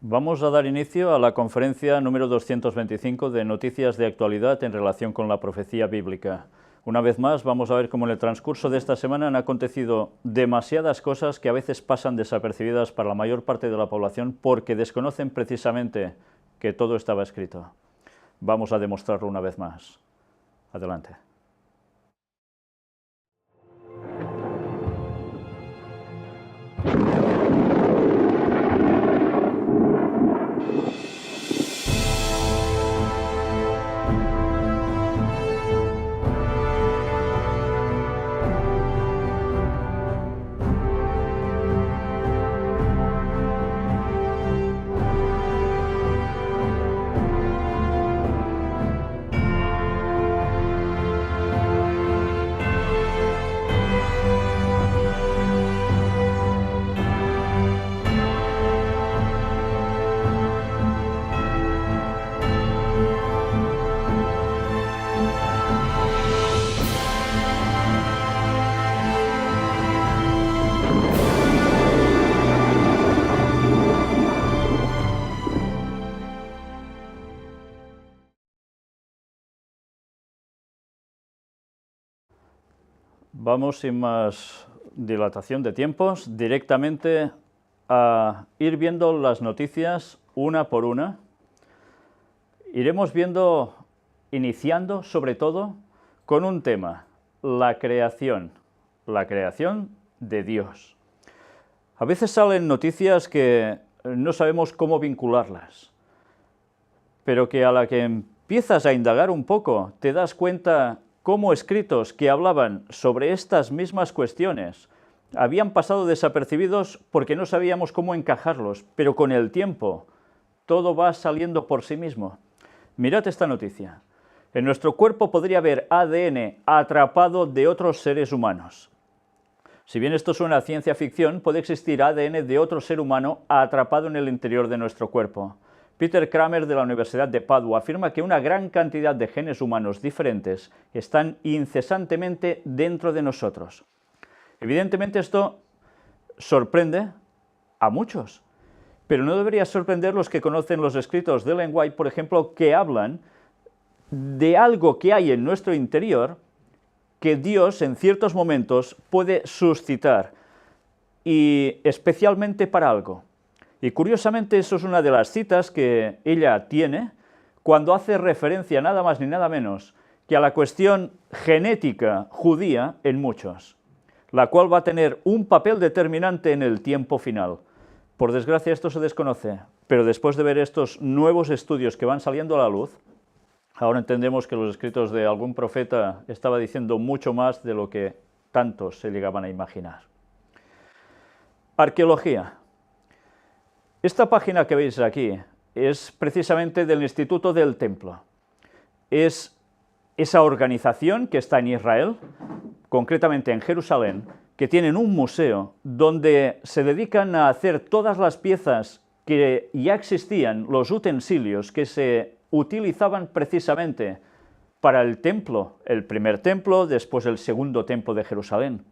Vamos a dar inicio a la conferencia número 225 de Noticias de Actualidad en relación con la profecía bíblica. Una vez más, vamos a ver cómo en el transcurso de esta semana han acontecido demasiadas cosas que a veces pasan desapercibidas para la mayor parte de la población porque desconocen precisamente que todo estaba escrito. Vamos a demostrarlo una vez más. Adelante. Vamos, sin más dilatación de tiempos, directamente a ir viendo las noticias una por una. Iremos viendo, iniciando sobre todo, con un tema, la creación de Dios. A veces salen noticias que no sabemos cómo vincularlas, pero que a la que empiezas a indagar un poco, te das cuenta cómo escritos que hablaban sobre estas mismas cuestiones habían pasado desapercibidos porque no sabíamos cómo encajarlos, pero con el tiempo todo va saliendo por sí mismo. Mirad esta noticia. En nuestro cuerpo podría haber ADN atrapado de otros seres humanos. Si bien esto suena a ciencia ficción, puede existir ADN de otro ser humano atrapado en el interior de nuestro cuerpo. Peter Kramer, de la Universidad de Padua, afirma que una gran cantidad de genes humanos diferentes están incesantemente dentro de nosotros. Evidentemente esto sorprende a muchos, pero no debería sorprender los que conocen los escritos de Ellen White, por ejemplo, que hablan de algo que hay en nuestro interior que Dios en ciertos momentos puede suscitar, y especialmente para algo. Y curiosamente eso es una de las citas que ella tiene cuando hace referencia nada más ni nada menos que a la cuestión genética judía en muchos, la cual va a tener un papel determinante en el tiempo final. Por desgracia esto se desconoce, pero después de ver estos nuevos estudios que van saliendo a la luz, ahora entendemos que los escritos de algún profeta estaba diciendo mucho más de lo que tantos se llegaban a imaginar. Arqueología. Esta página que veis aquí es precisamente del Instituto del Templo. Es esa organización que está en Israel, concretamente en Jerusalén, que tienen un museo donde se dedican a hacer todas las piezas que ya existían, los utensilios que se utilizaban precisamente para el templo, el primer templo, después el segundo templo de Jerusalén.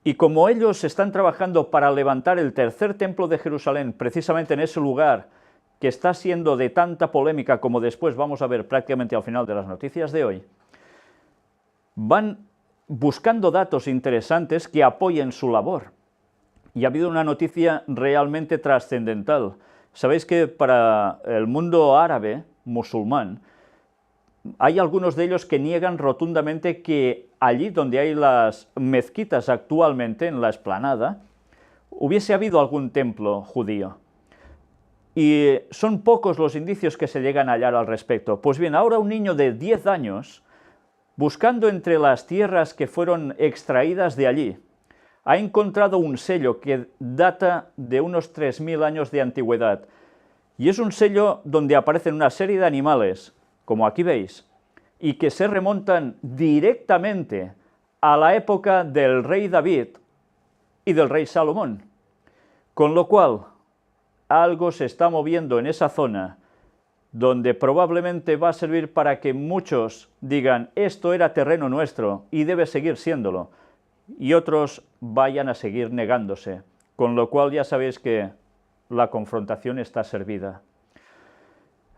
Y como ellos están trabajando para levantar el tercer templo de Jerusalén, precisamente en ese lugar que está siendo de tanta polémica, como después vamos a ver prácticamente al final de las noticias de hoy, van buscando datos interesantes que apoyen su labor. Y ha habido una noticia realmente trascendental. Sabéis que para el mundo árabe, musulmán, hay algunos de ellos que niegan rotundamente que allí donde hay las mezquitas actualmente, en la explanada, hubiese habido algún templo judío. Y son pocos los indicios que se llegan a hallar al respecto. Pues bien, ahora un niño de 10 años, buscando entre las tierras que fueron extraídas de allí, ha encontrado un sello que data de unos 3000 años de antigüedad. Y es un sello donde aparecen una serie de animales, como aquí veis, y que se remontan directamente a la época del rey David y del rey Salomón. Con lo cual, algo se está moviendo en esa zona, donde probablemente va a servir para que muchos digan, esto era terreno nuestro y debe seguir siéndolo, y otros vayan a seguir negándose. Con lo cual ya sabéis que la confrontación está servida.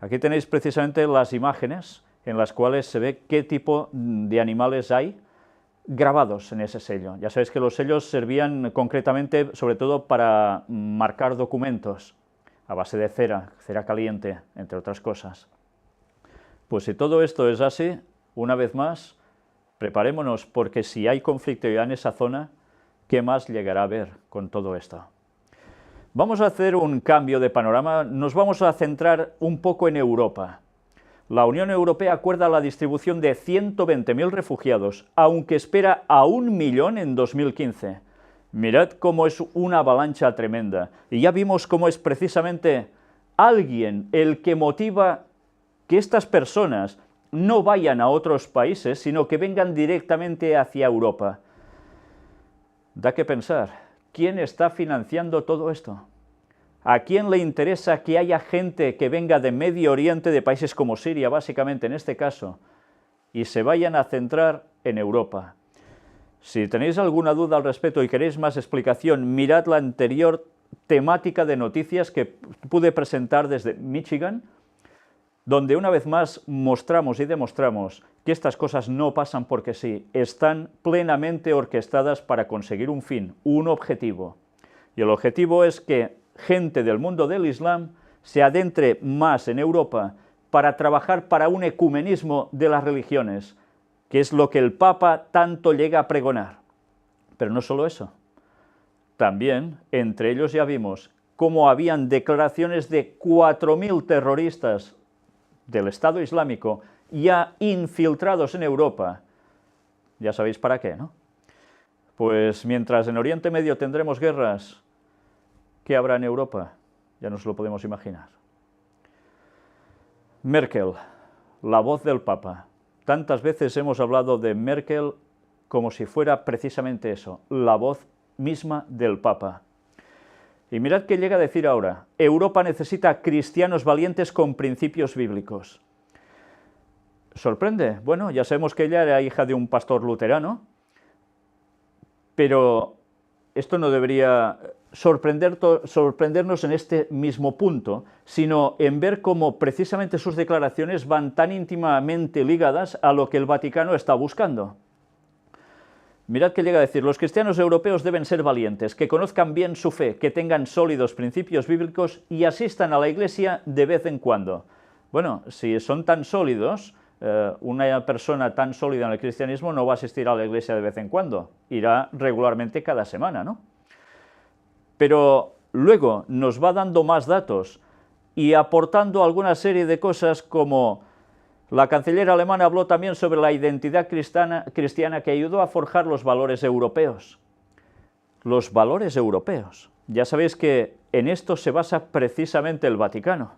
Aquí tenéis precisamente las imágenes en las cuales se ve qué tipo de animales hay grabados en ese sello. Ya sabéis que los sellos servían concretamente, sobre todo, para marcar documentos a base de cera caliente, entre otras cosas. Pues si todo esto es así, una vez más, preparémonos, porque si hay conflicto ya en esa zona, ¿qué más llegará a haber con todo esto? Vamos a hacer un cambio de panorama, nos vamos a centrar un poco en Europa. La Unión Europea acuerda la distribución de 120.000 refugiados, aunque espera a 1 millón en 2015. Mirad cómo es una avalancha tremenda, y ya vimos cómo es precisamente alguien el que motiva que estas personas no vayan a otros países, sino que vengan directamente hacia Europa. Da que pensar, ¿quién está financiando todo esto? ¿A quién le interesa que haya gente que venga de Medio Oriente, de países como Siria, básicamente en este caso, y se vayan a centrar en Europa? Si tenéis alguna duda al respecto y queréis más explicación, mirad la anterior temática de noticias que pude presentar desde Michigan, donde una vez más mostramos y demostramos que estas cosas no pasan porque sí, están plenamente orquestadas para conseguir un fin, un objetivo. Y el objetivo es que gente del mundo del Islam se adentre más en Europa para trabajar para un ecumenismo de las religiones, que es lo que el Papa tanto llega a pregonar. Pero no solo eso, también entre ellos ya vimos cómo habían declaraciones de 4.000 terroristas del Estado Islámico ya infiltrados en Europa. Ya sabéis para qué, ¿no? Pues mientras en Oriente Medio tendremos guerras, ¿qué habrá en Europa? Ya nos lo podemos imaginar. Merkel, la voz del Papa. Tantas veces hemos hablado de Merkel como si fuera precisamente eso, la voz misma del Papa. Y mirad qué llega a decir ahora: Europa necesita cristianos valientes con principios bíblicos. ¿Sorprende? Bueno, ya sabemos que ella era hija de un pastor luterano, pero esto no debería sorprendernos en este mismo punto, sino en ver cómo precisamente sus declaraciones van tan íntimamente ligadas a lo que el Vaticano está buscando. Mirad que llega a decir: los cristianos europeos deben ser valientes, que conozcan bien su fe, que tengan sólidos principios bíblicos y asistan a la iglesia de vez en cuando. Bueno, si son tan sólidos, una persona tan sólida en el cristianismo no va a asistir a la iglesia de vez en cuando, irá regularmente cada semana, ¿no? Pero luego nos va dando más datos y aportando alguna serie de cosas como: la canciller alemana habló también sobre la identidad cristiana que ayudó a forjar los valores europeos. Los valores europeos. Ya sabéis que en esto se basa precisamente el Vaticano.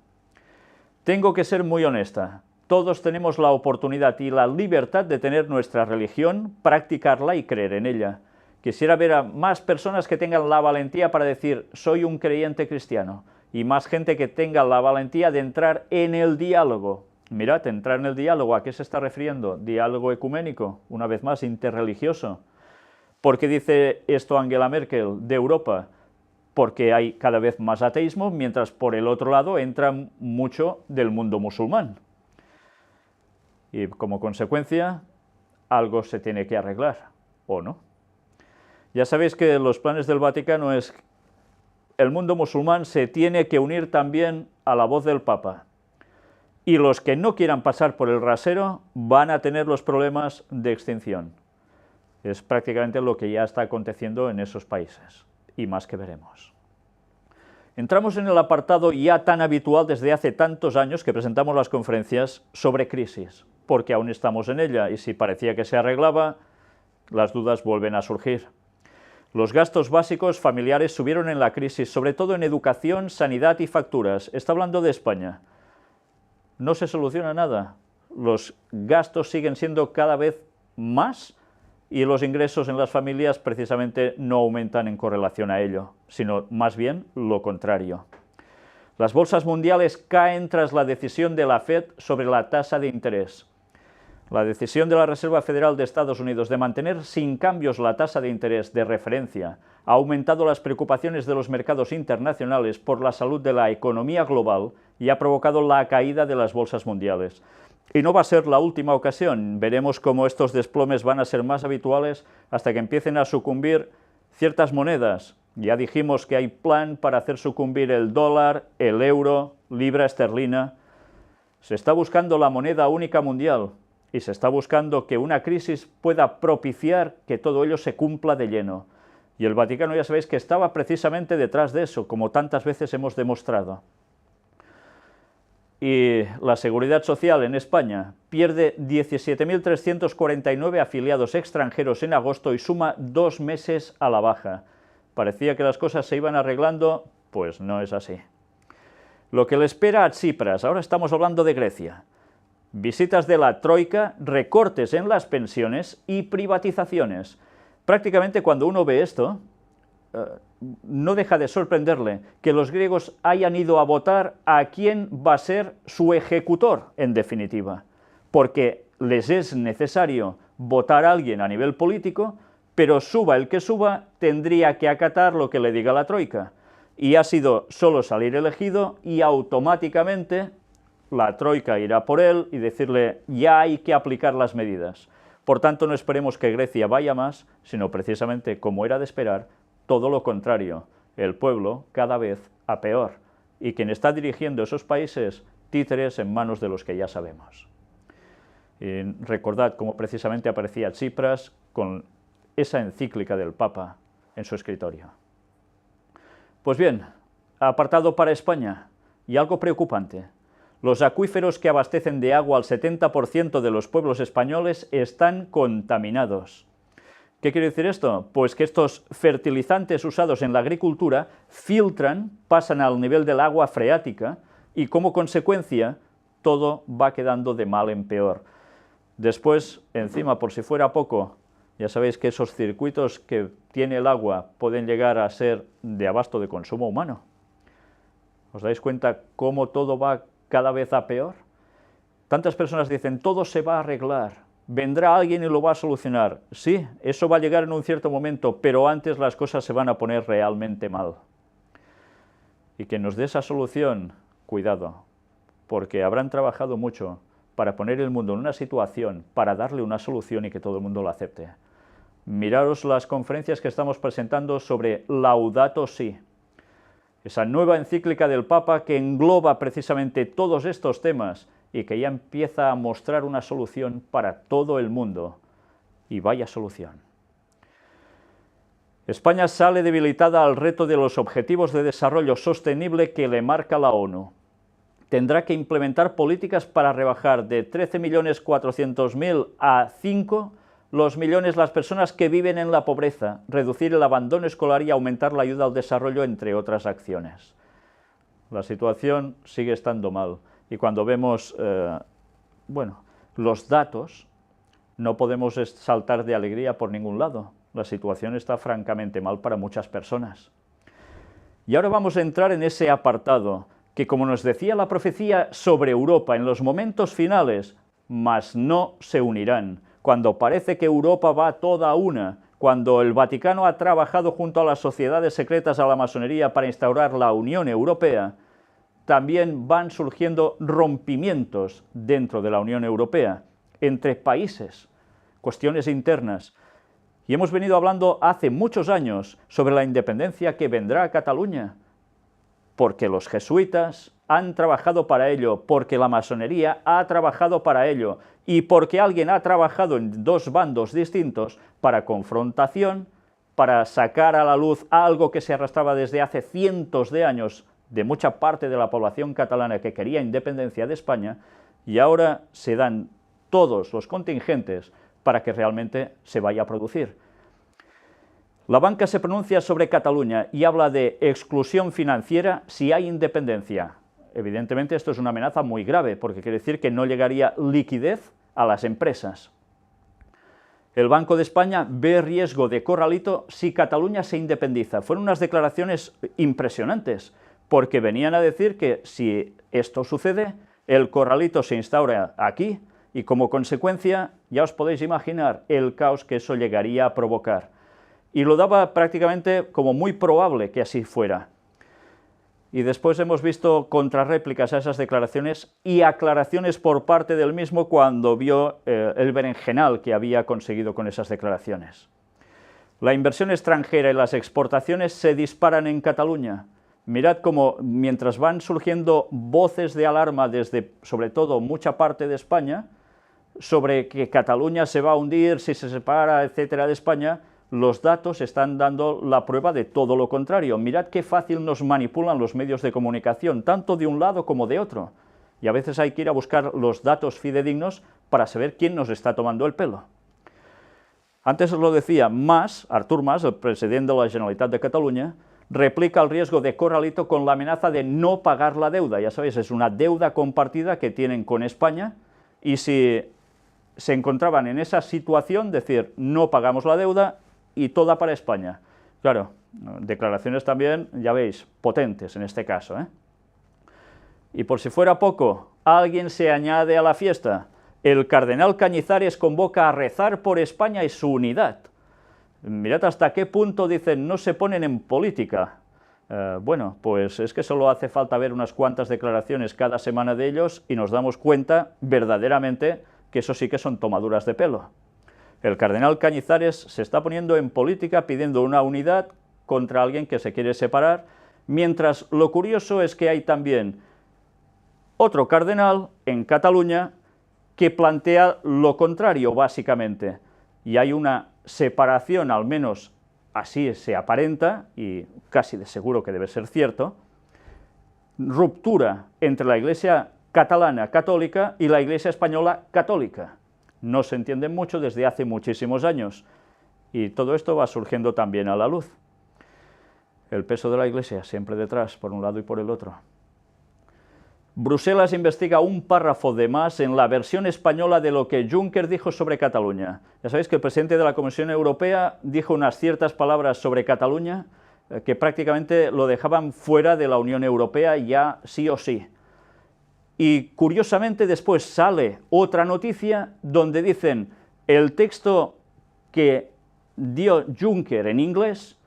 Tengo que ser muy honesta. Todos tenemos la oportunidad y la libertad de tener nuestra religión, practicarla y creer en ella. Quisiera ver a más personas que tengan la valentía para decir: soy un creyente cristiano, y más gente que tenga la valentía de entrar en el diálogo. Mirad, entrar en el diálogo, ¿a qué se está refiriendo? Diálogo ecuménico, una vez más, interreligioso. ¿Por qué dice esto Angela Merkel de Europa? Porque hay cada vez más ateísmo, mientras por el otro lado entra mucho del mundo musulmán. Y como consecuencia, algo se tiene que arreglar, ¿o no? Ya sabéis que los planes del Vaticano es: el mundo musulmán se tiene que unir también a la voz del Papa. Y los que no quieran pasar por el rasero van a tener los problemas de extinción. Es prácticamente lo que ya está aconteciendo en esos países, y más que veremos. Entramos en el apartado ya tan habitual desde hace tantos años que presentamos las conferencias sobre crisis, porque aún estamos en ella, y si parecía que se arreglaba, las dudas vuelven a surgir. Los gastos básicos familiares subieron en la crisis, sobre todo en educación, sanidad y facturas. Está hablando de España. No se soluciona nada. Los gastos siguen siendo cada vez más y los ingresos en las familias precisamente no aumentan en correlación a ello, sino más bien lo contrario. Las bolsas mundiales caen tras la decisión de la Fed sobre la tasa de interés. La decisión de la Reserva Federal de Estados Unidos de mantener sin cambios la tasa de interés de referencia ha aumentado las preocupaciones de los mercados internacionales por la salud de la economía global y ha provocado la caída de las bolsas mundiales. Y no va a ser la última ocasión. Veremos cómo estos desplomes van a ser más habituales hasta que empiecen a sucumbir ciertas monedas. Ya dijimos que hay plan para hacer sucumbir el dólar, el euro, libra esterlina. Se está buscando la moneda única mundial y se está buscando que una crisis pueda propiciar que todo ello se cumpla de lleno. Y el Vaticano ya sabéis que estaba precisamente detrás de eso, como tantas veces hemos demostrado. Y la Seguridad Social en España pierde 17.349 afiliados extranjeros en agosto y suma 2 meses a la baja. Parecía que las cosas se iban arreglando, pues no es así. Lo que le espera a Tsipras, ahora estamos hablando de Grecia. Visitas de la Troika, recortes en las pensiones y privatizaciones. Prácticamente cuando uno ve esto, no deja de sorprenderle que los griegos hayan ido a votar a quién va a ser su ejecutor, en definitiva, porque les es necesario votar a alguien a nivel político, pero suba el que suba, tendría que acatar lo que le diga la Troika, y ha sido solo salir elegido y automáticamente la Troika irá por él y decirle ya hay que aplicar las medidas. Por tanto, no esperemos que Grecia vaya más, sino precisamente, como era de esperar, todo lo contrario, el pueblo cada vez a peor, y quien está dirigiendo esos países, títeres en manos de los que ya sabemos. Y recordad cómo precisamente aparecía Tsipras con esa encíclica del Papa en su escritorio. Pues bien, apartado para España, y algo preocupante. Los acuíferos que abastecen de agua al 70% de los pueblos españoles están contaminados. ¿Qué quiere decir esto? Pues que estos fertilizantes usados en la agricultura filtran, pasan al nivel del agua freática y como consecuencia todo va quedando de mal en peor. Después, encima, por si fuera poco, ya sabéis que esos circuitos que tiene el agua pueden llegar a ser de abasto de consumo humano. ¿Os dais cuenta cómo todo va cada vez a peor? Tantas personas dicen, todo se va a arreglar, vendrá alguien y lo va a solucionar. Sí, eso va a llegar en un cierto momento, pero antes las cosas se van a poner realmente mal. Y quien nos dé esa solución, cuidado, porque habrán trabajado mucho para poner el mundo en una situación, para darle una solución y que todo el mundo lo acepte. Miraros las conferencias que estamos presentando sobre Laudato Si, esa nueva encíclica del Papa que engloba precisamente todos estos temas y que ya empieza a mostrar una solución para todo el mundo. Y vaya solución. España sale debilitada al reto de los Objetivos de Desarrollo Sostenible que le marca la ONU. Tendrá que implementar políticas para rebajar de 13.400.000 a 5 las personas que viven en la pobreza, reducir el abandono escolar y aumentar la ayuda al desarrollo, entre otras acciones. La situación sigue estando mal y cuando vemos los datos no podemos saltar de alegría por ningún lado. La situación está francamente mal para muchas personas. Y ahora vamos a entrar en ese apartado que, como nos decía la profecía sobre Europa en los momentos finales, mas no se unirán. Cuando parece que Europa va toda a una, cuando el Vaticano ha trabajado junto a las sociedades secretas a la masonería para instaurar la Unión Europea, también van surgiendo rompimientos dentro de la Unión Europea, entre países, cuestiones internas. Y hemos venido hablando hace muchos años sobre la independencia que vendrá a Cataluña, porque los jesuitas han trabajado para ello, porque la masonería ha trabajado para ello, y porque alguien ha trabajado en dos bandos distintos para confrontación, para sacar a la luz algo que se arrastraba desde hace cientos de años de mucha parte de la población catalana que quería independencia de España, y ahora se dan todos los contingentes para que realmente se vaya a producir. La banca se pronuncia sobre Cataluña y habla de exclusión financiera si hay independencia. Evidentemente esto es una amenaza muy grave, porque quiere decir que no llegaría liquidez a las empresas. El Banco de España ve riesgo de corralito si Cataluña se independiza. Fueron unas declaraciones impresionantes, porque venían a decir que si esto sucede, el corralito se instaura aquí y como consecuencia ya os podéis imaginar el caos que eso llegaría a provocar. Y lo daba prácticamente como muy probable que así fuera. Y después hemos visto contrarréplicas a esas declaraciones y aclaraciones por parte del mismo cuando vio el berenjenal que había conseguido con esas declaraciones. La inversión extranjera y las exportaciones se disparan en Cataluña. Mirad cómo mientras van surgiendo voces de alarma desde, sobre todo, mucha parte de España, sobre que Cataluña se va a hundir si se separa, etcétera, de España, los datos están dando la prueba de todo lo contrario. Mirad qué fácil nos manipulan los medios de comunicación, tanto de un lado como de otro. Y a veces hay que ir a buscar los datos fidedignos para saber quién nos está tomando el pelo. Antes os lo decía, Artur Mas, el presidente de la Generalitat de Cataluña, replica el riesgo de Corralito con la amenaza de no pagar la deuda. Ya sabéis, es una deuda compartida que tienen con España, y si se encontraban en esa situación, decir, no pagamos la deuda y toda para España. Claro, declaraciones también, ya veis, potentes en este caso, ¿eh? Y por si fuera poco, alguien se añade a la fiesta. El cardenal Cañizares convoca a rezar por España y su unidad. Mirad hasta qué punto dicen, no se ponen en política. Bueno, pues es que solo hace falta ver unas cuantas declaraciones cada semana de ellos y nos damos cuenta verdaderamente que eso sí que son tomaduras de pelo. El cardenal Cañizares se está poniendo en política pidiendo una unidad contra alguien que se quiere separar, mientras lo curioso es que hay también otro cardenal en Cataluña que plantea lo contrario, básicamente, y hay una separación, al menos así se aparenta, y casi de seguro que debe ser cierto, ruptura entre la Iglesia catalana católica y la Iglesia española católica. No se entienden mucho desde hace muchísimos años, y todo esto va surgiendo también a la luz. El peso de la Iglesia siempre detrás, por un lado y por el otro. Bruselas investiga un párrafo de más en la versión española de lo que Juncker dijo sobre Cataluña. Ya sabéis que el presidente de la Comisión Europea dijo unas ciertas palabras sobre Cataluña que prácticamente lo dejaban fuera de la Unión Europea ya sí o sí. Y curiosamente después sale otra noticia donde dicen el texto que dio Juncker en inglés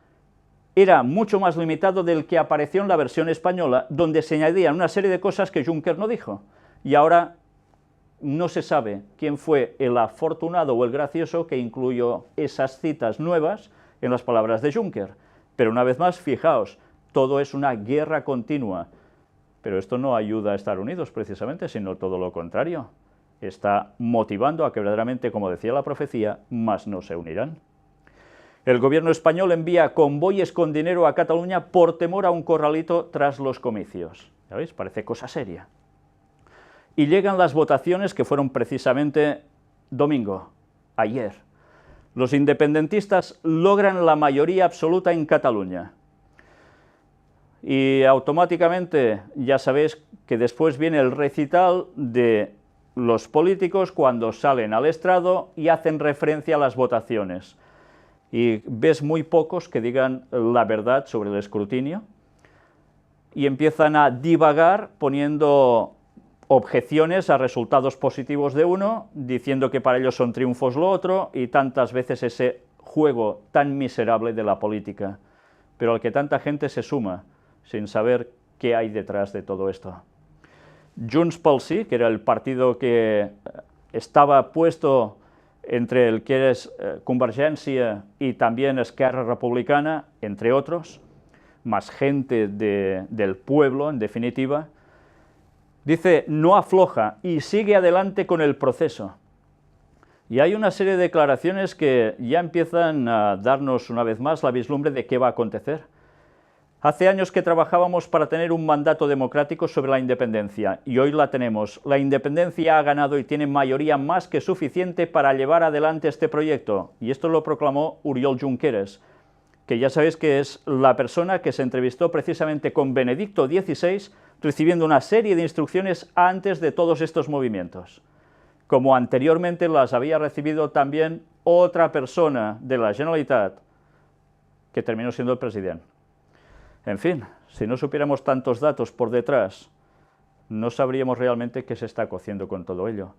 era mucho más limitado del que apareció en la versión española, donde se añadían una serie de cosas que Juncker no dijo. Y ahora no se sabe quién fue el afortunado o el gracioso que incluyó esas citas nuevas en las palabras de Juncker. Pero una vez más, fijaos, todo es una guerra continua. Pero esto no ayuda a estar unidos precisamente, sino todo lo contrario. Está motivando a que verdaderamente, como decía la profecía, más no se unirán. El gobierno español envía convoyes con dinero a Cataluña por temor a un corralito tras los comicios. ¿Ya veis? Parece cosa seria. Y llegan las votaciones que fueron precisamente domingo, ayer. Los independentistas logran la mayoría absoluta en Cataluña. Y automáticamente ya sabéis que después viene el recital de los políticos cuando salen al estrado y hacen referencia a las votaciones. Y ves muy pocos que digan la verdad sobre el escrutinio y empiezan a divagar poniendo objeciones a resultados positivos de uno, diciendo que para ellos son triunfos lo otro, y tantas veces ese juego tan miserable de la política, pero al que tanta gente se suma sin saber qué hay detrás de todo esto. Junts pel Sí, que era el partido que estaba puesto entre el que es Convergència y también Esquerra Republicana, entre otros, más gente del pueblo, en definitiva, dice, no afloja y sigue adelante con el proceso. Y hay una serie de declaraciones que ya empiezan a darnos una vez más la vislumbre de qué va a acontecer. Hace años que trabajábamos para tener un mandato democrático sobre la independencia, y hoy la tenemos. La independencia ha ganado y tiene mayoría más que suficiente para llevar adelante este proyecto, y esto lo proclamó Oriol Junqueras, que ya sabéis que es la persona que se entrevistó precisamente con Benedicto XVI, recibiendo una serie de instrucciones antes de todos estos movimientos, como anteriormente las había recibido también otra persona de la Generalitat, que terminó siendo el presidente. En fin, si no supiéramos tantos datos por detrás, no sabríamos realmente qué se está cociendo con todo ello.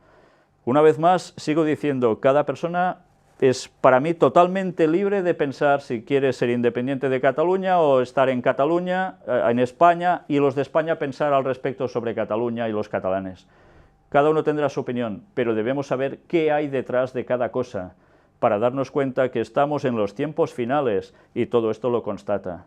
Una vez más, sigo diciendo, cada persona es para mí totalmente libre de pensar si quiere ser independiente de Cataluña o estar en Cataluña, en España, y los de España pensar al respecto sobre Cataluña y los catalanes. Cada uno tendrá su opinión, pero debemos saber qué hay detrás de cada cosa, para darnos cuenta que estamos en los tiempos finales, y todo esto lo constata.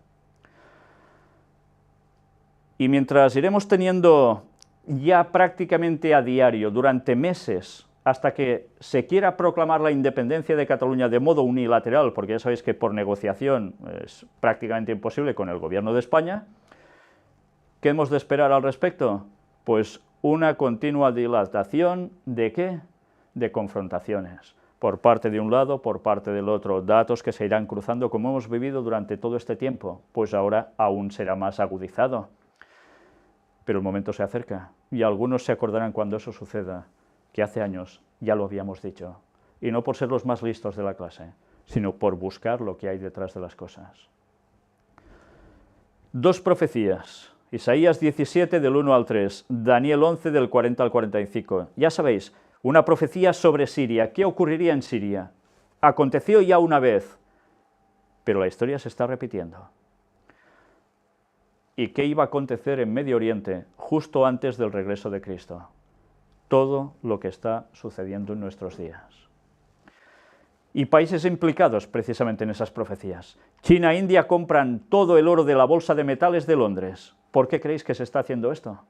Y mientras iremos teniendo ya prácticamente a diario, durante meses, hasta que se quiera proclamar la independencia de Cataluña de modo unilateral, porque ya sabéis que por negociación es prácticamente imposible con el gobierno de España, ¿qué hemos de esperar al respecto? Pues una continua dilatación ¿de qué? De confrontaciones, por parte de un lado, por parte del otro, datos que se irán cruzando como hemos vivido durante todo este tiempo, pues ahora aún será más agudizado. Pero el momento se acerca, y algunos se acordarán cuando eso suceda, que hace años ya lo habíamos dicho, y no por ser los más listos de la clase, sino por buscar lo que hay detrás de las cosas. Dos profecías, Isaías 17 del 1 al 3, Daniel 11 del 40 al 45, ya sabéis, una profecía sobre Siria. ¿Qué ocurriría en Siria? Aconteció ya una vez, pero la historia se está repitiendo. ¿Y qué iba a acontecer en Medio Oriente justo antes del regreso de Cristo? Todo lo que está sucediendo en nuestros días. Y países implicados precisamente en esas profecías. China e India compran todo el oro de la Bolsa de Metales de Londres. ¿Por qué creéis que se está haciendo esto?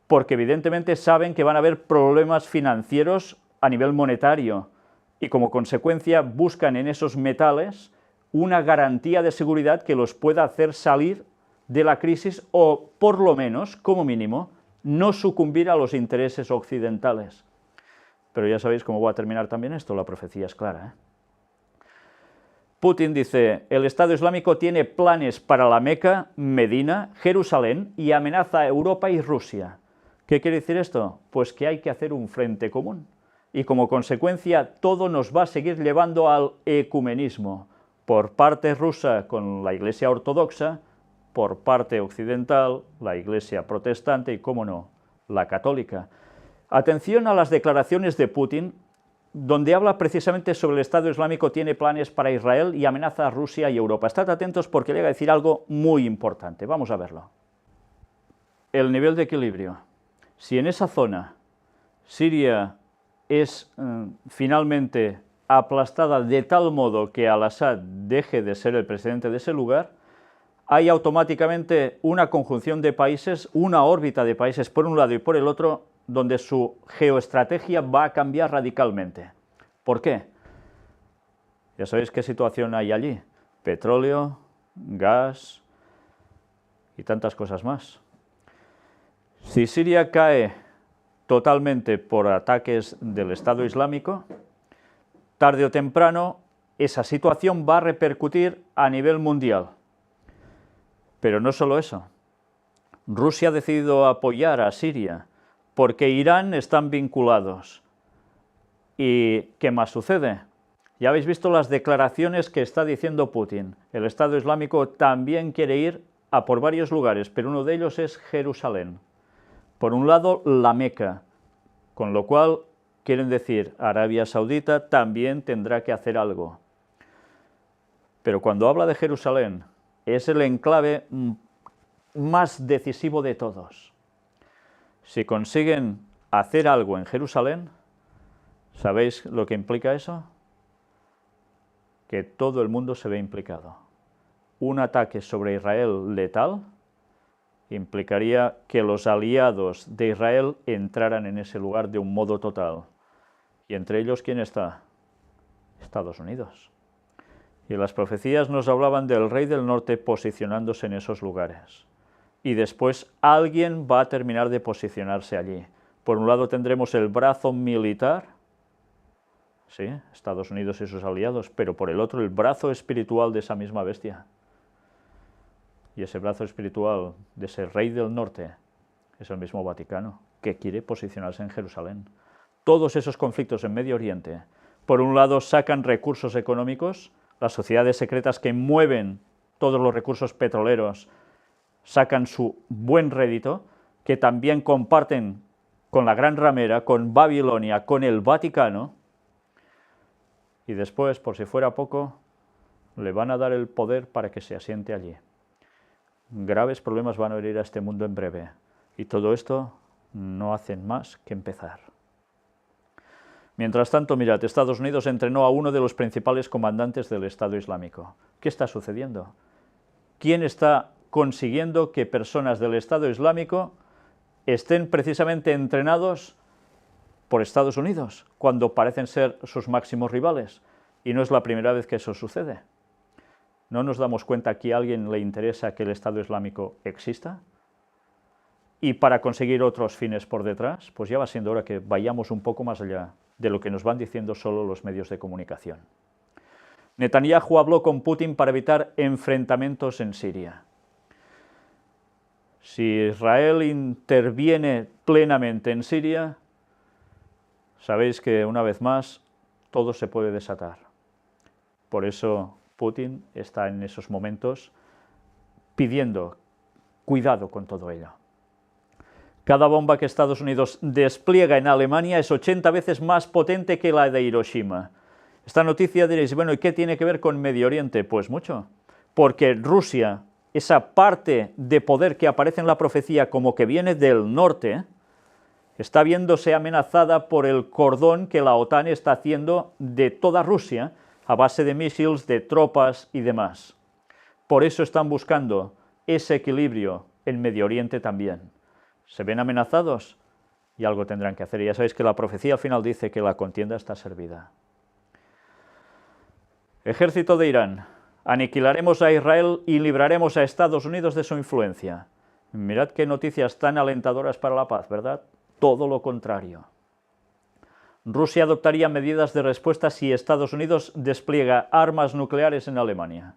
Porque evidentemente saben que van a haber problemas financieros a nivel monetario y como consecuencia buscan en esos metales una garantía de seguridad que los pueda hacer salir de la crisis o, por lo menos, como mínimo, no sucumbir a los intereses occidentales. Pero ya sabéis cómo va a terminar también esto, la profecía es clara, ¿eh? Putin dice, el Estado Islámico tiene planes para la Meca, Medina, Jerusalén y amenaza a Europa y Rusia. ¿Qué quiere decir esto? Pues que hay que hacer un frente común. Y como consecuencia todo nos va a seguir llevando al ecumenismo, por parte rusa con la Iglesia ortodoxa, por parte occidental, la Iglesia protestante y, cómo no, la católica. Atención a las declaraciones de Putin, donde habla precisamente sobre el Estado Islámico tiene planes para Israel y amenaza a Rusia y Europa. Estad atentos porque le voy a decir algo muy importante. Vamos a verlo. El nivel de equilibrio. Si en esa zona Siria es finalmente aplastada de tal modo que Al-Assad deje de ser el presidente de ese lugar, hay automáticamente una conjunción de países, una órbita de países por un lado y por el otro, donde su geoestrategia va a cambiar radicalmente. ¿Por qué? Ya sabéis qué situación hay allí. Petróleo, gas y tantas cosas más. Si Siria cae totalmente por ataques del Estado Islámico, tarde o temprano esa situación va a repercutir a nivel mundial. Pero no solo eso. Rusia ha decidido apoyar a Siria porque Irán están vinculados. ¿Y qué más sucede? Ya habéis visto las declaraciones que está diciendo Putin. El Estado Islámico también quiere ir a por varios lugares, pero uno de ellos es Jerusalén. Por un lado, la Meca, con lo cual quieren decir Arabia Saudita también tendrá que hacer algo. Pero cuando habla de Jerusalén, es el enclave más decisivo de todos. Si consiguen hacer algo en Jerusalén, ¿sabéis lo que implica eso? Que todo el mundo se ve implicado. Un ataque sobre Israel letal implicaría que los aliados de Israel entraran en ese lugar de un modo total. ¿Y entre ellos quién está? Estados Unidos. Y las profecías nos hablaban del rey del norte posicionándose en esos lugares. Y después alguien va a terminar de posicionarse allí. Por un lado tendremos el brazo militar, sí, Estados Unidos y sus aliados, pero por el otro el brazo espiritual de esa misma bestia. Y ese brazo espiritual de ese rey del norte es el mismo Vaticano, que quiere posicionarse en Jerusalén. Todos esos conflictos en Medio Oriente, por un lado sacan recursos económicos, las sociedades secretas que mueven todos los recursos petroleros sacan su buen rédito, que también comparten con la Gran Ramera, con Babilonia, con el Vaticano, y después, por si fuera poco, le van a dar el poder para que se asiente allí. Graves problemas van a venir a este mundo en breve, y todo esto no hacen más que empezar. Mientras tanto, mirad, Estados Unidos entrenó a uno de los principales comandantes del Estado Islámico. ¿Qué está sucediendo? ¿Quién está consiguiendo que personas del Estado Islámico estén precisamente entrenados por Estados Unidos, cuando parecen ser sus máximos rivales? Y no es la primera vez que eso sucede. ¿No nos damos cuenta que a alguien le interesa que el Estado Islámico exista? Y para conseguir otros fines por detrás, pues ya va siendo hora que vayamos un poco más allá de lo que nos van diciendo solo los medios de comunicación. Netanyahu habló con Putin para evitar enfrentamientos en Siria. Si Israel interviene plenamente en Siria, sabéis que una vez más todo se puede desatar. Por eso Putin está en esos momentos pidiendo cuidado con todo ello. Cada bomba que Estados Unidos despliega en Alemania es 80 veces más potente que la de Hiroshima. Esta noticia diréis, bueno, ¿y qué tiene que ver con Medio Oriente? Pues mucho, porque Rusia, esa parte de poder que aparece en la profecía como que viene del norte, está viéndose amenazada por el cordón que la OTAN está haciendo de toda Rusia, a base de misiles, de tropas y demás. Por eso están buscando ese equilibrio en Medio Oriente también. ¿Se ven amenazados? Y algo tendrán que hacer. Y ya sabéis que la profecía al final dice que la contienda está servida. Ejército de Irán. Aniquilaremos a Israel y libraremos a Estados Unidos de su influencia. Mirad qué noticias tan alentadoras para la paz, ¿verdad? Todo lo contrario. Rusia adoptaría medidas de respuesta si Estados Unidos despliega armas nucleares en Alemania.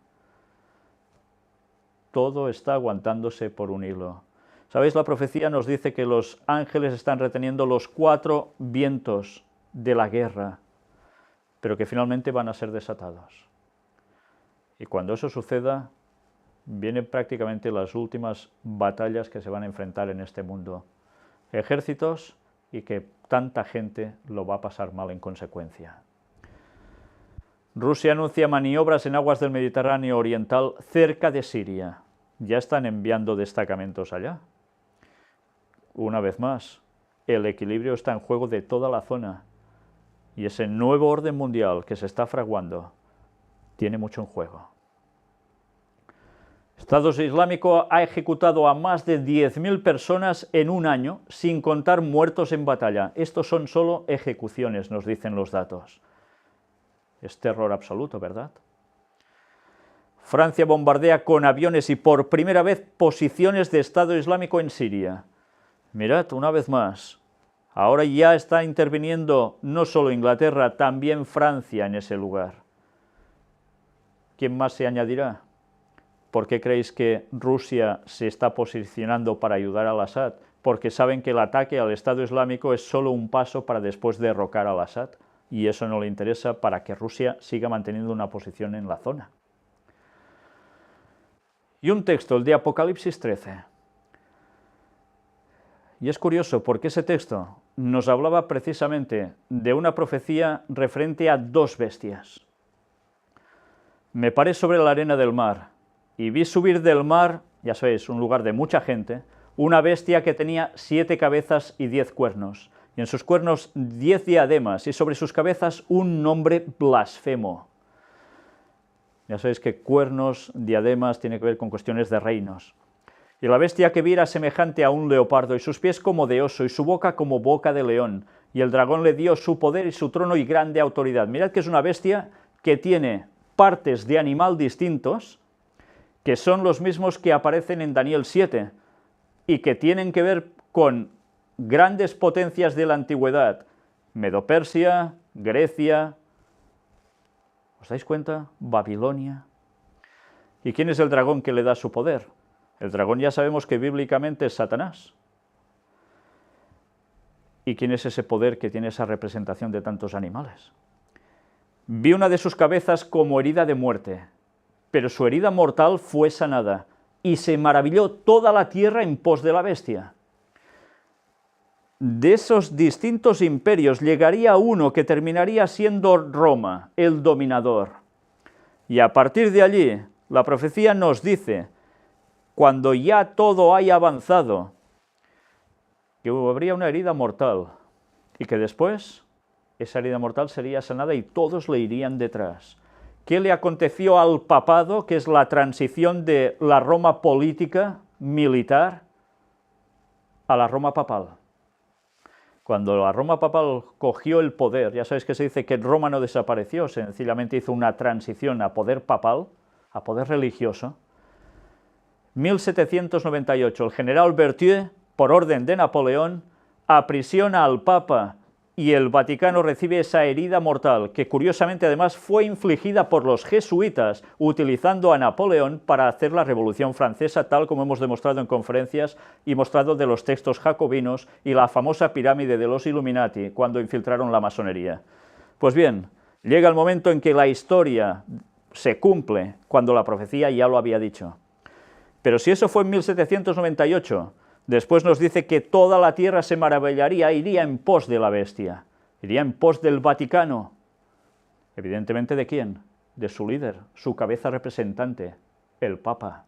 Todo está aguantándose por un hilo. ¿Sabéis? La profecía nos dice que los ángeles están reteniendo los 4 vientos de la guerra, pero que finalmente van a ser desatados. Y cuando eso suceda, vienen prácticamente las últimas batallas que se van a enfrentar en este mundo. Ejércitos y que tanta gente lo va a pasar mal en consecuencia. Rusia anuncia maniobras en aguas del Mediterráneo Oriental cerca de Siria. Ya están enviando destacamentos allá. Una vez más, el equilibrio está en juego de toda la zona. Y ese nuevo orden mundial que se está fraguando tiene mucho en juego. Estado Islámico ha ejecutado a más de 10.000 personas en un año, sin contar muertos en batalla. Estos son solo ejecuciones, nos dicen los datos. Es terror absoluto, ¿verdad? Francia bombardea con aviones y por primera vez posiciones de Estado Islámico en Siria. Mirad, una vez más, ahora ya está interviniendo no solo Inglaterra, también Francia en ese lugar. ¿Quién más se añadirá? ¿Por qué creéis que Rusia se está posicionando para ayudar al Assad? Porque saben que el ataque al Estado Islámico es solo un paso para después derrocar al Assad, y eso no le interesa para que Rusia siga manteniendo una posición en la zona. Y un texto, el de Apocalipsis 13. Y es curioso porque ese texto nos hablaba precisamente de una profecía referente a 2 bestias. Me paré sobre la arena del mar y vi subir del mar, ya sabéis, un lugar de mucha gente, una bestia que tenía 7 cabezas y 10 cuernos, y en sus cuernos 10 diademas, y sobre sus cabezas un nombre blasfemo. Ya sabéis que cuernos, diademas, tiene que ver con cuestiones de reinos. Y la bestia que vi era semejante a un leopardo, y sus pies como de oso, y su boca como boca de león. Y el dragón le dio su poder y su trono y grande autoridad. Mirad que es una bestia que tiene partes de animal distintos, que son los mismos que aparecen en Daniel 7, y que tienen que ver con grandes potencias de la antigüedad, Medo-Persia, Grecia, ¿os dais cuenta? Babilonia. ¿Y quién es el dragón que le da su poder? El dragón ya sabemos que bíblicamente es Satanás. ¿Y quién es ese poder que tiene esa representación de tantos animales? Vi una de sus cabezas como herida de muerte, pero su herida mortal fue sanada, y se maravilló toda la tierra en pos de la bestia. de esos distintos imperios llegaría uno que terminaría siendo Roma, el dominador. Y a partir de allí, la profecía nos dice, cuando ya todo haya avanzado, que habría una herida mortal y que después esa herida mortal sería sanada y todos le irían detrás. ¿Qué le aconteció al papado, que es la transición de la Roma política, militar, a la Roma papal? Cuando la Roma papal cogió el poder, ya sabéis que se dice que Roma no desapareció, sencillamente hizo una transición a poder papal, a poder religioso. 1798, el general Berthier, por orden de Napoleón, aprisiona al Papa y el Vaticano recibe esa herida mortal, que curiosamente además fue infligida por los jesuitas, utilizando a Napoleón para hacer la Revolución Francesa, tal como hemos demostrado en conferencias y mostrado de los textos jacobinos y la famosa pirámide de los Illuminati, cuando infiltraron la masonería. Pues bien, llega el momento en que la historia se cumple, cuando la profecía ya lo había dicho. Pero si eso fue en 1798, después nos dice que toda la tierra se maravillaría, iría en pos de la bestia, iría en pos del Vaticano. Evidentemente, ¿de quién? De su líder, su cabeza representante, el Papa.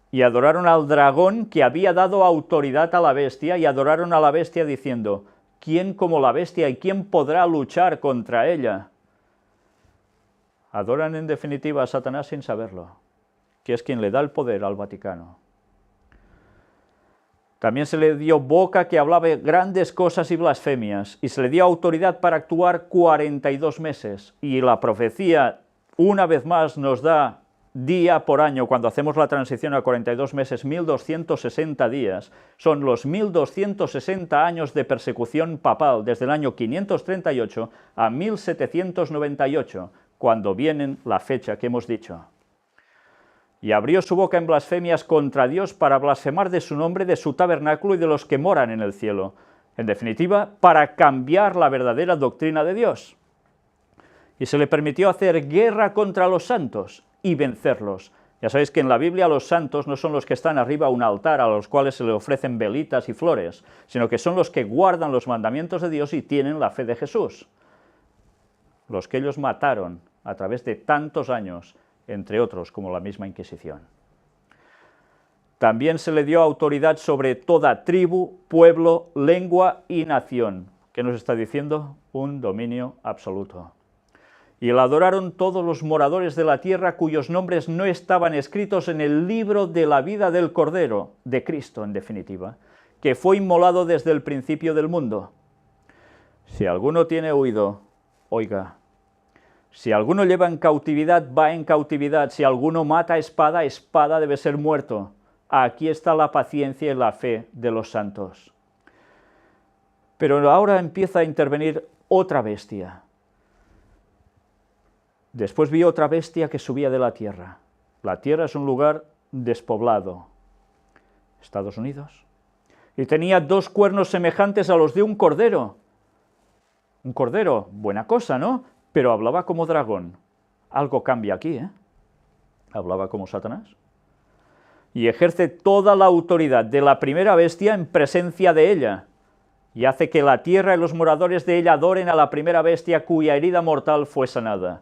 Y adoraron al dragón que había dado autoridad a la bestia, y adoraron a la bestia diciendo, ¿quién como la bestia y quién podrá luchar contra ella? Adoran en definitiva a Satanás sin saberlo, que es quien le da el poder al Vaticano. También se le dio boca que hablaba grandes cosas y blasfemias, y se le dio autoridad para actuar 42 meses. Y la profecía, una vez más, nos da día por año, cuando hacemos la transición a 42 meses, 1260 días. Son los 1260 años de persecución papal, desde el año 538 a 1798, cuando viene la fecha que hemos dicho. Y abrió su boca en blasfemias contra Dios para blasfemar de su nombre, de su tabernáculo y de los que moran en el cielo. En definitiva, para cambiar la verdadera doctrina de Dios. Y se le permitió hacer guerra contra los santos y vencerlos. Ya sabéis que en la Biblia los santos no son los que están arriba a un altar a los cuales se le ofrecen velitas y flores, sino que son los que guardan los mandamientos de Dios y tienen la fe de Jesús. Los que ellos mataron a través de tantos años, entre otros, como la misma Inquisición. También se le dio autoridad sobre toda tribu, pueblo, lengua y nación. ¿Qué nos está diciendo? Un dominio absoluto. Y la adoraron todos los moradores de la tierra cuyos nombres no estaban escritos en el libro de la vida del Cordero, de Cristo en definitiva, que fue inmolado desde el principio del mundo. Si alguno tiene oído, oiga. Si alguno lleva en cautividad, va en cautividad. Si alguno mata a espada, espada debe ser muerto. Aquí está la paciencia y la fe de los santos. Pero ahora empieza a intervenir otra bestia. Después vi otra bestia que subía de la tierra. La tierra es un lugar despoblado. Estados Unidos. Y tenía 2 cuernos semejantes a los de un cordero. Un cordero, buena cosa, ¿no? Pero hablaba como dragón. Algo cambia aquí, ¿eh? Hablaba como Satanás. Y ejerce toda la autoridad de la primera bestia en presencia de ella, y hace que la tierra y los moradores de ella adoren a la primera bestia cuya herida mortal fue sanada.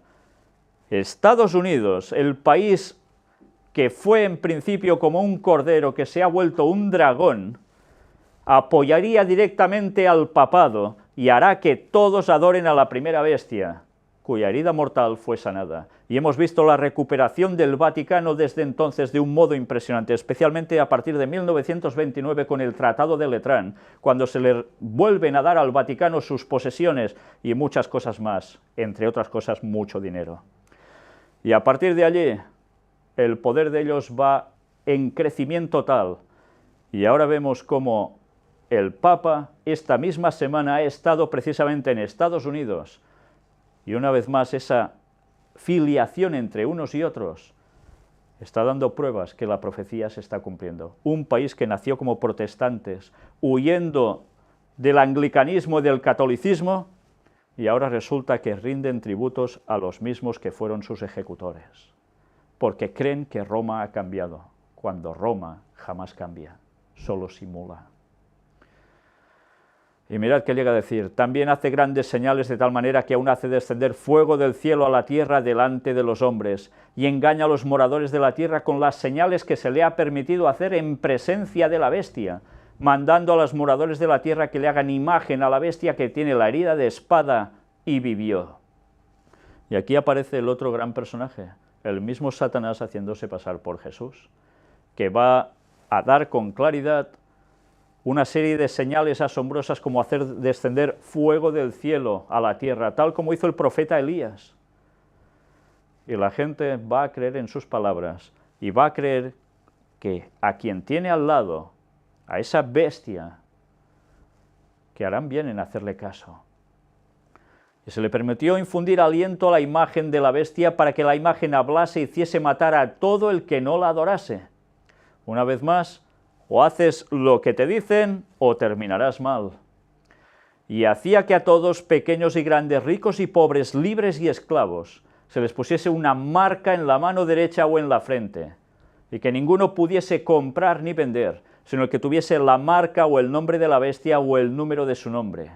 Estados Unidos, el país que fue en principio como un cordero que se ha vuelto un dragón, apoyaría directamente al papado y hará que todos adoren a la primera bestia, cuya herida mortal fue sanada. Y hemos visto la recuperación del Vaticano desde entonces de un modo impresionante, especialmente a partir de 1929 con el Tratado de Letrán, cuando se le vuelven a dar al Vaticano sus posesiones y muchas cosas más, entre otras cosas mucho dinero. Y a partir de allí, el poder de ellos va en crecimiento tal. Y ahora vemos cómo el Papa esta misma semana ha estado precisamente en Estados Unidos. Y una vez más esa filiación entre unos y otros está dando pruebas que la profecía se está cumpliendo. Un país que nació como protestantes, huyendo del anglicanismo y del catolicismo, y ahora resulta que rinden tributos a los mismos que fueron sus ejecutores, porque creen que Roma ha cambiado, cuando Roma jamás cambia, solo simula. Y mirad que llega a decir, también hace grandes señales de tal manera que aún hace descender fuego del cielo a la tierra delante de los hombres, y engaña a los moradores de la tierra con las señales que se le ha permitido hacer en presencia de la bestia, mandando a los moradores de la tierra que le hagan imagen a la bestia que tiene la herida de espada y vivió. Y aquí aparece el otro gran personaje, el mismo Satanás haciéndose pasar por Jesús, que va a dar con claridad una serie de señales asombrosas como hacer descender fuego del cielo a la tierra, tal como hizo el profeta Elías. Y la gente va a creer en sus palabras y va a creer que a quien tiene al lado, a esa bestia, que harán bien en hacerle caso. Y se le permitió infundir aliento a la imagen de la bestia para que la imagen hablase y hiciese matar a todo el que no la adorase. Una vez más, o haces lo que te dicen o terminarás mal. Y hacía que a todos, pequeños y grandes, ricos y pobres, libres y esclavos, se les pusiese una marca en la mano derecha o en la frente, y que ninguno pudiese comprar ni vender, sino el que tuviese la marca o el nombre de la bestia o el número de su nombre.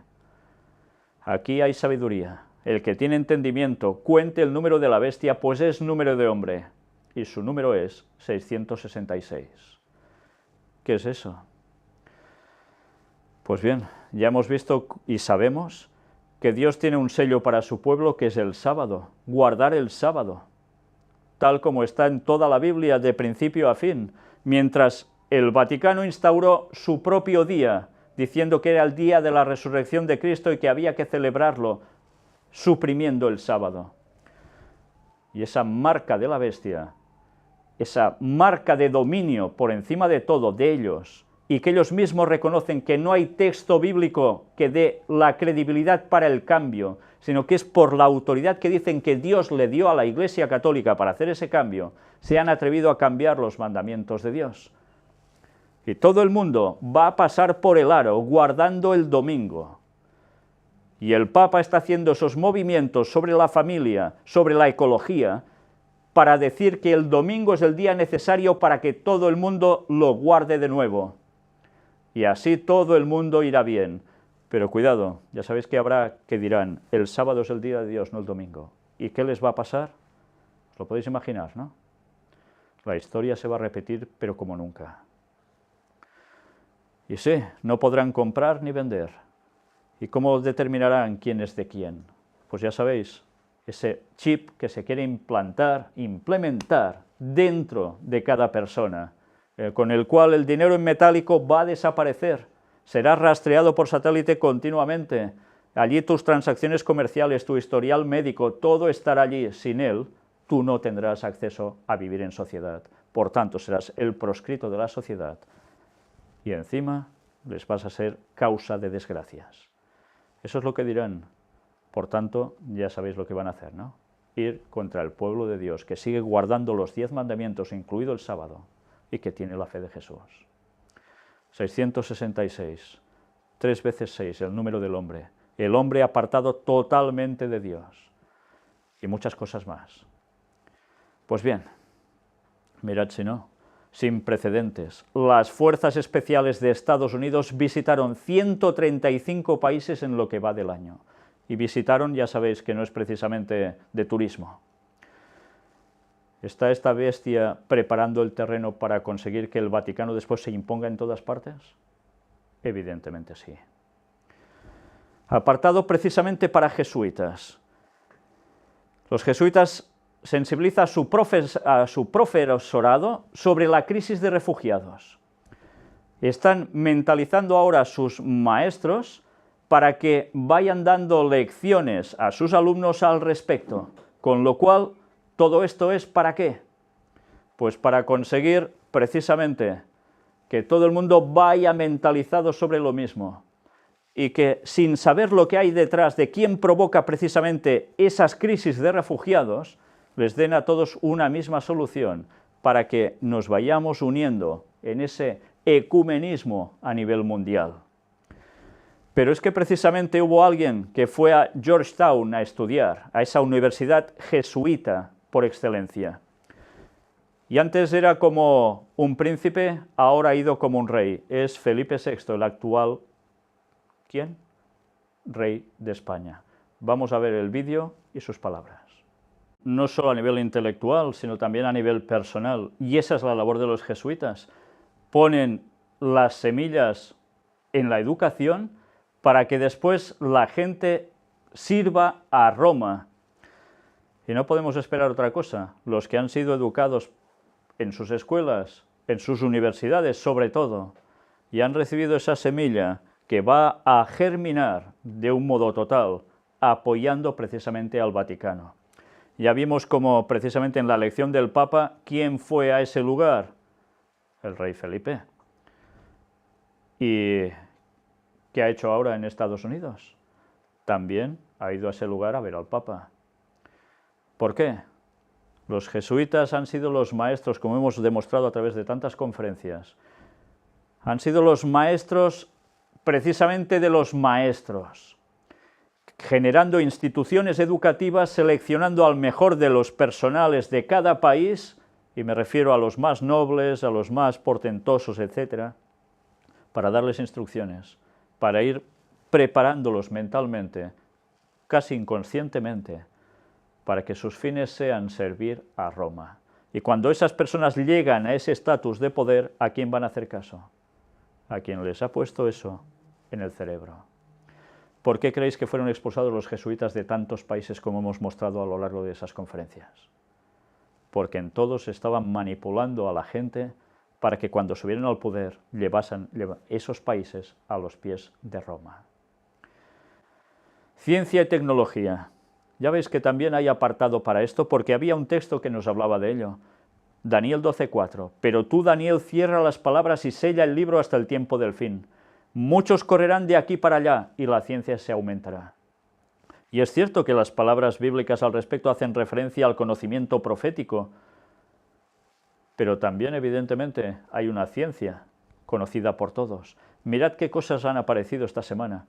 Aquí hay sabiduría. El que tiene entendimiento, cuente el número de la bestia, pues es número de hombre, y su número es 666. ¿Qué es eso? Pues bien, ya hemos visto y sabemos que Dios tiene un sello para su pueblo que es el sábado, guardar el sábado, tal como está en toda la Biblia de principio a fin, mientras el Vaticano instauró su propio día, diciendo que era el día de la resurrección de Cristo y que había que celebrarlo, suprimiendo el sábado. Y esa marca de la bestia, esa marca de dominio por encima de todo de ellos, y que ellos mismos reconocen que no hay texto bíblico que dé la credibilidad para el cambio, sino que es por la autoridad que dicen que Dios le dio a la Iglesia Católica para hacer ese cambio, se han atrevido a cambiar los mandamientos de Dios. Y todo el mundo va a pasar por el aro guardando el domingo. Y el Papa está haciendo esos movimientos sobre la familia, sobre la ecología, para decir que el domingo es el día necesario para que todo el mundo lo guarde de nuevo. Y así todo el mundo irá bien. Pero cuidado, ya sabéis que habrá que dirán, el sábado es el día de Dios, no el domingo. ¿Y qué les va a pasar? Lo podéis imaginar, ¿no? La historia se va a repetir, pero como nunca. Y sí, no podrán comprar ni vender. ¿Y cómo determinarán quién es de quién? Pues ya sabéis, ese chip que se quiere implementar dentro de cada persona, con el cual el dinero en metálico va a desaparecer, será rastreado por satélite continuamente, allí tus transacciones comerciales, tu historial médico, todo estará allí. Sin él, tú no tendrás acceso a vivir en sociedad, por tanto serás el proscrito de la sociedad, y encima les vas a ser causa de desgracias. Eso es lo que dirán. Por tanto, ya sabéis lo que van a hacer, ¿no? Ir contra el pueblo de Dios, que sigue guardando los 10 mandamientos, incluido el sábado, y que tiene la fe de Jesús. 666, 3 veces 6, el número del hombre. El hombre apartado totalmente de Dios. Y muchas cosas más. Pues bien, mirad si no, sin precedentes. Las fuerzas especiales de Estados Unidos visitaron 135 países en lo que va del año. Y visitaron, ya sabéis que no es precisamente de turismo. ¿Está esta bestia preparando el terreno para conseguir que el Vaticano después se imponga en todas partes? Evidentemente sí. Apartado precisamente para jesuitas. Los jesuitas sensibilizan a su profesorado sobre la crisis de refugiados. Están mentalizando ahora a sus maestros para que vayan dando lecciones a sus alumnos al respecto, con lo cual, ¿todo esto es para qué? Pues para conseguir, precisamente, que todo el mundo vaya mentalizado sobre lo mismo, y que, sin saber lo que hay detrás de quién provoca precisamente esas crisis de refugiados, les den a todos una misma solución, para que nos vayamos uniendo en ese ecumenismo a nivel mundial. Pero es que precisamente hubo alguien que fue a Georgetown a estudiar, a esa universidad jesuita por excelencia. Y antes era como un príncipe, ahora ha ido como un rey. Es Felipe VI, el actual... ¿Quién? rey de España. Vamos a ver el vídeo y sus palabras. No solo a nivel intelectual, sino también a nivel personal. Y esa es la labor de los jesuitas. Ponen las semillas en la educación para que después la gente sirva a Roma. Y no podemos esperar otra cosa. Los que han sido educados en sus escuelas, en sus universidades sobre todo, y han recibido esa semilla que va a germinar de un modo total, apoyando precisamente al Vaticano. Ya vimos como precisamente en la elección del Papa, ¿quién fue a ese lugar? El rey Felipe. ¿Y qué ha hecho ahora en Estados Unidos? También ha ido a ese lugar a ver al Papa. ¿Por qué? Los jesuitas han sido los maestros, como hemos demostrado a través de tantas conferencias, han sido los maestros precisamente de los maestros, generando instituciones educativas, seleccionando al mejor de los personales de cada país, y me refiero a los más nobles, a los más portentosos, etc., para darles instrucciones, para ir preparándolos mentalmente, casi inconscientemente, para que sus fines sean servir a Roma. Y cuando esas personas llegan a ese estatus de poder, ¿a quién van a hacer caso? A quien les ha puesto eso en el cerebro. ¿Por qué creéis que fueron expulsados los jesuitas de tantos países como hemos mostrado a lo largo de esas conferencias? Porque en todos estaban manipulando a la gente para que cuando subieran al poder llevasen esos países a los pies de Roma. Ciencia y tecnología. Ya veis que también hay apartado para esto, porque había un texto que nos hablaba de ello. Daniel 12:4. Pero tú, Daniel, cierra las palabras y sella el libro hasta el tiempo del fin. Muchos correrán de aquí para allá y la ciencia se aumentará. Y es cierto que las palabras bíblicas al respecto hacen referencia al conocimiento profético, pero también, evidentemente, hay una ciencia conocida por todos. Mirad qué cosas han aparecido esta semana.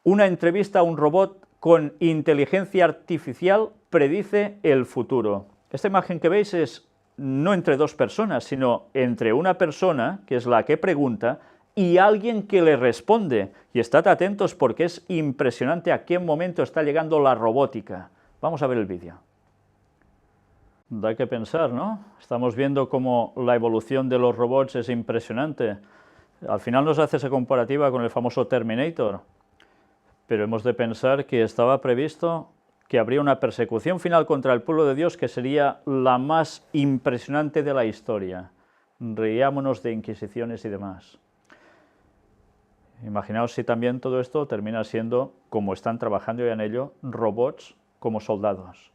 Una entrevista a un robot con inteligencia artificial predice el futuro. Esta imagen que veis es no entre dos personas, sino entre una persona, que es la que pregunta, y alguien que le responde. Y estad atentos porque es impresionante a qué momento está llegando la robótica. Vamos a ver el vídeo. Da que pensar, ¿no? Estamos viendo cómo la evolución de los robots es impresionante. Al final nos hace esa comparativa con el famoso Terminator. Pero hemos de pensar que estaba previsto que habría una persecución final contra el pueblo de Dios que sería la más impresionante de la historia. Riámonos de inquisiciones y demás. Imaginaos si también todo esto termina siendo, como están trabajando ya en ello, robots como soldados.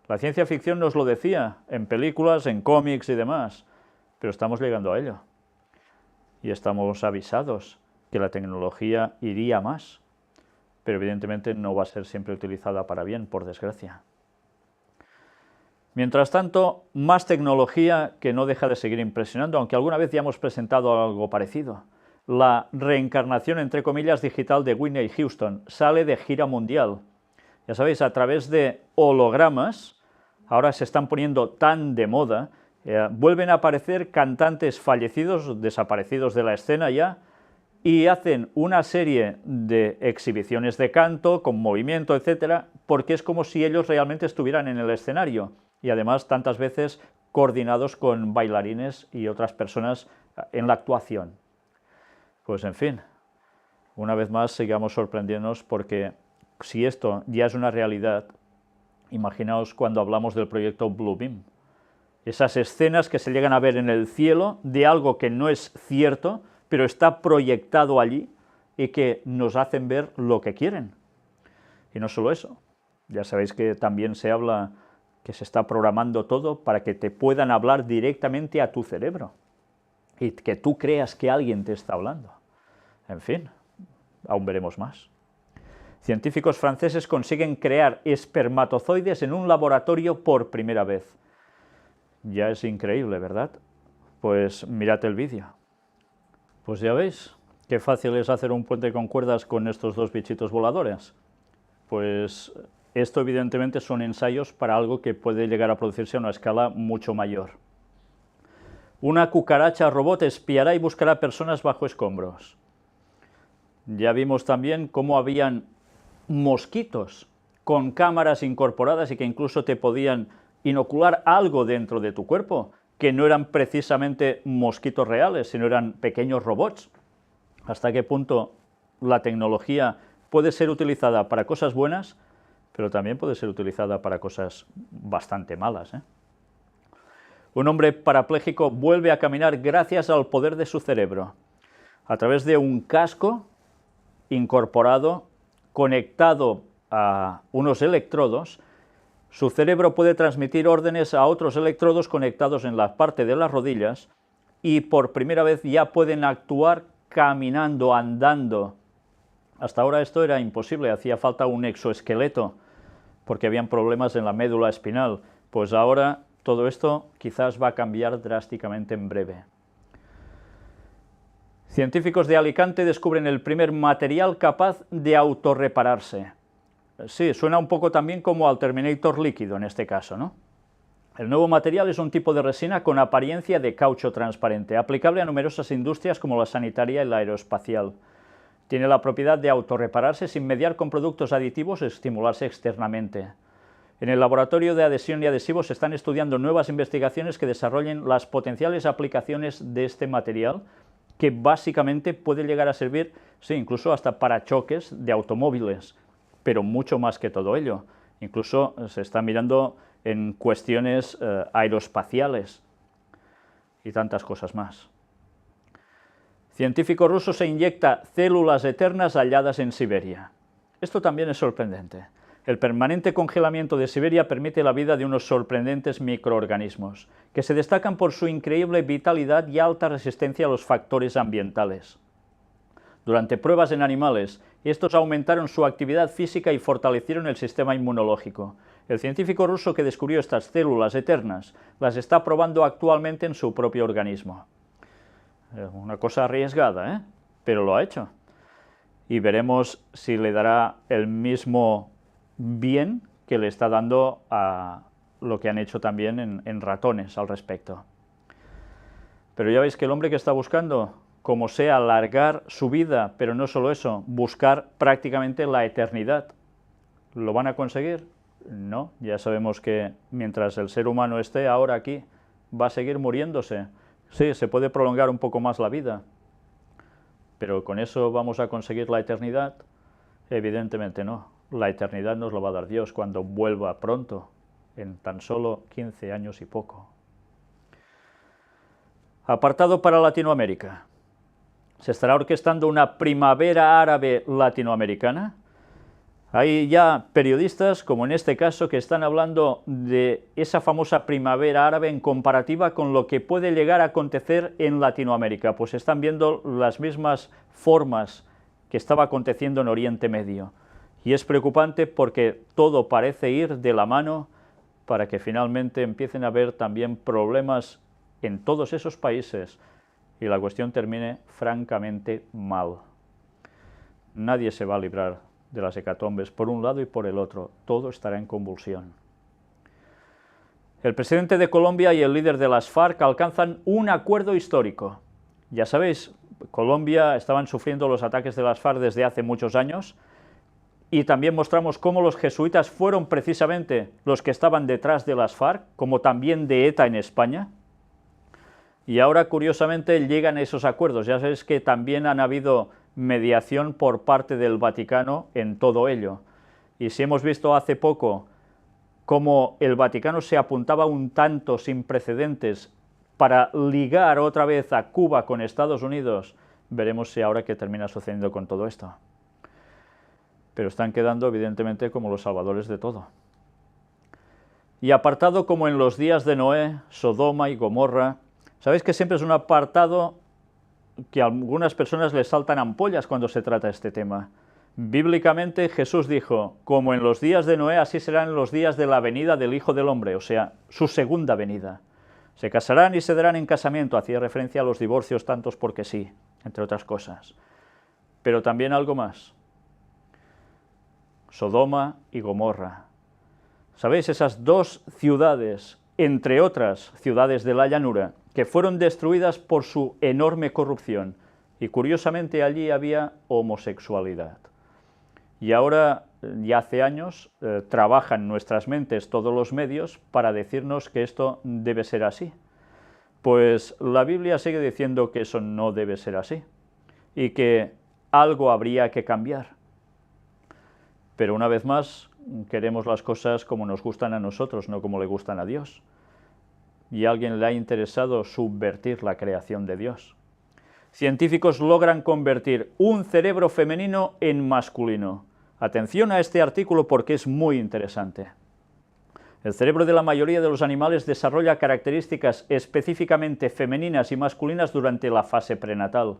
La ciencia ficción nos lo decía, en películas, en cómics y demás, pero estamos llegando a ello. Y estamos avisados que la tecnología iría más, pero evidentemente no va a ser siempre utilizada para bien, por desgracia. Mientras tanto, más tecnología que no deja de seguir impresionando, aunque alguna vez ya hemos presentado algo parecido. La reencarnación, entre comillas, digital de Whitney Houston sale de gira mundial. Ya sabéis, a través de hologramas, ahora se están poniendo tan de moda, vuelven a aparecer cantantes fallecidos, desaparecidos de la escena ya, y hacen una serie de exhibiciones de canto, con movimiento, etcétera, porque es como si ellos realmente estuvieran en el escenario, y además tantas veces coordinados con bailarines y otras personas en la actuación. Pues en fin, una vez más sigamos sorprendiéndonos porque si esto ya es una realidad, imaginaos cuando hablamos del proyecto Bluebeam. Esas escenas que se llegan a ver en el cielo de algo que no es cierto, pero está proyectado allí y que nos hacen ver lo que quieren. Y no solo eso, ya sabéis que también se habla que se está programando todo para que te puedan hablar directamente a tu cerebro y que tú creas que alguien te está hablando. En fin, aún veremos más. Científicos franceses consiguen crear espermatozoides en un laboratorio por primera vez. Ya es increíble, ¿verdad? Pues mirad el vídeo. Pues ya veis, qué fácil es hacer un puente con cuerdas con estos dos bichitos voladores. Pues esto evidentemente son ensayos para algo que puede llegar a producirse a una escala mucho mayor. Una cucaracha robot espiará y buscará personas bajo escombros. Ya vimos también cómo habían mosquitos con cámaras incorporadas y que incluso te podían inocular algo dentro de tu cuerpo, que no eran precisamente mosquitos reales, sino eran pequeños robots. ¿Hasta qué punto la tecnología puede ser utilizada para cosas buenas, pero también puede ser utilizada para cosas bastante malas, ¿eh? Un hombre parapléjico vuelve a caminar gracias al poder de su cerebro, a través de un casco incorporado, conectado a unos electrodos. Su cerebro puede transmitir órdenes a otros electrodos conectados en la parte de las rodillas y por primera vez ya pueden actuar caminando, andando. Hasta ahora esto era imposible, hacía falta un exoesqueleto porque habían problemas en la médula espinal. Pues ahora todo esto quizás va a cambiar drásticamente en breve. Científicos de Alicante descubren el primer material capaz de autorrepararse. Sí, suena un poco también como al Terminator líquido en este caso, ¿no? El nuevo material es un tipo de resina con apariencia de caucho transparente, aplicable a numerosas industrias como la sanitaria y la aeroespacial. Tiene la propiedad de autorrepararse sin mediar con productos aditivos o estimularse externamente. En el laboratorio de adhesión y adhesivos se están estudiando nuevas investigaciones que desarrollen las potenciales aplicaciones de este material, que básicamente puede llegar a servir, sí, incluso hasta para choques de automóviles, pero mucho más que todo ello. Incluso se está mirando en cuestiones aeroespaciales y tantas cosas más. Científico ruso se inyecta células eternas halladas en Siberia. Esto también es sorprendente. El permanente congelamiento de Siberia permite la vida de unos sorprendentes microorganismos, que se destacan por su increíble vitalidad y alta resistencia a los factores ambientales. Durante pruebas en animales, estos aumentaron su actividad física y fortalecieron el sistema inmunológico. El científico ruso que descubrió estas células eternas las está probando actualmente en su propio organismo. Una cosa arriesgada, ¿eh? Pero lo ha hecho. Y veremos si le dará el mismo bien que le está dando a lo que han hecho también en ratones al respecto. Pero ya veis que el hombre que está buscando, como sea, alargar su vida, pero no solo eso, buscar prácticamente la eternidad. ¿Lo van a conseguir? No, ya sabemos que mientras el ser humano esté ahora aquí, va a seguir muriéndose. Sí, se puede prolongar un poco más la vida, pero ¿con eso vamos a conseguir la eternidad? Evidentemente no. La eternidad nos lo va a dar Dios cuando vuelva pronto, en tan solo 15 años y poco. Apartado para Latinoamérica. ¿Se estará orquestando una primavera árabe latinoamericana? Hay ya periodistas, como en este caso, que están hablando de esa famosa primavera árabe en comparativa con lo que puede llegar a acontecer en Latinoamérica, pues están viendo las mismas formas que estaba aconteciendo en Oriente Medio. Y es preocupante porque todo parece ir de la mano para que finalmente empiecen a haber también problemas en todos esos países y la cuestión termine francamente mal. Nadie se va a librar de las hecatombes por un lado y por el otro, todo estará en convulsión. El presidente de Colombia y el líder de las FARC alcanzan un acuerdo histórico. Ya sabéis, Colombia estaban sufriendo los ataques de las FARC desde hace muchos años, y también mostramos cómo los jesuitas fueron precisamente los que estaban detrás de las FARC, como también de ETA en España. Y ahora, curiosamente, llegan a esos acuerdos. Ya sabéis que también han habido mediación por parte del Vaticano en todo ello. Y si hemos visto hace poco cómo el Vaticano se apuntaba un tanto sin precedentes para ligar otra vez a Cuba con Estados Unidos, veremos si ahora qué termina sucediendo con todo esto. Pero están quedando evidentemente como los salvadores de todo. Y apartado como en los días de Noé, Sodoma y Gomorra, sabéis que siempre es un apartado que a algunas personas les saltan ampollas cuando se trata este tema. Bíblicamente Jesús dijo, como en los días de Noé, así serán los días de la venida del Hijo del Hombre, o sea, su segunda venida. Se casarán y se darán en casamiento, hacía referencia a los divorcios tantos porque sí, entre otras cosas. Pero también algo más. Sodoma y Gomorra. ¿Sabéis? Esas dos ciudades, entre otras ciudades de la llanura, que fueron destruidas por su enorme corrupción, y curiosamente allí había homosexualidad. Y ahora, ya hace años, trabajan en nuestras mentes todos los medios para decirnos que esto debe ser así. Pues la Biblia sigue diciendo que eso no debe ser así y que algo habría que cambiar. Pero una vez más, queremos las cosas como nos gustan a nosotros, no como le gustan a Dios. Y a alguien le ha interesado subvertir la creación de Dios. Científicos logran convertir un cerebro femenino en masculino. Atención a este artículo porque es muy interesante. El cerebro de la mayoría de los animales desarrolla características específicamente femeninas y masculinas durante la fase prenatal.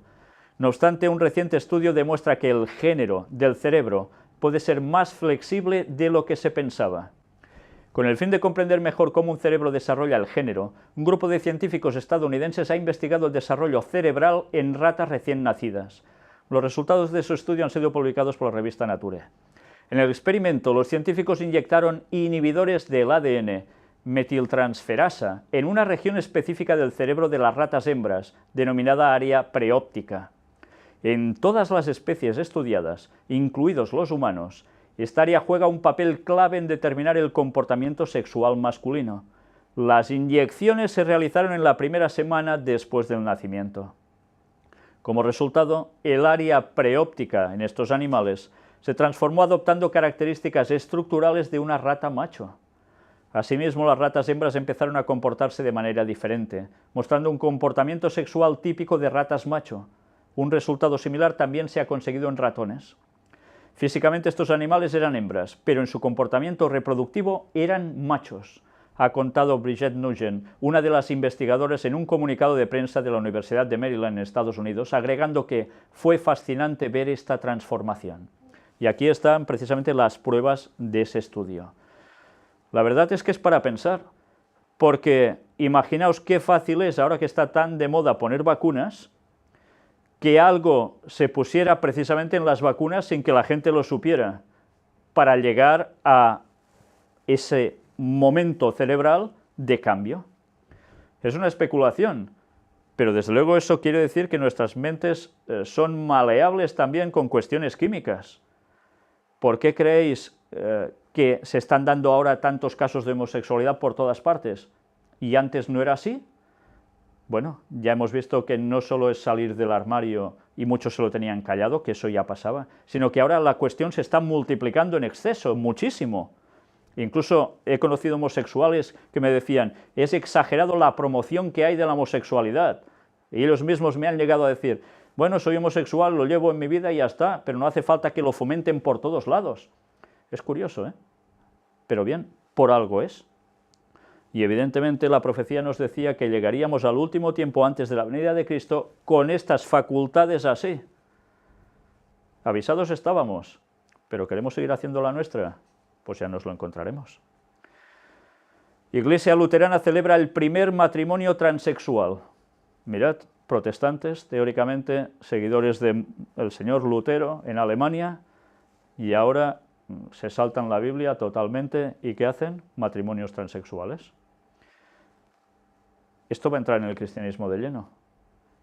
No obstante, un reciente estudio demuestra que el género del cerebro puede ser más flexible de lo que se pensaba. Con el fin de comprender mejor cómo un cerebro desarrolla el género, un grupo de científicos estadounidenses ha investigado el desarrollo cerebral en ratas recién nacidas. Los resultados de su estudio han sido publicados por la revista Nature. En el experimento, los científicos inyectaron inhibidores del ADN, metiltransferasa, en una región específica del cerebro de las ratas hembras, denominada área preóptica. En todas las especies estudiadas, incluidos los humanos, esta área juega un papel clave en determinar el comportamiento sexual masculino. Las inyecciones se realizaron en la primera semana después del nacimiento. Como resultado, el área preóptica en estos animales se transformó adoptando características estructurales de una rata macho. Asimismo, las ratas hembras empezaron a comportarse de manera diferente, mostrando un comportamiento sexual típico de ratas macho. Un resultado similar también se ha conseguido en ratones. Físicamente estos animales eran hembras, pero en su comportamiento reproductivo eran machos, ha contado Bridget Nugent, una de las investigadoras, en un comunicado de prensa de la Universidad de Maryland en Estados Unidos, agregando que fue fascinante ver esta transformación. Y aquí están precisamente las pruebas de ese estudio. La verdad es que es para pensar, porque imaginaos qué fácil es, ahora que está tan de moda poner vacunas, que algo se pusiera precisamente en las vacunas sin que la gente lo supiera, para llegar a ese momento cerebral de cambio. Es una especulación, pero desde luego eso quiere decir que nuestras mentes son maleables también con cuestiones químicas. ¿Por qué creéis que se están dando ahora tantos casos de homosexualidad por todas partes? ¿Y antes no era así? Bueno, ya hemos visto que no solo es salir del armario y muchos se lo tenían callado, que eso ya pasaba, sino que ahora la cuestión se está multiplicando en exceso, muchísimo. Incluso he conocido homosexuales que me decían, es exagerado la promoción que hay de la homosexualidad. Y ellos mismos me han llegado a decir, bueno, soy homosexual, lo llevo en mi vida y ya está, pero no hace falta que lo fomenten por todos lados. Es curioso, ¿eh? Pero bien, por algo es. Y evidentemente la profecía nos decía que llegaríamos al último tiempo antes de la venida de Cristo con estas facultades así. Avisados estábamos, pero ¿queremos seguir haciendo la nuestra? Pues ya nos lo encontraremos. Iglesia luterana celebra el primer matrimonio transexual. Mirad, protestantes, teóricamente seguidores del señor Lutero en Alemania, y ahora se saltan la Biblia totalmente, ¿y qué hacen? Matrimonios transexuales. Esto va a entrar en el cristianismo de lleno,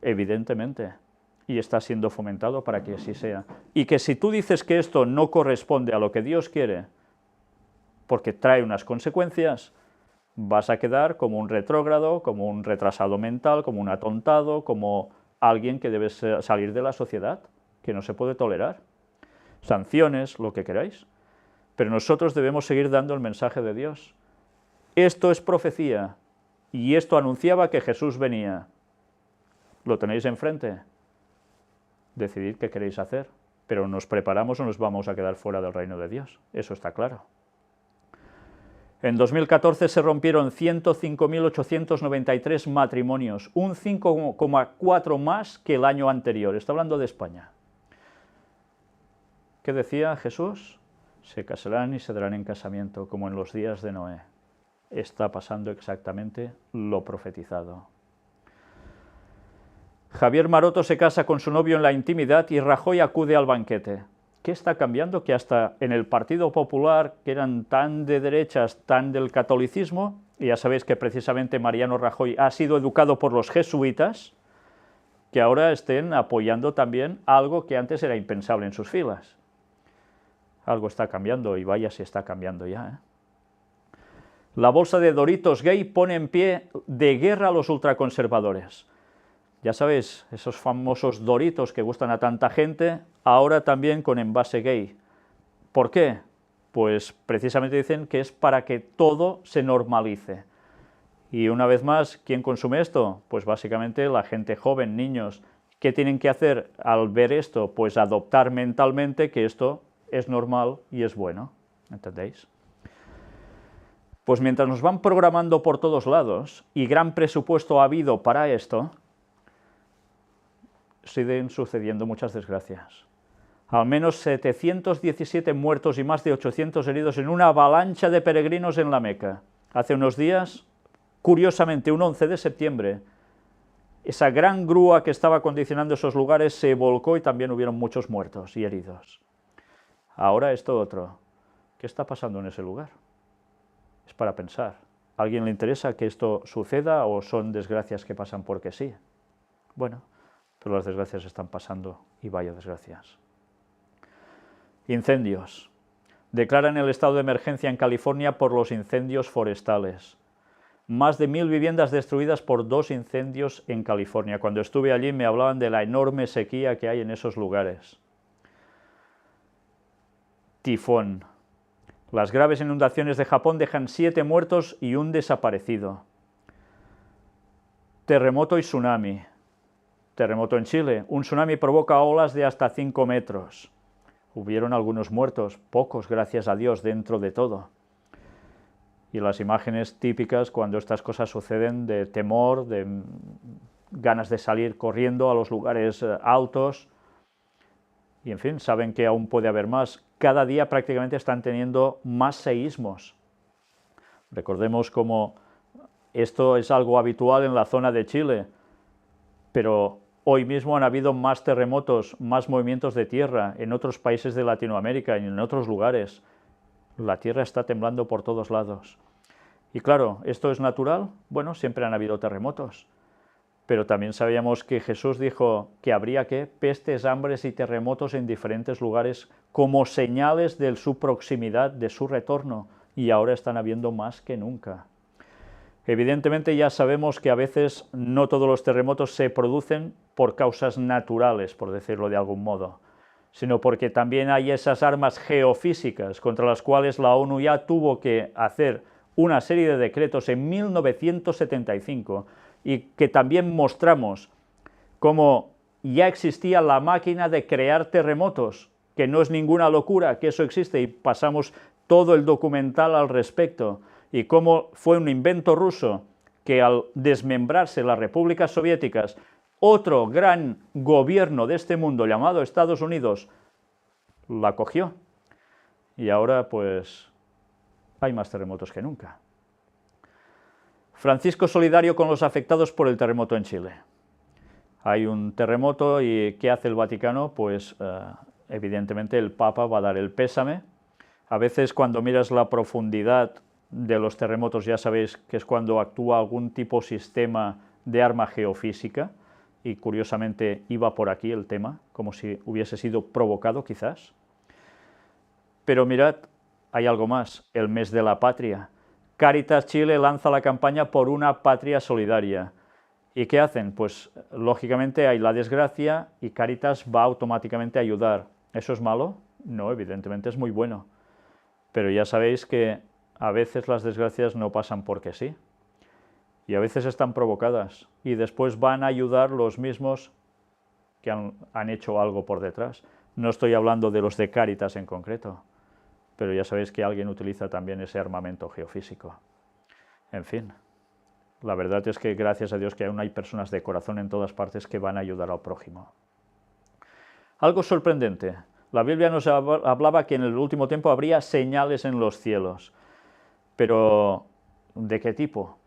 evidentemente, y está siendo fomentado para que así sea. Y que si tú dices que esto no corresponde a lo que Dios quiere, porque trae unas consecuencias, vas a quedar como un retrógrado, como un retrasado mental, como un atontado, como alguien que debe salir de la sociedad, que no se puede tolerar. Sanciones, lo que queráis. Pero nosotros debemos seguir dando el mensaje de Dios. Esto es profecía, y esto anunciaba que Jesús venía. ¿Lo tenéis enfrente? Decidid qué queréis hacer, pero nos preparamos o nos vamos a quedar fuera del reino de Dios, eso está claro. En 2014 se rompieron 105.893 matrimonios, un 5,4 más que el año anterior, está hablando de España. ¿Qué decía Jesús? Se casarán y se darán en casamiento, como en los días de Noé. Está pasando exactamente lo profetizado. Javier Maroto se casa con su novio en la intimidad y Rajoy acude al banquete. ¿Qué está cambiando? Que hasta en el Partido Popular, que eran tan de derechas, tan del catolicismo, y ya sabéis que precisamente Mariano Rajoy ha sido educado por los jesuitas, que ahora estén apoyando también algo que antes era impensable en sus filas. Algo está cambiando, y vaya si está cambiando ya, ¿eh? La bolsa de Doritos gay pone en pie de guerra a los ultraconservadores. Ya sabéis, esos famosos Doritos que gustan a tanta gente, ahora también con envase gay. ¿Por qué? Pues precisamente dicen que es para que todo se normalice. Y una vez más, ¿quién consume esto? Pues básicamente la gente joven, niños. ¿Qué tienen que hacer al ver esto? Pues adoptar mentalmente que esto es normal y es bueno. ¿Entendéis? Pues mientras nos van programando por todos lados, y gran presupuesto ha habido para esto, siguen sucediendo muchas desgracias. Al menos 717 muertos y más de 800 heridos en una avalancha de peregrinos en la Meca. Hace unos días, curiosamente, un 11 de septiembre, esa gran grúa que estaba acondicionando esos lugares se volcó y también hubieron muchos muertos y heridos. Ahora esto otro. ¿Qué está pasando en ese lugar? Es para pensar. ¿A alguien le interesa que esto suceda o son desgracias que pasan porque sí? Bueno, pero las desgracias están pasando y vaya desgracias. Incendios. Declaran el estado de emergencia en California por los incendios forestales. Más de 1000 viviendas destruidas por 2 incendios en California. Cuando estuve allí me hablaban de la enorme sequía que hay en esos lugares. Tifón. Las graves inundaciones de Japón dejan 7 muertos y 1 desaparecido. Terremoto y tsunami. Terremoto en Chile. Un tsunami provoca olas de hasta 5 metros. Hubieron algunos muertos, pocos, gracias a Dios, dentro de todo. Y las imágenes típicas cuando estas cosas suceden de temor, de ganas de salir corriendo a los lugares altos. Y en fin, saben que aún puede haber más. Cada día prácticamente están teniendo más seísmos. Recordemos cómo esto es algo habitual en la zona de Chile, pero hoy mismo han habido más terremotos, más movimientos de tierra en otros países de Latinoamérica y en otros lugares. La tierra está temblando por todos lados. Y claro, ¿esto es natural? Bueno, siempre han habido terremotos. Pero también sabíamos que Jesús dijo que habría pestes, hambres y terremotos en diferentes lugares como señales de su proximidad, de su retorno. Y ahora están habiendo más que nunca. Evidentemente ya sabemos que a veces no todos los terremotos se producen por causas naturales, por decirlo de algún modo, sino porque también hay esas armas geofísicas contra las cuales la ONU ya tuvo que hacer una serie de decretos en 1975 y que también mostramos cómo ya existía la máquina de crear terremotos, que no es ninguna locura, que eso existe, y pasamos todo el documental al respecto, y cómo fue un invento ruso que al desmembrarse las repúblicas soviéticas, otro gran gobierno de este mundo llamado Estados Unidos la cogió. Y ahora pues hay más terremotos que nunca. Francisco solidario con los afectados por el terremoto en Chile. Hay un terremoto y ¿qué hace el Vaticano? Pues evidentemente el Papa va a dar el pésame. A veces cuando miras la profundidad de los terremotos ya sabéis que es cuando actúa algún tipo de sistema de arma geofísica, y curiosamente iba por aquí el tema, como si hubiese sido provocado quizás. Pero mirad, hay algo más, el mes de la patria. Cáritas Chile lanza la campaña por una patria solidaria. ¿Y qué hacen? Pues lógicamente hay la desgracia y Cáritas va automáticamente a ayudar. ¿Eso es malo? No, evidentemente es muy bueno. Pero ya sabéis que a veces las desgracias no pasan porque sí, y a veces están provocadas, y después van a ayudar los mismos que han hecho algo por detrás. No estoy hablando de los de Cáritas en concreto, pero ya sabéis que alguien utiliza también ese armamento geofísico. En fin, la verdad es que gracias a Dios que aún hay personas de corazón en todas partes que van a ayudar al prójimo. Algo sorprendente. La Biblia nos hablaba que en el último tiempo habría señales en los cielos. Pero, ¿de qué tipo?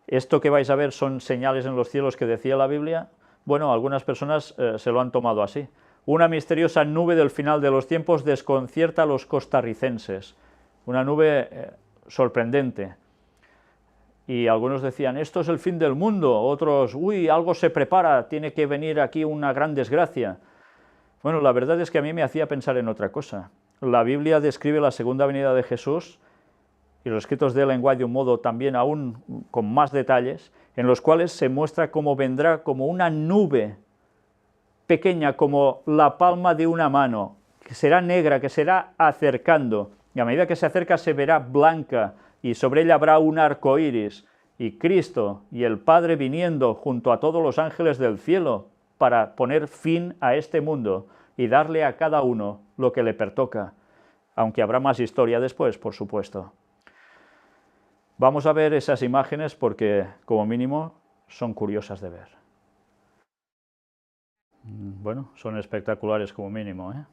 ¿Esto que vais a ver son señales en los cielos que decía la Biblia? Bueno, algunas personas se lo han tomado así. Una misteriosa nube del final de los tiempos desconcierta a los costarricenses. Una nube sorprendente. Y algunos decían, esto es el fin del mundo, otros, uy, algo se prepara, tiene que venir aquí una gran desgracia. Bueno, la verdad es que a mí me hacía pensar en otra cosa. La Biblia describe la segunda venida de Jesús, y los escritos de Ellen White de un modo también aún con más detalles, en los cuales se muestra cómo vendrá como una nube pequeña, como la palma de una mano, que será negra, que será acercando, y a medida que se acerca se verá blanca, y sobre ella habrá un arco iris, y Cristo y el Padre viniendo junto a todos los ángeles del cielo para poner fin a este mundo y darle a cada uno lo que le pertoca, aunque habrá más historia después, por supuesto. Vamos a ver esas imágenes porque, como mínimo, son curiosas de ver. Bueno, son espectaculares como mínimo, ¿eh?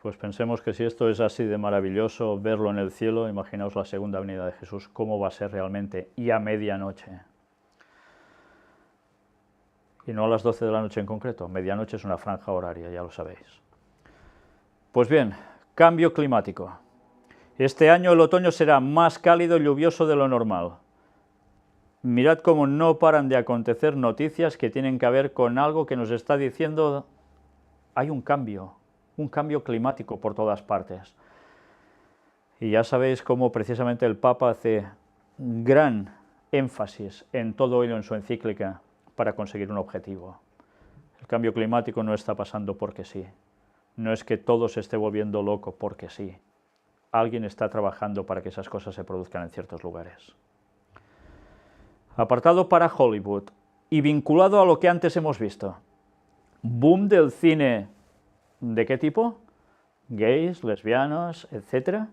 Pues pensemos que si esto es así de maravilloso, verlo en el cielo, imaginaos la segunda venida de Jesús, cómo va a ser realmente, y a medianoche. Y no a las 12 de la noche en concreto, medianoche es una franja horaria, ya lo sabéis. Pues bien, cambio climático. Este año el otoño será más cálido y lluvioso de lo normal. Mirad cómo no paran de acontecer noticias que tienen que ver con algo que nos está diciendo hay un cambio climático por todas partes. Y ya sabéis cómo precisamente el Papa hace gran énfasis en todo ello en su encíclica para conseguir un objetivo. El cambio climático no está pasando porque sí. No es que todo se esté volviendo loco porque sí. Alguien está trabajando para que esas cosas se produzcan en ciertos lugares. Apartado para Hollywood y vinculado a lo que antes hemos visto. Boom del cine, ¿de qué tipo? Gays, lesbianas, etc.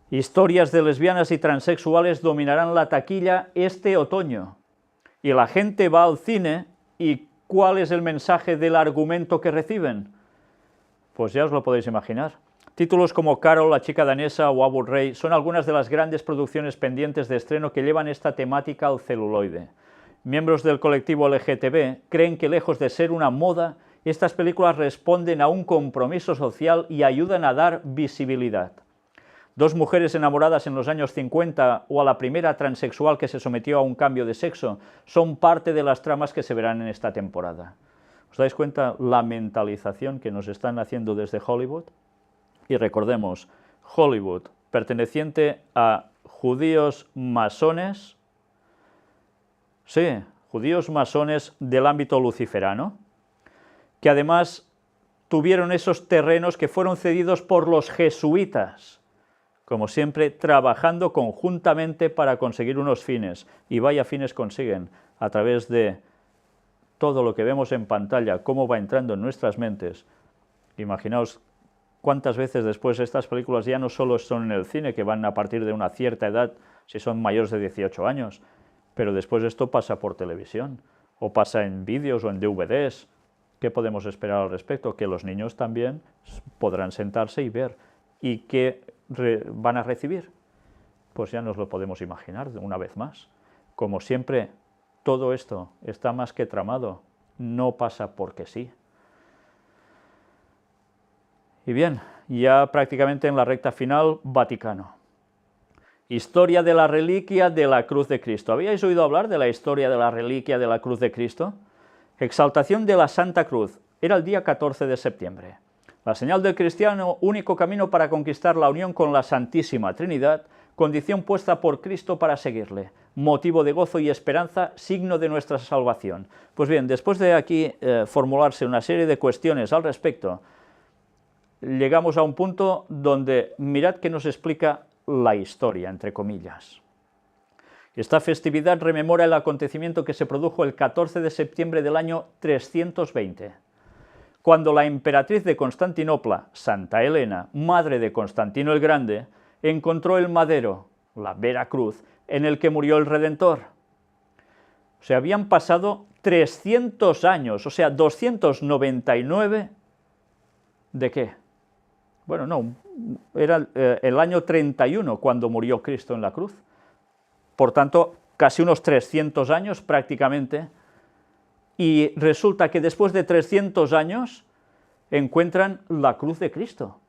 Historias de lesbianas y transexuales dominarán la taquilla este otoño. Y la gente va al cine, ¿y cuál es el mensaje del argumento que reciben? Pues ya os lo podéis imaginar. Títulos como Carol, la chica danesa o Abu Rey son algunas de las grandes producciones pendientes de estreno que llevan esta temática al celuloide. Miembros del colectivo LGTB creen que lejos de ser una moda, estas películas responden a un compromiso social y ayudan a dar visibilidad. Dos mujeres enamoradas en los años 50 o a la primera transexual que se sometió a un cambio de sexo son parte de las tramas que se verán en esta temporada. ¿Os dais cuenta la mentalización que nos están haciendo desde Hollywood? Y recordemos, Hollywood, perteneciente a judíos masones, sí, judíos masones del ámbito luciferano, que además tuvieron esos terrenos que fueron cedidos por los jesuitas, como siempre trabajando conjuntamente para conseguir unos fines, y vaya fines consiguen, a través de todo lo que vemos en pantalla, cómo va entrando en nuestras mentes. Imaginaos cuántas veces después estas películas ya no solo son en el cine, que van a partir de una cierta edad, si son mayores de 18 años, pero después esto pasa por televisión, o pasa en vídeos o en DVDs. ¿Qué podemos esperar al respecto? Que los niños también podrán sentarse y ver. ¿Y qué van a recibir? Pues ya nos lo podemos imaginar una vez más. Como siempre, todo esto está más que tramado, no pasa porque sí. Y bien, ya prácticamente en la recta final, Vaticano. Historia de la reliquia de la cruz de Cristo. ¿Habíais oído hablar de la historia de la reliquia de la cruz de Cristo? Exaltación de la Santa Cruz. Era el día 14 de septiembre. La señal del cristiano, único camino para conquistar la unión con la Santísima Trinidad, condición puesta por Cristo para seguirle, motivo de gozo y esperanza, signo de nuestra salvación. Pues bien, después de aquí formularse una serie de cuestiones al respecto, llegamos a un punto donde mirad que nos explica la historia, entre comillas. Esta festividad rememora el acontecimiento que se produjo el 14 de septiembre del año 320, cuando la emperatriz de Constantinopla, Santa Elena, madre de Constantino el Grande, encontró el madero, la Vera Cruz, en el que murió el Redentor. O sea, habían pasado 300 años, o sea, 299, ¿de qué? Bueno, no, era el año 31 cuando murió Cristo en la cruz. Por tanto, casi unos 300 años prácticamente, y resulta que después de 300 años encuentran la cruz de Cristo.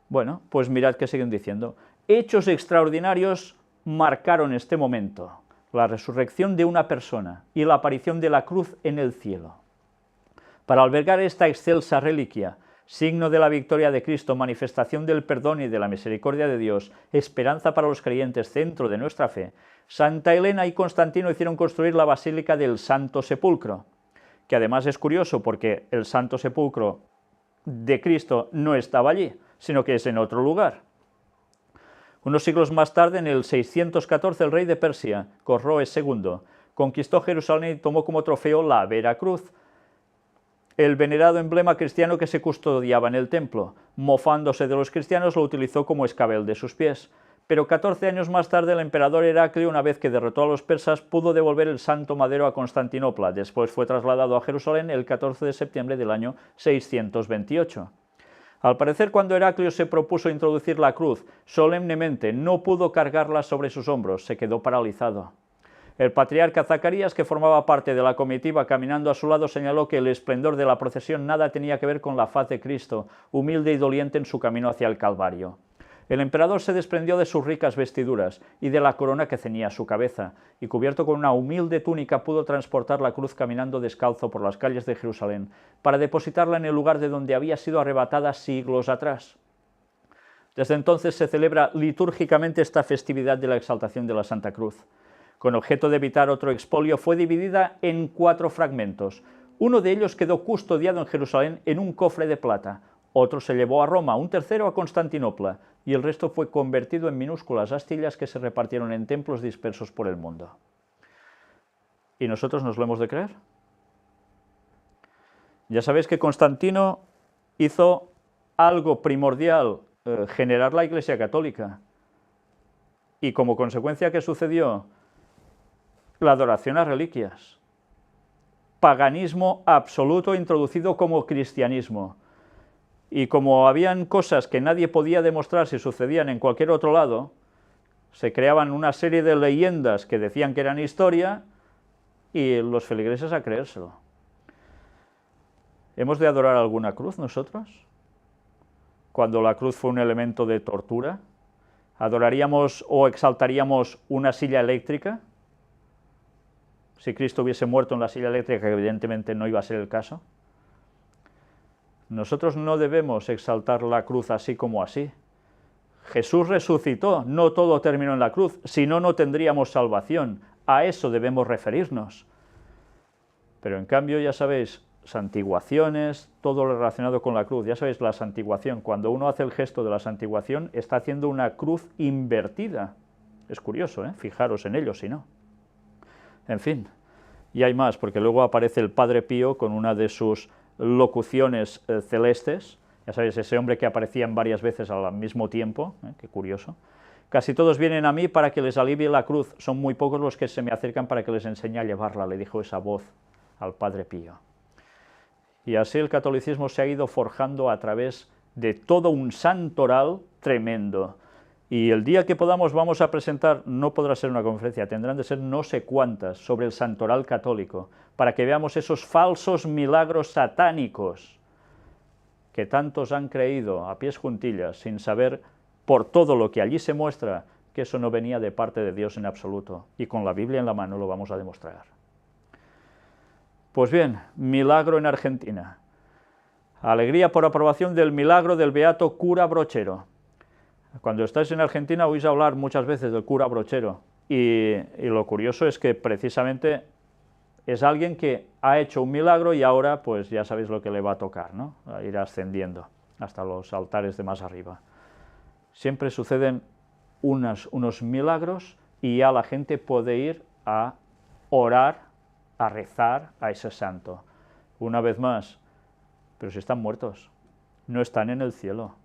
Bueno, pues mirad qué siguen diciendo. Hechos extraordinarios marcaron este momento, la resurrección de una persona y la aparición de la cruz en el cielo. Para albergar esta excelsa reliquia, signo de la victoria de Cristo, manifestación del perdón y de la misericordia de Dios, esperanza para los creyentes, centro de nuestra fe, Santa Elena y Constantino hicieron construir la Basílica del Santo Sepulcro, que además es curioso porque el Santo Sepulcro de Cristo no estaba allí, sino que es en otro lugar. Unos siglos más tarde, en el 614, el rey de Persia, Corroes II, conquistó Jerusalén y tomó como trofeo la Vera Cruz, el venerado emblema cristiano que se custodiaba en el templo. Mofándose de los cristianos, lo utilizó como escabel de sus pies. Pero 14 años más tarde, el emperador Heraclio, una vez que derrotó a los persas, pudo devolver el santo madero a Constantinopla. Después fue trasladado a Jerusalén el 14 de septiembre del año 628. Al parecer, cuando Heraclio se propuso introducir la cruz, solemnemente no pudo cargarla sobre sus hombros, se quedó paralizado. El patriarca Zacarías, que formaba parte de la comitiva, caminando a su lado, señaló que el esplendor de la procesión nada tenía que ver con la faz de Cristo, humilde y doliente en su camino hacia el Calvario. El emperador se desprendió de sus ricas vestiduras y de la corona que ceñía su cabeza, y cubierto con una humilde túnica pudo transportar la cruz caminando descalzo por las calles de Jerusalén, para depositarla en el lugar de donde había sido arrebatada siglos atrás. Desde entonces se celebra litúrgicamente esta festividad de la exaltación de la Santa Cruz. Con objeto de evitar otro expolio, fue dividida en 4 fragmentos. Uno de ellos quedó custodiado en Jerusalén en un cofre de plata, otro se llevó a Roma, un tercero a Constantinopla, y el resto fue convertido en minúsculas astillas que se repartieron en templos dispersos por el mundo. ¿Y nosotros nos lo hemos de creer? Ya sabéis que Constantino hizo algo primordial, generar la Iglesia Católica. Y como consecuencia, ¿qué sucedió? La adoración a reliquias. Paganismo absoluto introducido como cristianismo. Y como habían cosas que nadie podía demostrar si sucedían en cualquier otro lado, se creaban una serie de leyendas que decían que eran historia y los feligreses a creérselo. ¿Hemos de adorar alguna cruz nosotros? Cuando la cruz fue un elemento de tortura, ¿adoraríamos o exaltaríamos una silla eléctrica? Si Cristo hubiese muerto en la silla eléctrica, que evidentemente no iba a ser el caso. Nosotros no debemos exaltar la cruz así como así. Jesús resucitó, no todo terminó en la cruz, si no, no tendríamos salvación. A eso debemos referirnos. Pero en cambio, ya sabéis, santiguaciones, todo lo relacionado con la cruz, ya sabéis, la santiguación, cuando uno hace el gesto de la santiguación, está haciendo una cruz invertida. Es curioso, fijaros en ello, si no. En fin, y hay más, porque luego aparece el Padre Pío con una de sus locuciones celestes, ya sabéis, ese hombre que aparecían varias veces al mismo tiempo, qué curioso. Casi todos vienen a mí para que les alivie la cruz, son muy pocos los que se me acercan para que les enseñe a llevarla, le dijo esa voz al Padre Pío. Y así el catolicismo se ha ido forjando a través de todo un santoral tremendo. Y el día que podamos vamos a presentar, no podrá ser una conferencia, tendrán de ser no sé cuántas, sobre el santoral católico, para que veamos esos falsos milagros satánicos que tantos han creído a pies juntillas, sin saber por todo lo que allí se muestra, que eso no venía de parte de Dios en absoluto. Y con la Biblia en la mano lo vamos a demostrar. Pues bien, milagro en Argentina. Alegría por aprobación del milagro del beato cura Brochero. Cuando estáis en Argentina oís hablar muchas veces del cura Brochero y lo curioso es que precisamente es alguien que ha hecho un milagro y ahora pues ya sabéis lo que le va a tocar, ¿no? A ir ascendiendo hasta los altares de más arriba. Siempre suceden unos milagros y ya la gente puede ir a orar, a rezar a ese santo. Una vez más, pero si están muertos, no están en el cielo.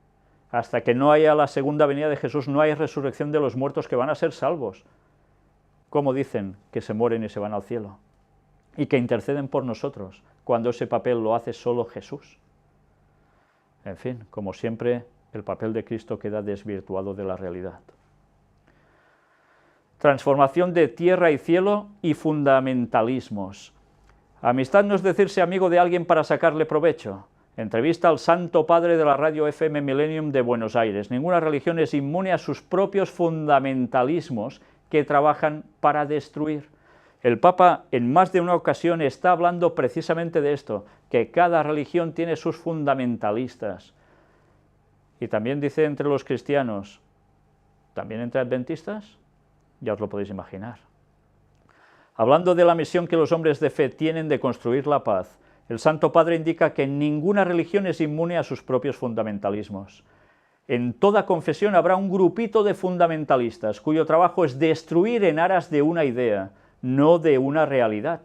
Hasta que no haya la segunda venida de Jesús, no hay resurrección de los muertos que van a ser salvos. ¿Cómo dicen que se mueren y se van al cielo? Y que interceden por nosotros, cuando ese papel lo hace solo Jesús. En fin, como siempre, el papel de Cristo queda desvirtuado de la realidad. Transformación de tierra y cielo y fundamentalismos. Amistad no es decirse amigo de alguien para sacarle provecho. Entrevista al Santo Padre de la radio FM Millennium de Buenos Aires. Ninguna religión es inmune a sus propios fundamentalismos que trabajan para destruir. El Papa en más de una ocasión está hablando precisamente de esto, que cada religión tiene sus fundamentalistas. Y también dice entre los cristianos, ¿también entre adventistas? Ya os lo podéis imaginar. Hablando de la misión que los hombres de fe tienen de construir la paz, el Santo Padre indica que ninguna religión es inmune a sus propios fundamentalismos. En toda confesión habrá un grupito de fundamentalistas cuyo trabajo es destruir en aras de una idea, no de una realidad.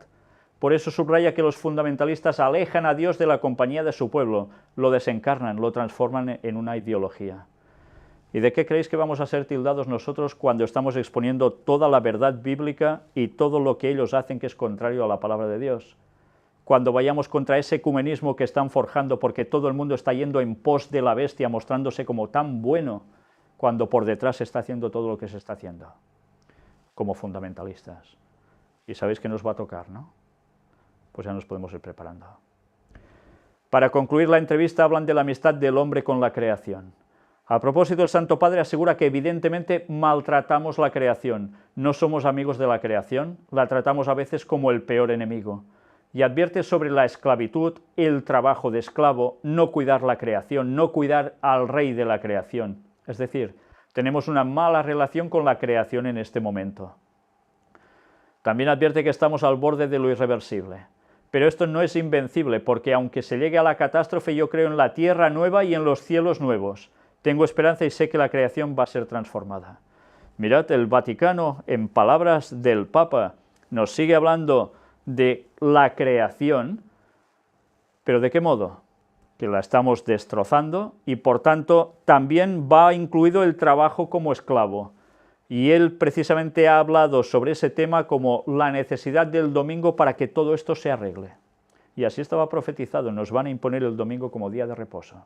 Por eso subraya que los fundamentalistas alejan a Dios de la compañía de su pueblo, lo desencarnan, lo transforman en una ideología. ¿Y de qué creéis que vamos a ser tildados nosotros cuando estamos exponiendo toda la verdad bíblica y todo lo que ellos hacen que es contrario a la palabra de Dios? Cuando vayamos contra ese ecumenismo que están forjando porque todo el mundo está yendo en pos de la bestia, mostrándose como tan bueno, cuando por detrás se está haciendo todo lo que se está haciendo, como fundamentalistas. Y sabéis que nos va a tocar, ¿no? Pues ya nos podemos ir preparando. Para concluir la entrevista hablan de la amistad del hombre con la creación. A propósito, el Santo Padre asegura que evidentemente maltratamos la creación, no somos amigos de la creación, la tratamos a veces como el peor enemigo. Y advierte sobre la esclavitud, el trabajo de esclavo, no cuidar la creación, no cuidar al rey de la creación. Es decir, tenemos una mala relación con la creación en este momento. También advierte que estamos al borde de lo irreversible. Pero esto no es invencible, porque aunque se llegue a la catástrofe, yo creo en la tierra nueva y en los cielos nuevos. Tengo esperanza y sé que la creación va a ser transformada. Mirad, el Vaticano, en palabras del Papa, nos sigue hablando de la creación, pero ¿de qué modo? Que la estamos destrozando y por tanto también va incluido el trabajo como esclavo. Y él precisamente ha hablado sobre ese tema como la necesidad del domingo para que todo esto se arregle. Y así estaba profetizado, nos van a imponer el domingo como día de reposo.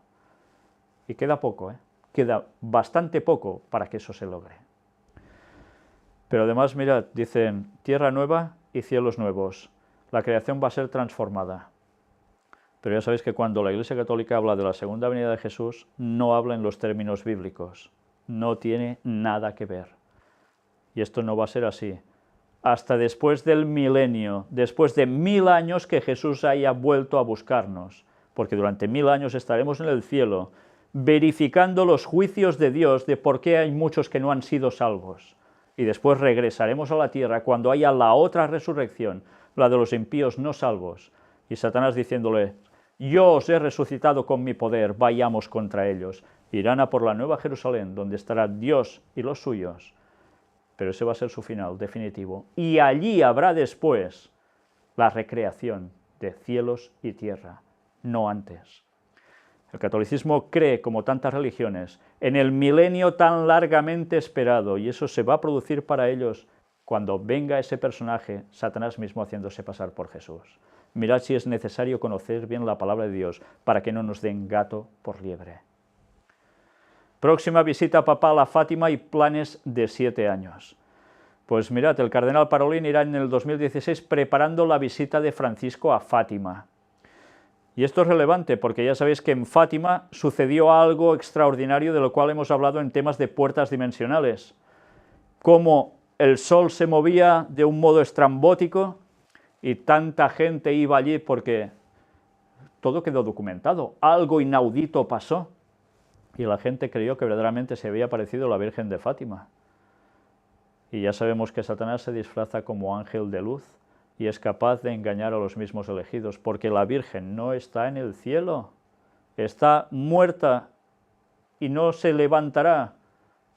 Y queda poco, queda bastante poco para que eso se logre. Pero además, mirad, dicen, tierra nueva y cielos nuevos. La creación va a ser transformada. Pero ya sabéis que cuando la Iglesia Católica habla de la segunda venida de Jesús, no habla en los términos bíblicos. No tiene nada que ver. Y esto no va a ser así. Hasta después del milenio, después de 1000 años que Jesús haya vuelto a buscarnos. Porque durante 1000 años estaremos en el cielo, verificando los juicios de Dios de por qué hay muchos que no han sido salvos. Y después regresaremos a la tierra cuando haya la otra resurrección, la de los impíos no salvos. Y Satanás diciéndole, yo os he resucitado con mi poder, vayamos contra ellos. Irán a por la nueva Jerusalén, donde estará Dios y los suyos. Pero ese va a ser su final definitivo. Y allí habrá después la recreación de cielos y tierra, no antes. El catolicismo cree, como tantas religiones, en el milenio tan largamente esperado, y eso se va a producir para ellos cuando venga ese personaje, Satanás mismo haciéndose pasar por Jesús. Mirad si es necesario conocer bien la palabra de Dios para que no nos den gato por liebre. Próxima visita papal a Fátima y planes de 7 años. Pues mirad, el cardenal Parolin irá en el 2016 preparando la visita de Francisco a Fátima. Y esto es relevante porque ya sabéis que en Fátima sucedió algo extraordinario de lo cual hemos hablado en temas de puertas dimensionales. Cómo el sol se movía de un modo estrambótico y tanta gente iba allí porque todo quedó documentado, algo inaudito pasó. Y la gente creyó que verdaderamente se había aparecido la Virgen de Fátima. Y ya sabemos que Satanás se disfraza como ángel de luz y es capaz de engañar a los mismos elegidos, porque la Virgen no está en el cielo, está muerta y no se levantará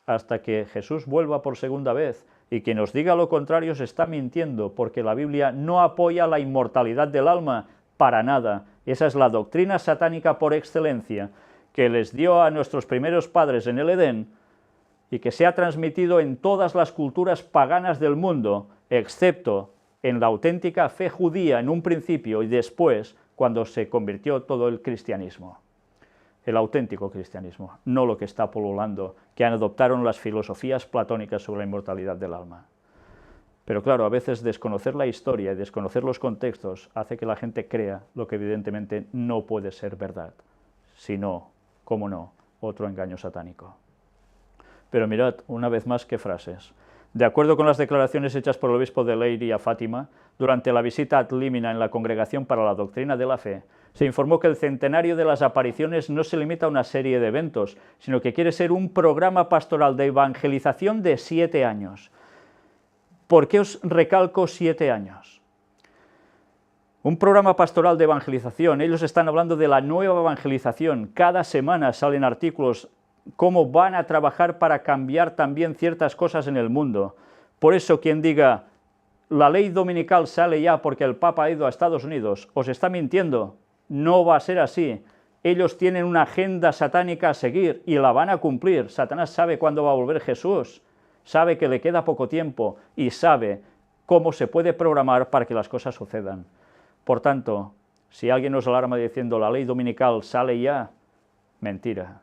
hasta que Jesús vuelva por segunda vez. Y quien nos diga lo contrario se está mintiendo, porque la Biblia no apoya la inmortalidad del alma para nada. Esa es la doctrina satánica por excelencia, que les dio a nuestros primeros padres en el Edén y que se ha transmitido en todas las culturas paganas del mundo, excepto en la auténtica fe judía en un principio y después cuando se convirtió todo el cristianismo. El auténtico cristianismo, no lo que está pululando, que adoptaron las filosofías platónicas sobre la inmortalidad del alma. Pero claro, a veces desconocer la historia y desconocer los contextos hace que la gente crea lo que evidentemente no puede ser verdad, sino, cómo no, otro engaño satánico. Pero mirad, una vez más, qué frases. De acuerdo con las declaraciones hechas por el obispo de Leiria, Fátima, durante la visita ad limina en la Congregación para la Doctrina de la Fe, se informó que el centenario de las apariciones no se limita a una serie de eventos, sino que quiere ser un programa pastoral de evangelización de 7 años. ¿Por qué os recalco 7 años? Un programa pastoral de evangelización, ellos están hablando de la nueva evangelización, cada semana salen artículos, cómo van a trabajar para cambiar también ciertas cosas en el mundo. Por eso quien diga, la ley dominical sale ya porque el Papa ha ido a Estados Unidos, os está mintiendo. No va a ser así. Ellos tienen una agenda satánica a seguir y la van a cumplir. Satanás sabe cuándo va a volver Jesús, sabe que le queda poco tiempo y sabe cómo se puede programar para que las cosas sucedan. Por tanto, si alguien nos alarma diciendo la ley dominical sale ya, mentira.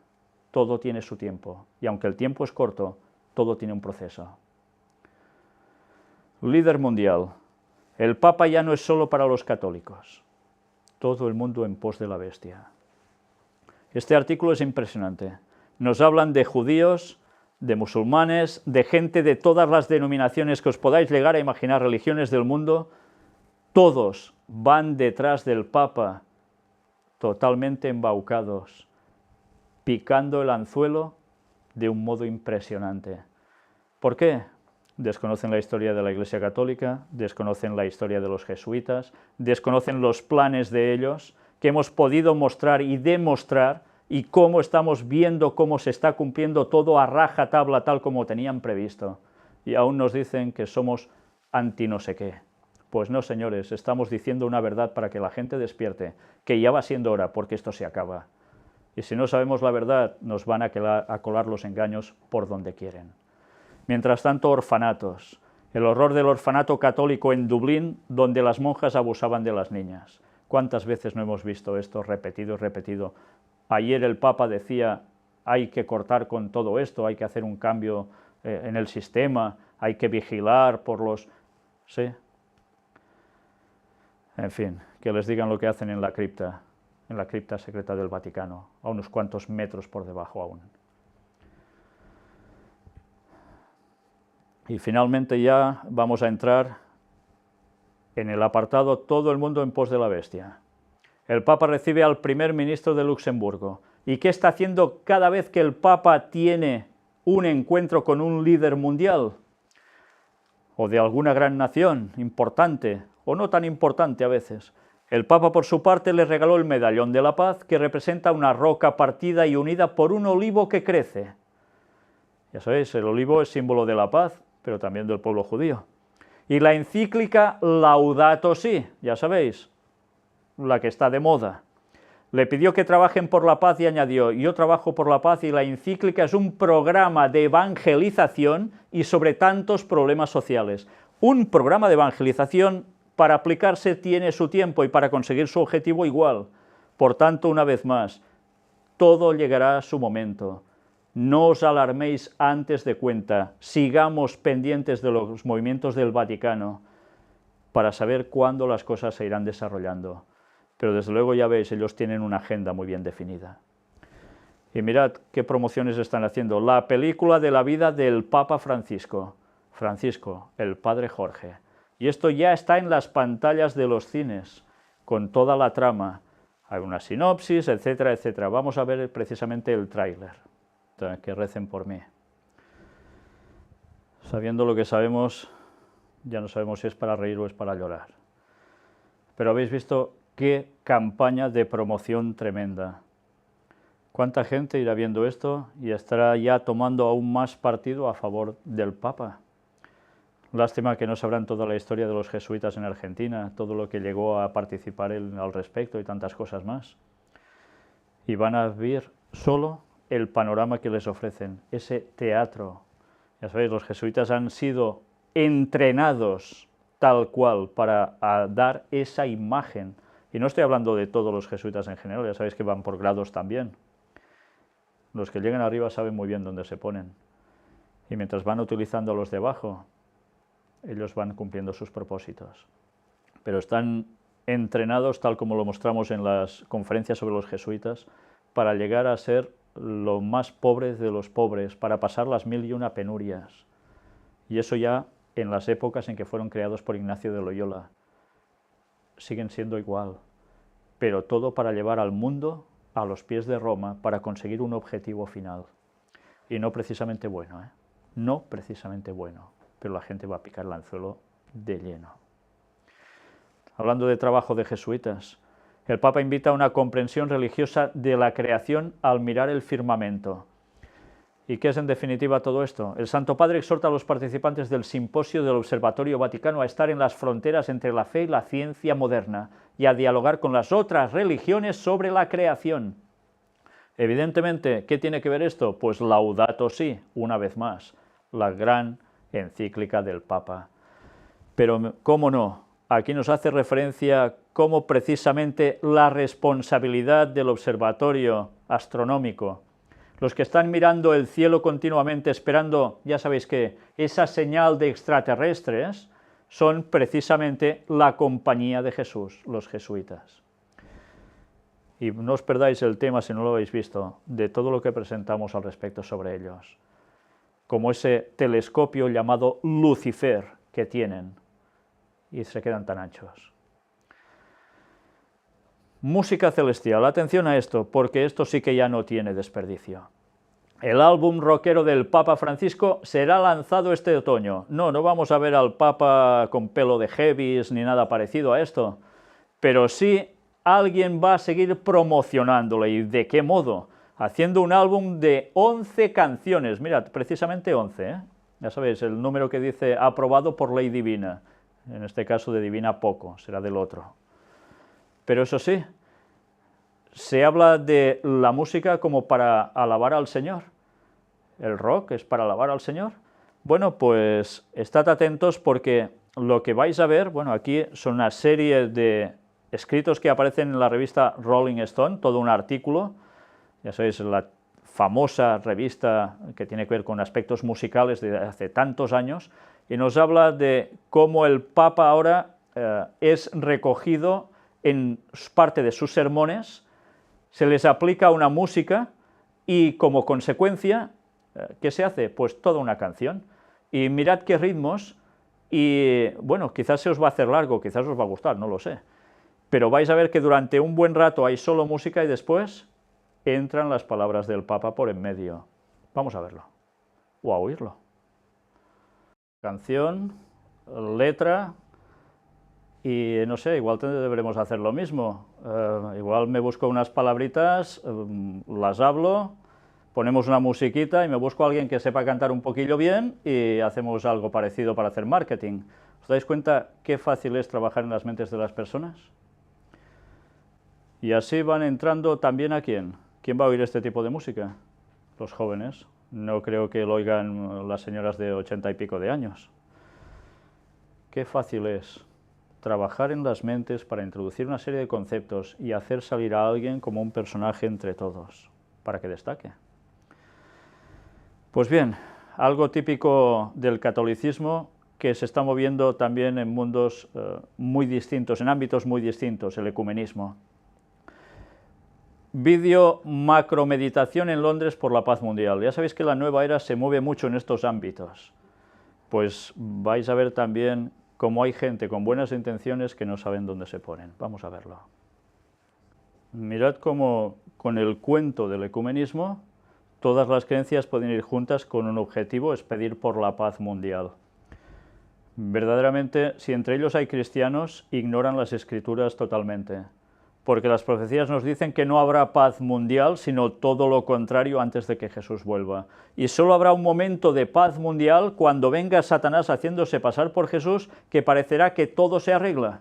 Todo tiene su tiempo y aunque el tiempo es corto, todo tiene un proceso. Líder mundial. El Papa ya no es solo para los católicos. Todo el mundo en pos de la bestia. Este artículo es impresionante. Nos hablan de judíos, de musulmanes, de gente de todas las denominaciones que os podáis llegar a imaginar, religiones del mundo. Todos van detrás del Papa, totalmente embaucados, picando el anzuelo de un modo impresionante. ¿Por qué? Desconocen la historia de la Iglesia Católica, desconocen la historia de los jesuitas, desconocen los planes de ellos, que hemos podido mostrar y demostrar, y cómo estamos viendo cómo se está cumpliendo todo a rajatabla tal como tenían previsto. Y aún nos dicen que somos anti no sé qué. Pues no, señores, estamos diciendo una verdad para que la gente despierte, que ya va siendo hora porque esto se acaba. Y si no sabemos la verdad, nos van a colar los engaños por donde quieren. Mientras tanto, orfanatos. El horror del orfanato católico en Dublín, donde las monjas abusaban de las niñas. ¿Cuántas veces no hemos visto esto repetido y repetido? Ayer el Papa decía, hay que cortar con todo esto, hay que hacer un cambio en el sistema, hay que vigilar por los... ¿Sí? En fin, que les digan lo que hacen en la cripta secreta del Vaticano, a unos cuantos metros por debajo aún. Y finalmente ya vamos a entrar en el apartado todo el mundo en pos de la bestia. El Papa recibe al primer ministro de Luxemburgo. ¿Y qué está haciendo cada vez que el Papa tiene un encuentro con un líder mundial? O de alguna gran nación importante, o no tan importante a veces. El Papa, por su parte, le regaló el medallón de la paz, que representa una roca partida y unida por un olivo que crece. Ya sabéis, el olivo es símbolo de la paz, pero también del pueblo judío. Y la encíclica Laudato Si, ya sabéis, la que está de moda. Le pidió que trabajen por la paz y añadió, yo trabajo por la paz y la encíclica es un programa de evangelización y sobre tantos problemas sociales. Un programa de evangelización para aplicarse tiene su tiempo y para conseguir su objetivo igual. Por tanto, una vez más, todo llegará a su momento. No os alarméis antes de cuenta, sigamos pendientes de los movimientos del Vaticano para saber cuándo las cosas se irán desarrollando. Pero desde luego ya veis, ellos tienen una agenda muy bien definida. Y mirad qué promociones están haciendo. La película de la vida del Papa Francisco. Francisco, el Padre Jorge. Y esto ya está en las pantallas de los cines, con toda la trama. Hay una sinopsis, etcétera, etcétera. Vamos a ver precisamente el tráiler. Que recen por mí. Sabiendo lo que sabemos, ya no sabemos si es para reír o es para llorar. Pero habéis visto qué campaña de promoción tremenda. ¿Cuánta gente irá viendo esto y estará ya tomando aún más partido a favor del Papa? Lástima que no sabrán toda la historia de los jesuitas en Argentina, todo lo que llegó a participar él al respecto y tantas cosas más. Y van a ver solo el panorama que les ofrecen, ese teatro. Ya sabéis, los jesuitas han sido entrenados tal cual para dar esa imagen. Y no estoy hablando de todos los jesuitas en general, ya sabéis que van por grados también. Los que llegan arriba saben muy bien dónde se ponen. Y mientras van utilizando a los de abajo, ellos van cumpliendo sus propósitos. Pero están entrenados, tal como lo mostramos en las conferencias sobre los jesuitas, para llegar a ser lo más pobres de los pobres, para pasar las 1001 penurias. Y eso ya en las épocas en que fueron creados por Ignacio de Loyola. Siguen siendo igual, pero todo para llevar al mundo a los pies de Roma para conseguir un objetivo final. Y no precisamente bueno, no precisamente bueno, pero la gente va a picar el anzuelo de lleno. Hablando de trabajo de jesuitas, el Papa invita a una comprensión religiosa de la creación al mirar el firmamento. ¿Y qué es en definitiva todo esto? El Santo Padre exhorta a los participantes del simposio del Observatorio Vaticano a estar en las fronteras entre la fe y la ciencia moderna y a dialogar con las otras religiones sobre la creación. Evidentemente, ¿qué tiene que ver esto? Pues Laudato Si, una vez más, la gran encíclica del Papa. Pero, ¿cómo no? Aquí nos hace referencia cómo precisamente la responsabilidad del observatorio astronómico, los que están mirando el cielo continuamente esperando, ya sabéis que esa señal de extraterrestres, son precisamente la compañía de Jesús, los jesuitas. Y no os perdáis el tema, si no lo habéis visto, de todo lo que presentamos al respecto sobre ellos, como ese telescopio llamado Lucifer que tienen, y se quedan tan anchos. Música celestial, atención a esto, porque esto sí que ya no tiene desperdicio. El álbum rockero del Papa Francisco será lanzado este otoño. No vamos a ver al Papa con pelo de heavies ni nada parecido a esto, pero sí alguien va a seguir promocionándole. ¿Y de qué modo? Haciendo un álbum de 11 canciones, mirad, precisamente 11, ya sabéis, el número que dice aprobado por ley divina, en este caso de divina poco, será del otro. Pero eso sí, se habla de la música como para alabar al Señor. ¿El rock es para alabar al Señor? Bueno, pues estad atentos porque lo que vais a ver, bueno, aquí son una serie de escritos que aparecen en la revista Rolling Stone, todo un artículo, ya sabéis, la famosa revista que tiene que ver con aspectos musicales de hace tantos años, y nos habla de cómo el Papa ahora es recogido en parte de sus sermones, se les aplica una música y como consecuencia, ¿qué se hace? Pues toda una canción. Y mirad qué ritmos, y bueno, quizás se os va a hacer largo, quizás os va a gustar, no lo sé. Pero vais a ver que durante un buen rato hay solo música y después entran las palabras del Papa por en medio. Vamos a verlo, o a oírlo. Canción, letra, y no sé, igual deberemos hacer lo mismo. Igual me busco unas palabritas, las hablo, ponemos una musiquita y me busco a alguien que sepa cantar un poquillo bien y hacemos algo parecido para hacer marketing. ¿Os dais cuenta qué fácil es trabajar en las mentes de las personas? Y así van entrando también a ¿quién? ¿Quién va a oír este tipo de música? Los jóvenes. No creo que lo oigan las señoras de 80 y pico de años. Qué fácil es trabajar en las mentes para introducir una serie de conceptos y hacer salir a alguien como un personaje entre todos, para que destaque. Pues bien, algo típico del catolicismo que se está moviendo también en mundos muy distintos, en ámbitos muy distintos, el ecumenismo. Vídeo macromeditación en Londres por la paz mundial. Ya sabéis que la nueva era se mueve mucho en estos ámbitos. Pues vais a ver también cómo hay gente con buenas intenciones que no saben dónde se ponen. Vamos a verlo. Mirad cómo con el cuento del ecumenismo todas las creencias pueden ir juntas con un objetivo, es pedir por la paz mundial. Verdaderamente, si entre ellos hay cristianos, ignoran las escrituras totalmente, porque las profecías nos dicen que no habrá paz mundial, sino todo lo contrario antes de que Jesús vuelva. Y solo habrá un momento de paz mundial cuando venga Satanás haciéndose pasar por Jesús, que parecerá que todo se arregla.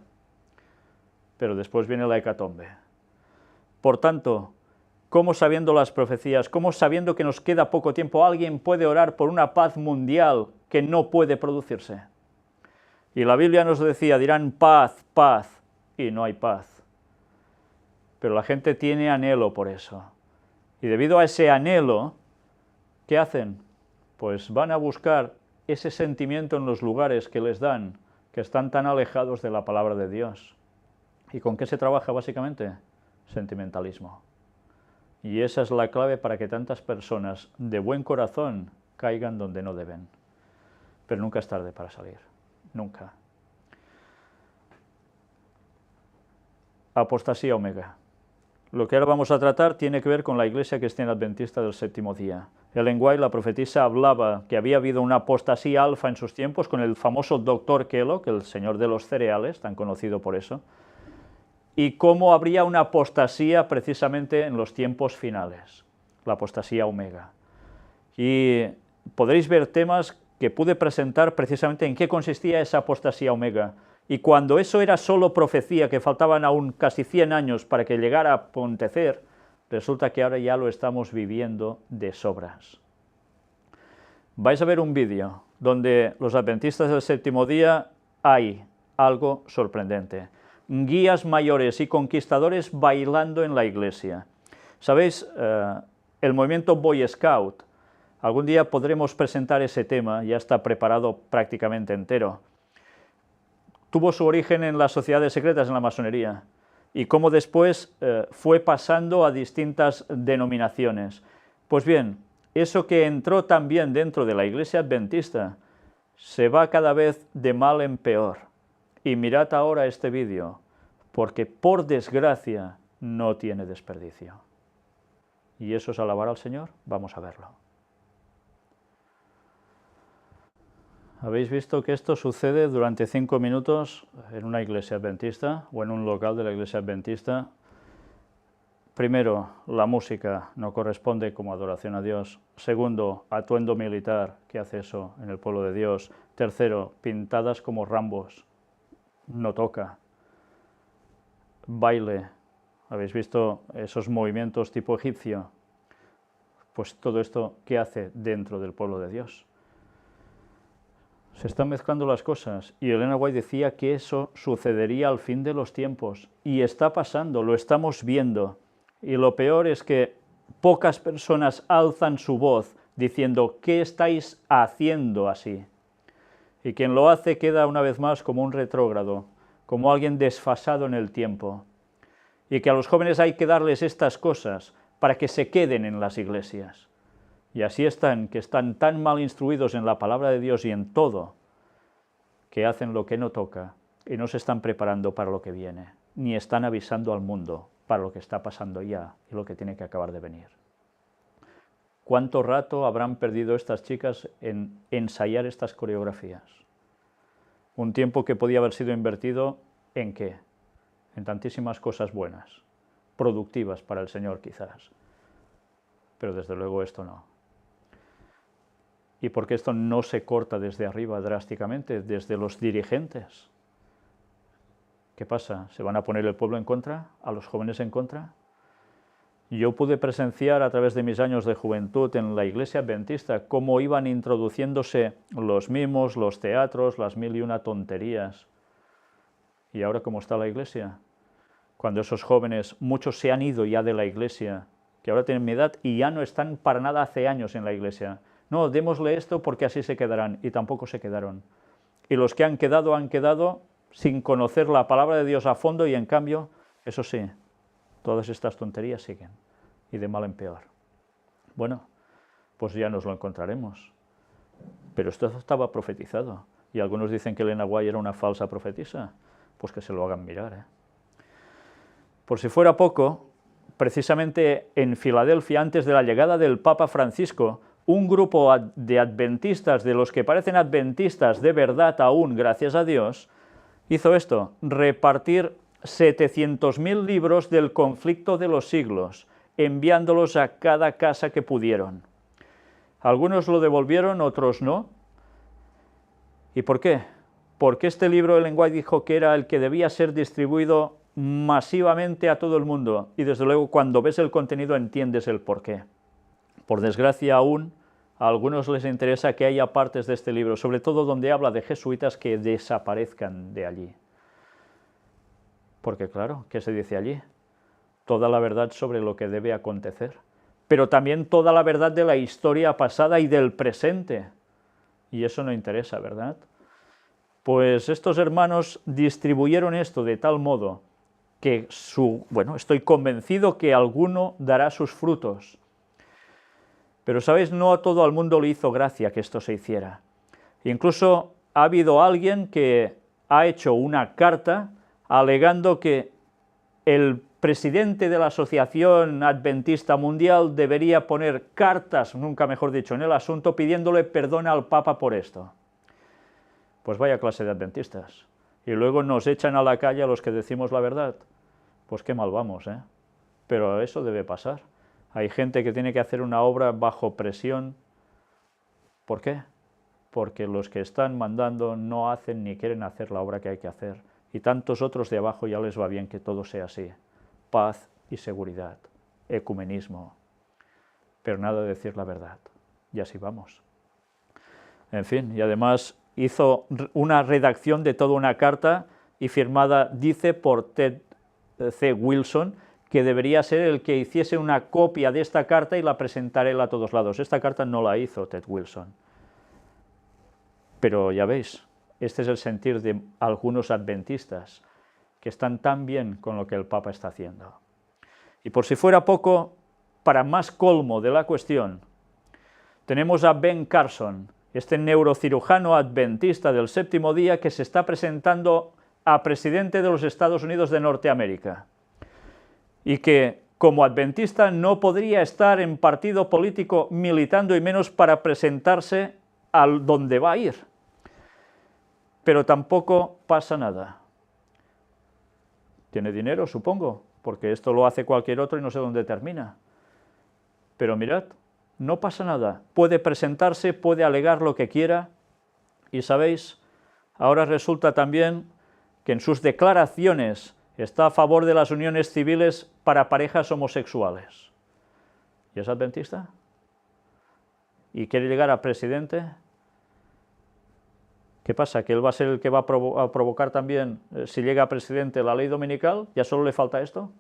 Pero después viene la hecatombe. Por tanto, ¿cómo sabiendo las profecías, cómo sabiendo que nos queda poco tiempo, alguien puede orar por una paz mundial que no puede producirse? Y la Biblia nos decía, dirán paz, paz, y no hay paz. Pero la gente tiene anhelo por eso. Y debido a ese anhelo, ¿qué hacen? Pues van a buscar ese sentimiento en los lugares que les dan, que están tan alejados de la palabra de Dios. ¿Y con qué se trabaja básicamente? Sentimentalismo. Y esa es la clave para que tantas personas de buen corazón caigan donde no deben. pero nunca es tarde para salir, nunca. Apostasía omega. Lo que ahora vamos a tratar tiene que ver con la Iglesia Cristiana Adventista del Séptimo Día. Ellen White, la profetisa, hablaba que había habido una apostasía alfa en sus tiempos con el famoso Dr. Kellogg, el señor de los cereales, tan conocido por eso, y cómo habría una apostasía precisamente en los tiempos finales, la apostasía omega. Y podréis ver temas que pude presentar precisamente en qué consistía esa apostasía omega. Y cuando eso era solo profecía, que faltaban aún casi 100 años para que llegara a acontecer, resulta que ahora ya lo estamos viviendo de sobras. Vais a ver un vídeo donde los adventistas del Séptimo Día hay algo sorprendente. Guías mayores y conquistadores bailando en la iglesia. ¿Sabéis? El movimiento Boy Scout, algún día podremos presentar ese tema, ya está preparado prácticamente entero. Tuvo su origen en las sociedades secretas, en la masonería, y cómo después fue pasando a distintas denominaciones. Pues bien, eso que entró también dentro de la Iglesia Adventista se va cada vez de mal en peor. Y mirad ahora este vídeo, porque por desgracia no tiene desperdicio. ¿Y eso es alabar al Señor? Vamos a verlo. ¿Habéis visto que esto sucede durante 5 minutos en una iglesia adventista o en un local de la iglesia adventista? Primero, la música no corresponde como adoración a Dios. Segundo, atuendo militar, que hace eso en el pueblo de Dios. Tercero, pintadas como Rambos, no toca. Baile, ¿habéis visto esos movimientos tipo egipcio? Pues todo esto, ¿qué hace dentro del pueblo de Dios? Se están mezclando las cosas, y Ellen White decía que eso sucedería al fin de los tiempos, y está pasando, lo estamos viendo, y lo peor es que pocas personas alzan su voz diciendo ¿qué estáis haciendo así? Y quien lo hace queda una vez más como un retrógrado, como alguien desfasado en el tiempo, y que a los jóvenes hay que darles estas cosas para que se queden en las iglesias. Y así están, que están tan mal instruidos en la palabra de Dios y en todo, que hacen lo que no toca y no se están preparando para lo que viene, ni están avisando al mundo para lo que está pasando ya y lo que tiene que acabar de venir. ¿Cuánto rato habrán perdido estas chicas en ensayar estas coreografías? Un tiempo que podía haber sido invertido ¿en qué? En tantísimas cosas buenas, productivas para el Señor quizás, pero desde luego esto no. ¿Y por qué esto no se corta desde arriba drásticamente, desde los dirigentes? ¿Qué pasa? ¿Se van a poner el pueblo en contra? ¿A los jóvenes en contra? Yo pude presenciar a través de mis años de juventud en la iglesia adventista cómo iban introduciéndose los mimos, los teatros, las 1001 tonterías. ¿Y ahora cómo está la iglesia? Cuando esos jóvenes, muchos se han ido ya de la iglesia, que ahora tienen mi edad y ya no están para nada hace años en la iglesia. No, démosle esto porque así se quedarán, y tampoco se quedaron. Y los que han quedado sin conocer la palabra de Dios a fondo, y en cambio, eso sí, todas estas tonterías siguen, y de mal en peor. Bueno, pues ya nos lo encontraremos. Pero esto estaba profetizado, y algunos dicen que Ellen White era una falsa profetisa, pues que se lo hagan mirar. Por si fuera poco, precisamente en Filadelfia, antes de la llegada del Papa Francisco, un grupo de adventistas, de los que parecen adventistas de verdad aún, gracias a Dios, hizo esto, repartir 700.000 libros del conflicto de los siglos, enviándolos a cada casa que pudieron. Algunos lo devolvieron, otros no. ¿Y por qué? Porque este libro Ellen White dijo que era el que debía ser distribuido masivamente a todo el mundo, y desde luego cuando ves el contenido entiendes el porqué. Por desgracia aún, a algunos les interesa que haya partes de este libro, sobre todo donde habla de jesuitas, que desaparezcan de allí. Porque claro, ¿qué se dice allí? Toda la verdad sobre lo que debe acontecer, pero también toda la verdad de la historia pasada y del presente. Y eso no interesa, ¿verdad? Pues estos hermanos distribuyeron esto de tal modo que estoy convencido que alguno dará sus frutos. Pero, ¿sabéis? No a todo el mundo le hizo gracia que esto se hiciera. Incluso ha habido alguien que ha hecho una carta alegando que el presidente de la Asociación Adventista Mundial debería poner cartas, nunca mejor dicho, en el asunto, pidiéndole perdón al Papa por esto. Pues vaya clase de adventistas. Y luego nos echan a la calle a los que decimos la verdad. Pues qué mal vamos, ¿eh? Pero eso debe pasar. Hay gente que tiene que hacer una obra bajo presión. ¿Por qué? Porque los que están mandando no hacen ni quieren hacer la obra que hay que hacer. Y tantos otros de abajo ya les va bien que todo sea así. Paz y seguridad, ecumenismo, pero nada de decir la verdad. Y así vamos. En fin, y además hizo una redacción de toda una carta y firmada, dice, por Ted C. Wilson, que debería ser el que hiciese una copia de esta carta y la presentara él a todos lados. Esta carta no la hizo Ted Wilson. Pero ya veis, este es el sentir de algunos adventistas, que están tan bien con lo que el Papa está haciendo. Y por si fuera poco, para más colmo de la cuestión, tenemos a Ben Carson, este neurocirujano adventista del séptimo día que se está presentando a presidente de los Estados Unidos de Norteamérica, y que como adventista no podría estar en partido político militando y menos para presentarse al donde va a ir. Pero tampoco pasa nada. Tiene dinero, supongo, porque esto lo hace cualquier otro y no sé dónde termina. Pero mirad, no pasa nada. Puede presentarse, puede alegar lo que quiera, y sabéis, ahora resulta también que en sus declaraciones está a favor de las uniones civiles para parejas homosexuales. ¿Y es adventista? ¿Y quiere llegar a presidente? ¿Qué pasa? ¿Que él va a ser el que va a provocar también, si llega a presidente, la ley dominical? ¿Ya solo le falta esto?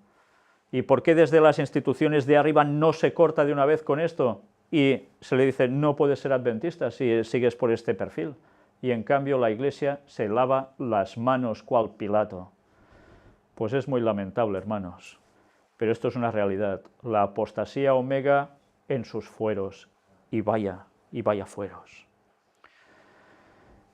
¿Y por qué desde las instituciones de arriba no se corta de una vez con esto y se le dice no puedes ser adventista si sigues por este perfil? Y en cambio la Iglesia se lava las manos cual Pilato. Pues es muy lamentable, hermanos, pero esto es una realidad. La apostasía omega en sus fueros, y vaya fueros.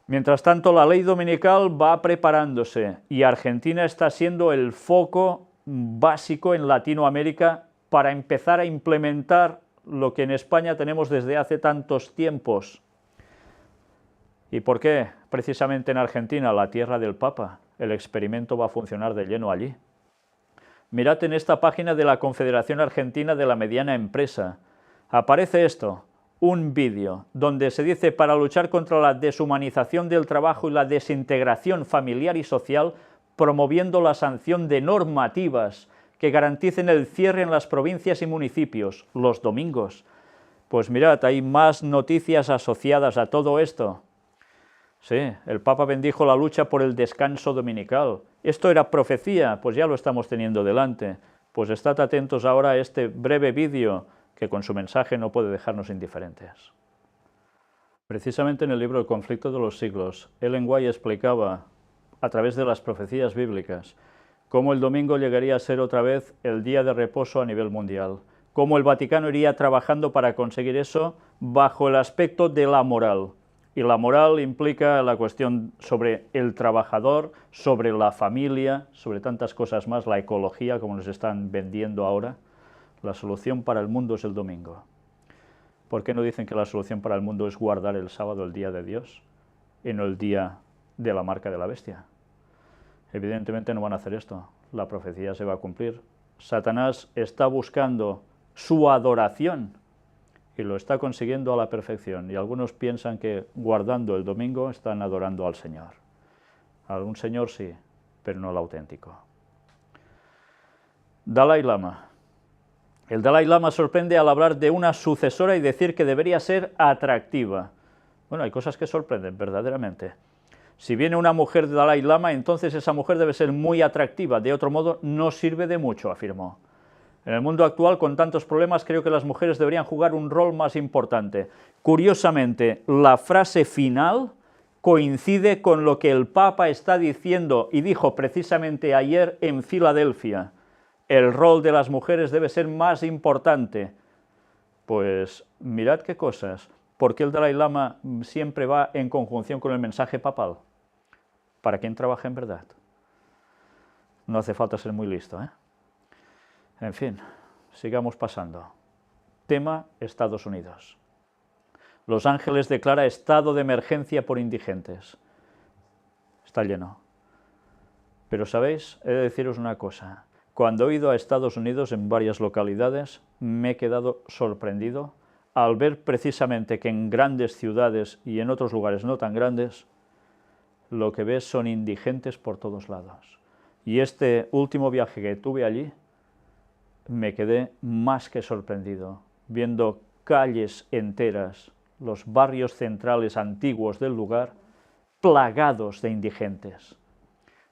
Mientras tanto, la ley dominical va preparándose y Argentina está siendo el foco básico en Latinoamérica para empezar a implementar lo que en España tenemos desde hace tantos tiempos. ¿Y por qué? Precisamente en Argentina, la tierra del Papa. El experimento va a funcionar de lleno allí. Mirad en esta página de la Confederación Argentina de la Mediana Empresa. Aparece esto. Un vídeo donde se dice para luchar contra la deshumanización del trabajo y la desintegración familiar y social, promoviendo la sanción de normativas que garanticen el cierre en las provincias y municipios, los domingos. Pues mirad, hay más noticias asociadas a todo esto. Sí, el Papa bendijo la lucha por el descanso dominical. ¿Esto era profecía? Pues ya lo estamos teniendo delante. Pues estad atentos ahora a este breve vídeo que con su mensaje no puede dejarnos indiferentes. Precisamente en el libro El conflicto de los siglos, Ellen White explicaba, a través de las profecías bíblicas, cómo el domingo llegaría a ser otra vez el día de reposo a nivel mundial, cómo el Vaticano iría trabajando para conseguir eso bajo el aspecto de la moral. Y la moral implica la cuestión sobre el trabajador, sobre la familia, sobre tantas cosas más, la ecología, como nos están vendiendo ahora. La solución para el mundo es el domingo. ¿Por qué no dicen que la solución para el mundo es guardar el sábado, el día de Dios, y no el día de la marca de la bestia? Evidentemente no van a hacer esto. La profecía se va a cumplir. Satanás está buscando su adoración y lo está consiguiendo a la perfección. Y algunos piensan que guardando el domingo están adorando al Señor. Algún Señor sí, pero no el auténtico. Dalai Lama. El Dalai Lama sorprende al hablar de una sucesora y decir que debería ser atractiva. Bueno, hay cosas que sorprenden verdaderamente. Si viene una mujer de Dalai Lama, entonces esa mujer debe ser muy atractiva, de otro modo no sirve de mucho, afirmó. En el mundo actual, con tantos problemas, creo que las mujeres deberían jugar un rol más importante. Curiosamente, la frase final coincide con lo que el Papa está diciendo y dijo precisamente ayer en Filadelfia. El rol de las mujeres debe ser más importante. Pues mirad qué cosas. ¿Por qué el Dalai Lama siempre va en conjunción con el mensaje papal? Para quien trabaja en verdad. No hace falta ser muy listo, ¿eh? En fin, sigamos pasando. Tema Estados Unidos. Los Ángeles declara estado de emergencia por indigentes. Está lleno. Pero, ¿sabéis? He de deciros una cosa. Cuando he ido a Estados Unidos en varias localidades, me he quedado sorprendido al ver precisamente que en grandes ciudades y en otros lugares no tan grandes, lo que ves son indigentes por todos lados. Y este último viaje que tuve allí, me quedé más que sorprendido, viendo calles enteras, los barrios centrales antiguos del lugar, plagados de indigentes.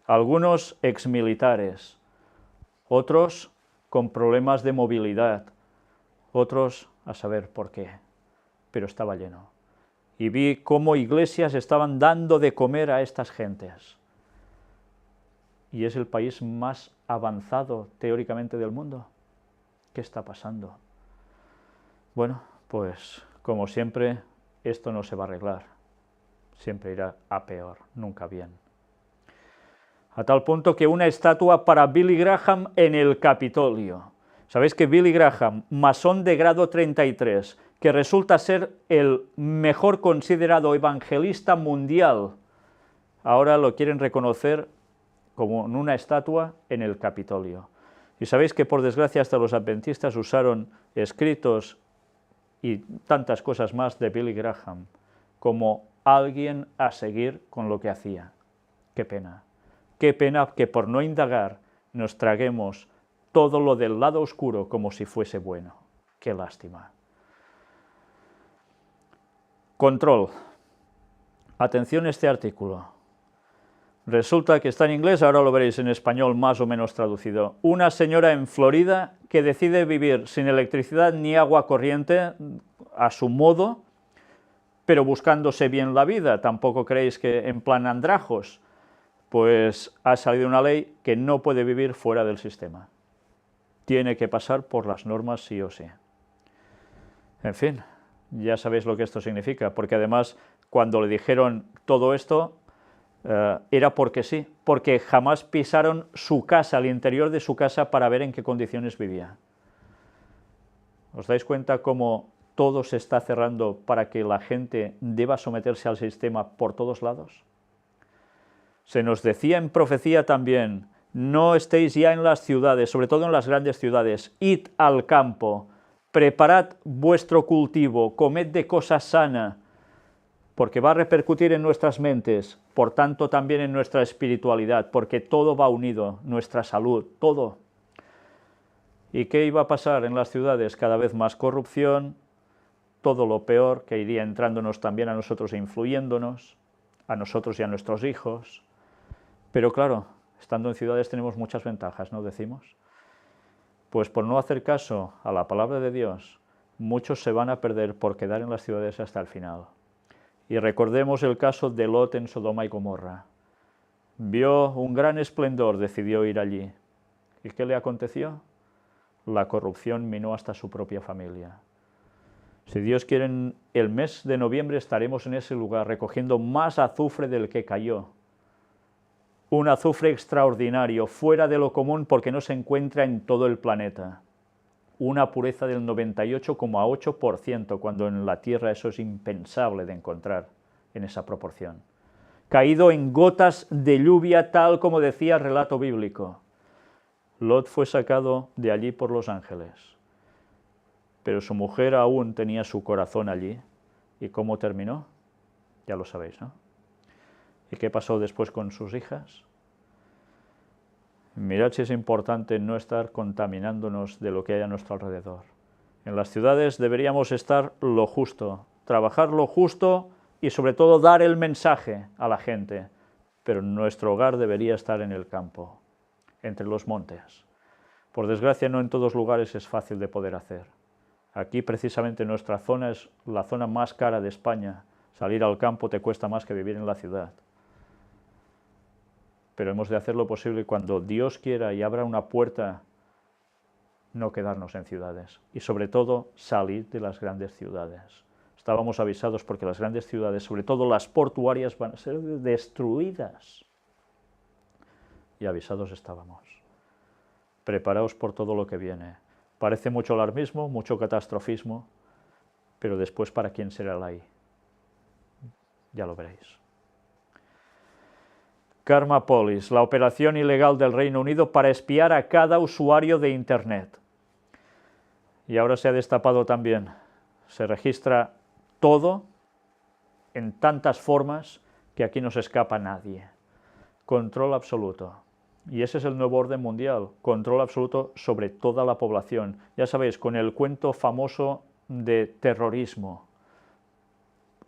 Algunos exmilitares, otros con problemas de movilidad, otros a saber por qué, pero estaba lleno. Y vi cómo iglesias estaban dando de comer a estas gentes. Y es el país más avanzado teóricamente del mundo. ¿Qué está pasando? Bueno, pues como siempre, esto no se va a arreglar. Siempre irá a peor, nunca bien. A tal punto que una estatua para Billy Graham en el Capitolio. ¿Sabéis que Billy Graham, masón de grado 33, que resulta ser el mejor considerado evangelista mundial, ahora lo quieren reconocer como en una estatua en el Capitolio? Y sabéis que por desgracia hasta los adventistas usaron escritos y tantas cosas más de Billy Graham como alguien a seguir con lo que hacía. Qué pena. Qué pena que por no indagar nos traguemos todo lo del lado oscuro como si fuese bueno. Qué lástima. Control. Atención a este artículo. Resulta que está en inglés, ahora lo veréis en español más o menos traducido. Una señora en Florida que decide vivir sin electricidad ni agua corriente a su modo, pero buscándose bien la vida. Tampoco creéis que en plan andrajos. Pues ha salido una ley que no puede vivir fuera del sistema. Tiene que pasar por las normas sí o sí. En fin, ya sabéis lo que esto significa, porque además cuando le dijeron todo esto, era porque sí, porque jamás pisaron su casa, el interior de su casa, para ver en qué condiciones vivía. ¿Os dais cuenta cómo todo se está cerrando para que la gente deba someterse al sistema por todos lados? Se nos decía en profecía también, no estéis ya en las ciudades, sobre todo en las grandes ciudades, id al campo, preparad vuestro cultivo, comed de cosa sana, porque va a repercutir en nuestras mentes, por tanto también en nuestra espiritualidad, porque todo va unido, nuestra salud, todo. ¿Y qué iba a pasar en las ciudades? Cada vez más corrupción, todo lo peor que iría entrándonos también a nosotros e influyéndonos, a nosotros y a nuestros hijos. Pero claro, estando en ciudades tenemos muchas ventajas, ¿no decimos? Pues por no hacer caso a la palabra de Dios, muchos se van a perder por quedar en las ciudades hasta el final. Y recordemos el caso de Lot en Sodoma y Gomorra. Vio un gran esplendor, decidió ir allí. ¿Y qué le aconteció? La corrupción minó hasta su propia familia. Si Dios quiere, en el mes de noviembre estaremos en ese lugar recogiendo más azufre del que cayó. Un azufre extraordinario, fuera de lo común porque no se encuentra en todo el planeta. Una pureza del 98,8%, cuando en la Tierra eso es impensable de encontrar en esa proporción. Caído en gotas de lluvia, tal como decía el relato bíblico. Lot fue sacado de allí por los ángeles. Pero su mujer aún tenía su corazón allí. ¿Y cómo terminó? Ya lo sabéis, ¿no? ¿Y qué pasó después con sus hijas? Mirad si es importante no estar contaminándonos de lo que hay a nuestro alrededor. En las ciudades deberíamos estar lo justo, trabajar lo justo y sobre todo dar el mensaje a la gente. Pero nuestro hogar debería estar en el campo, entre los montes. Por desgracia no en todos lugares es fácil de poder hacer. Aquí precisamente nuestra zona es la zona más cara de España. Salir al campo te cuesta más que vivir en la ciudad. Pero hemos de hacer lo posible cuando Dios quiera y abra una puerta, no quedarnos en ciudades. Y sobre todo, salir de las grandes ciudades. Estábamos avisados porque las grandes ciudades, sobre todo las portuarias, van a ser destruidas. Y avisados estábamos. Preparaos por todo lo que viene. Parece mucho alarmismo, mucho catastrofismo, pero después ¿para quién será el ahí? Ya lo veréis. Karma Police, la operación ilegal del Reino Unido para espiar a cada usuario de Internet. Y ahora se ha destapado también. Se registra todo en tantas formas que aquí no se escapa nadie. Control absoluto. Y ese es el nuevo orden mundial, control absoluto sobre toda la población. Ya sabéis, con el cuento famoso de terrorismo.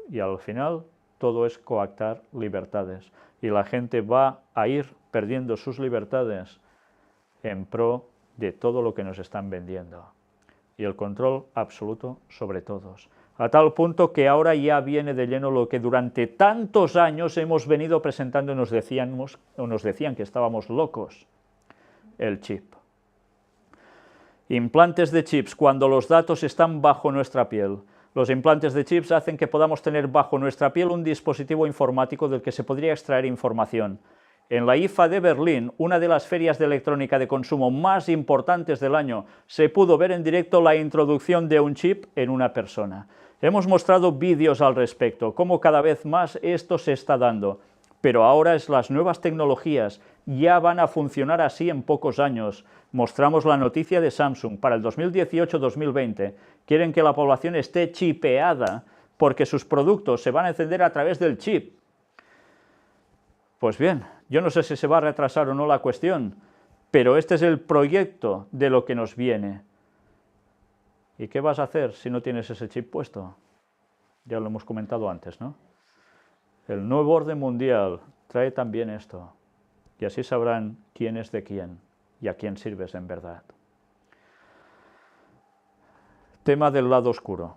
Y al final todo es coactar libertades. Y la gente va a ir perdiendo sus libertades en pro de todo lo que nos están vendiendo. Y el control absoluto sobre todos. A tal punto que ahora ya viene de lleno lo que durante tantos años hemos venido presentando y nos decían que estábamos locos, el chip. Implantes de chips cuando los datos están bajo nuestra piel. Los implantes de chips hacen que podamos tener bajo nuestra piel un dispositivo informático del que se podría extraer información. En la IFA de Berlín, una de las ferias de electrónica de consumo más importantes del año, se pudo ver en directo la introducción de un chip en una persona. Hemos mostrado vídeos al respecto, cómo cada vez más esto se está dando, pero ahora las nuevas tecnologías ya van a funcionar así en pocos años. Mostramos la noticia de Samsung para el 2018-2020. Quieren que la población esté chipeada porque sus productos se van a encender a través del chip. Pues bien, yo no sé si se va a retrasar o no la cuestión, pero este es el proyecto de lo que nos viene. ¿Y qué vas a hacer si no tienes ese chip puesto? Ya lo hemos comentado antes, ¿no? El nuevo orden mundial trae también esto, y así sabrán quién es de quién y a quién sirves en verdad. Tema del lado oscuro.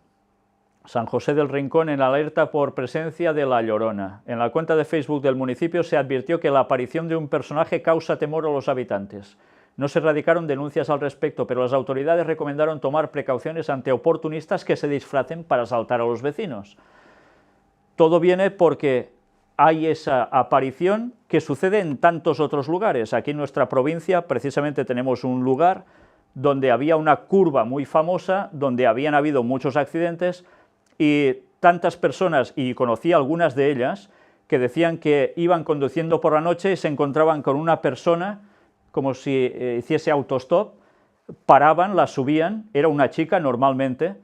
San José del Rincón en alerta por presencia de la Llorona. En la cuenta de Facebook del municipio se advirtió que la aparición de un personaje causa temor a los habitantes. No se radicaron denuncias al respecto, pero las autoridades recomendaron tomar precauciones ante oportunistas que se disfracen para asaltar a los vecinos. Todo viene porque hay esa aparición que sucede en tantos otros lugares. Aquí en nuestra provincia precisamente tenemos un lugar donde había una curva muy famosa, donde habían habido muchos accidentes y tantas personas, y conocí algunas de ellas, que decían que iban conduciendo por la noche y se encontraban con una persona como si hiciese autostop, paraban, la subían, era una chica normalmente,